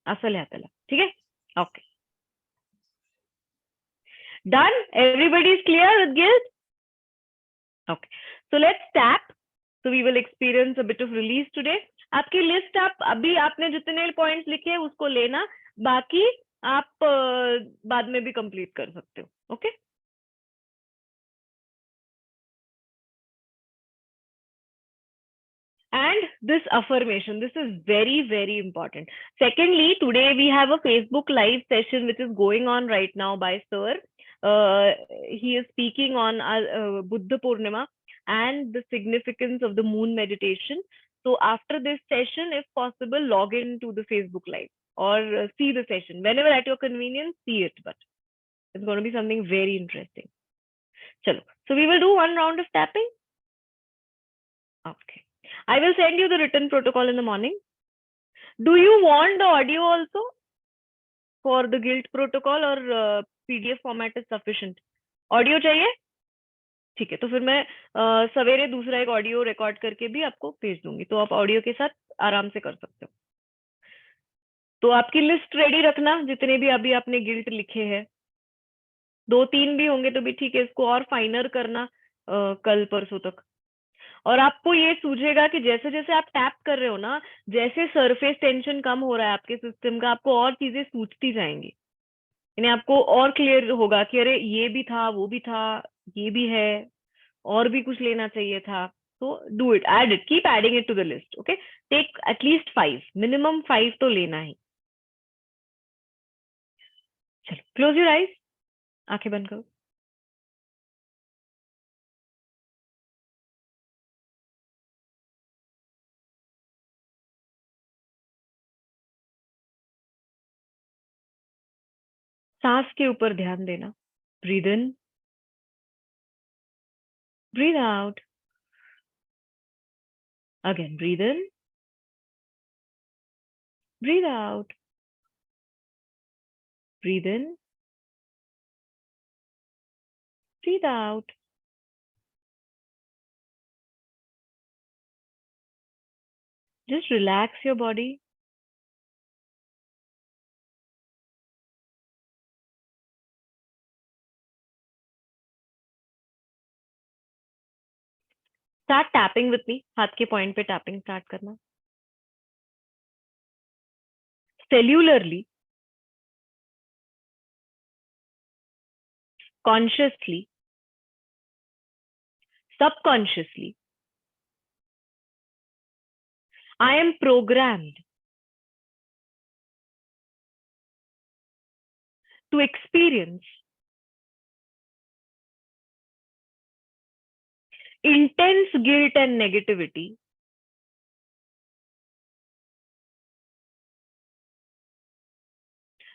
S1: असं लिहा त्याला. ठीक आहे? Okay. Done? Everybody is clear with guilt? Okay. So let's tap. So we will experience a bit of release today. आपकी लिस्ट आप अभी आपने जितने पॉइंट्स लिखे हैं उसको लेना, बाकी आप बाद में भी कंप्लीट कर सकते हो. Okay? And this affirmation, this is very, very important. Secondly, today we have a Facebook live session which is going on right now by Sir. He is speaking on Buddha Purnima and the significance of the moon meditation. So after this session, if possible, log into the Facebook live or see the session whenever at your convenience, see it. But it's going to be something very interesting. Chalo. So we will do one round of tapping. Okay. I will send you the written protocol in the morning. Do you want the audio also for the guilt protocol or PDF format is sufficient? Audio चाहिए? ठीक है, तो फिर मैं सवेरे दूसरा एक audio record करके भी आपको भेज दूंगी, तो आप ऑडियो के साथ आराम से कर सकते हो. तो आपकी लिस्ट रेडी रखना, जितने भी अभी आपने गिल्ट लिखे हैं, 2-3 भी होंगे तो भी ठीक है, इसको और फाइनर करना कल परसों तक. और आपको ये सूझेगा कि जैसे जैसे आप टैप कर रहे हो ना, जैसे सरफेस टेंशन कम हो रहा है आपके सिस्टम का, आपको और चीजें सूझती जाएंगी, यानी आपको और क्लियर होगा कि अरे ये भी था, वो भी था, ये भी है, और भी कुछ लेना चाहिए था. तो do it, add it, keep adding it to the list. Okay, take at least 5, minimum 5 तो लेना ही. चलो, क्लोज योर आईज. आंखें बंद करो। सांस के ऊपर ध्यान देना। Breathe in, breathe out. Again breathe in, breathe out, breathe in, breathe out. Just relax your body. Start tapping with me. हाथ के पॉइंट पे टैपिंग स्टार्ट करना। Cellularly, consciously, subconsciously, I am programmed to experience intense guilt and negativity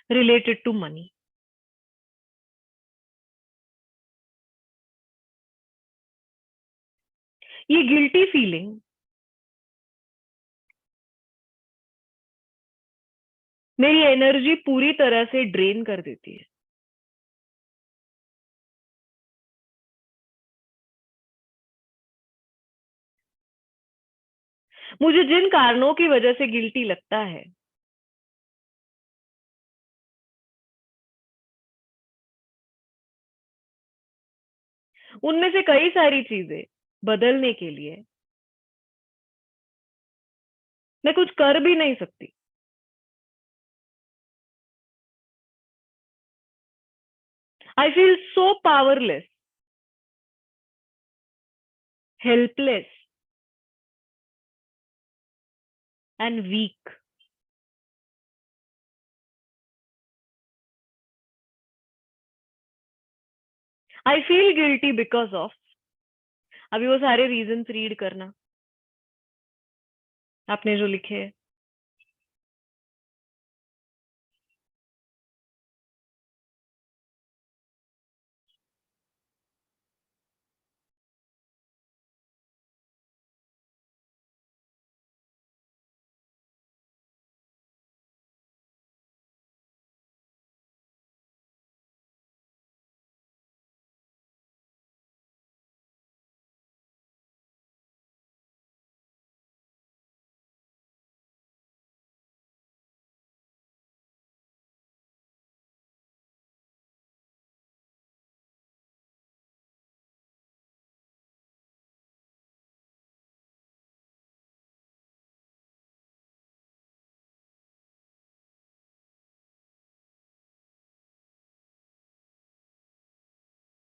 S1: related to money. ये guilty feeling मेरी energy पूरी तरह से drain कर देती है। मुझे जिन कारणों की वजह से गिल्टी लगता है उनमें से कई सारी चीजें बदलने के लिए मैं कुछ कर भी नहीं सकती। I feel so powerless, helpless, and weak. I feel guilty because of, अभी वो सारे रीजंस रीड करना आपने जो लिखे हैं।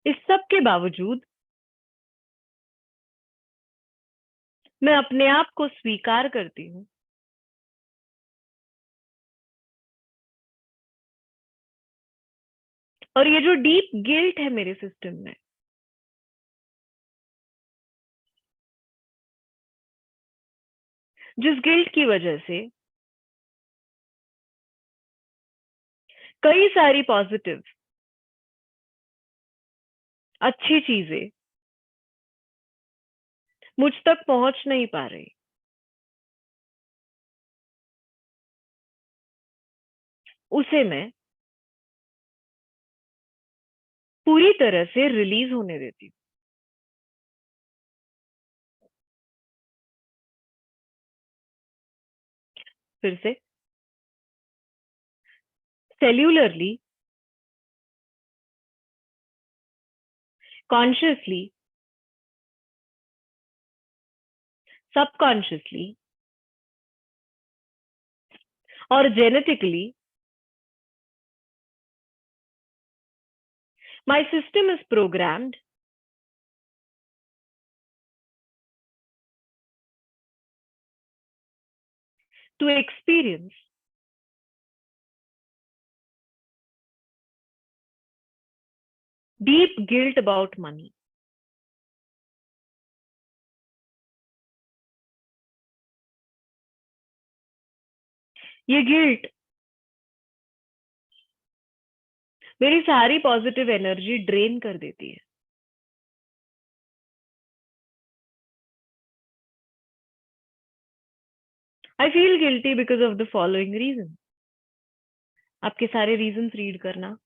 S1: इस सब के बावजूद मैं अपने आप को स्वीकार करती हूँ और ये जो डीप गिल्ट है मेरे सिस्टम में, जिस गिल्ट की वजह से कई सारी पॉजिटिव अच्छी चीजें मुझ तक पहुंच नहीं पा रही, उसे मैं पूरी तरह से रिलीज होने देती हूँ। फिर से सेल्यूलरली, कॉन्शियसली, सबकॉन्शियसली और genetically my system is programmed to experience deep guilt about money. ये गिल्ट मेरी सारी पॉजिटिव एनर्जी ड्रेन कर देती है. I feel guilty because of the following reason. आपके सारे रीजंस रीड करना.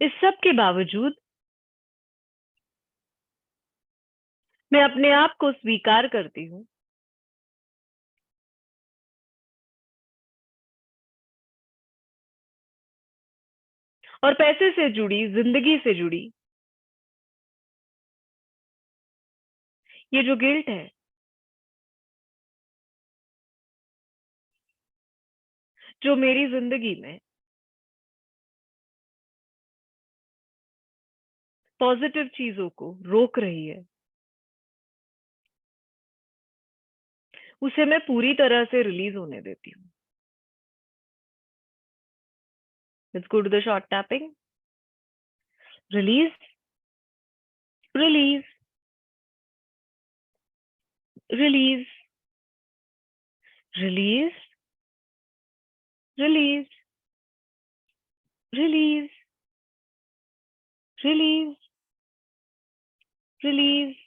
S1: इस सब के बावजूद मैं अपने आप को स्वीकार करती हूँ और पैसे से जुड़ी, जिंदगी से जुड़ी ये जो गिल्ट है, जो मेरी जिंदगी में पॉजिटिव चीजों को रोक रही है, उसे मैं पूरी तरह से रिलीज होने देती हूँ. Let's go to the short tapping. Release, release, release, release, release, release, release, release,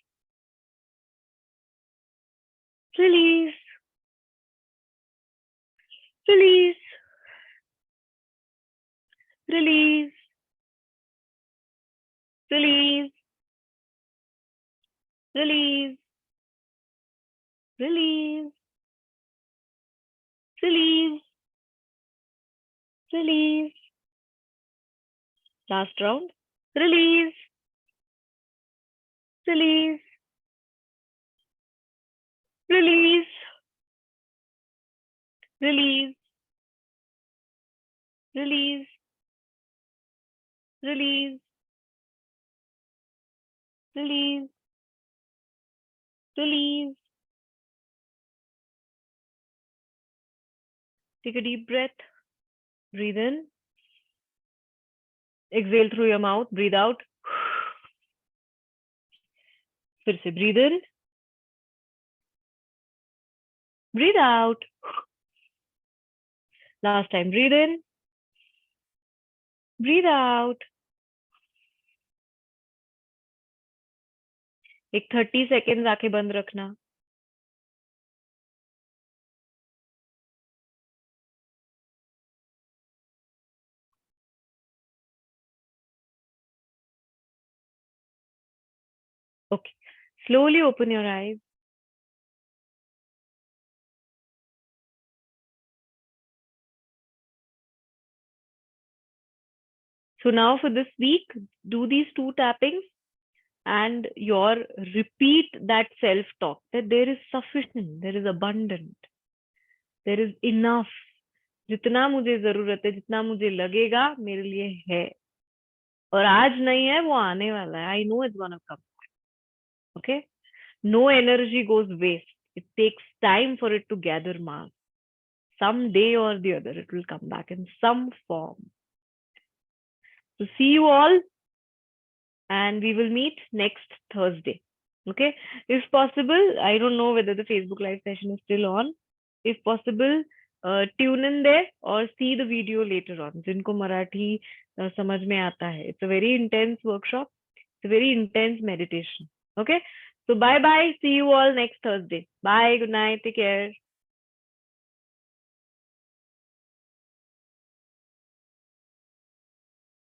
S1: release, release, release, release, release, release, release, release. Last round. Release, release, release, release, release, release, release, release. Take a deep breath. Breathe in. Exhale through your mouth. Breathe out. फिर से breathe in. Breathe out. Last time. Breathe in. Breathe out. एक 30 second आंखें बंद रखना. Okay. Slowly open your eyes. So now for this week, do these 2 tappings and repeat that self-talk that there is sufficient, there is abundant, there is enough. जितना मुझे जरूरत है, जितना मुझे लगेगा मेरे लिए है, और आज नहीं है वो आने वाला है. I know it's gonna come. Okay? No energy goes waste. It takes time for it to gather mass. Some day or the other, it will come back in some form. So see you all, and we will meet next Thursday. Okay, if possible, I don't know whether the Facebook live session is still on. If possible, tune in there or see the video later on. जिनको मराठी समझ में आता है, it's a very intense workshop. It's a very intense meditation. Okay, so bye bye. See you all next Thursday. Bye. Good night. Take care.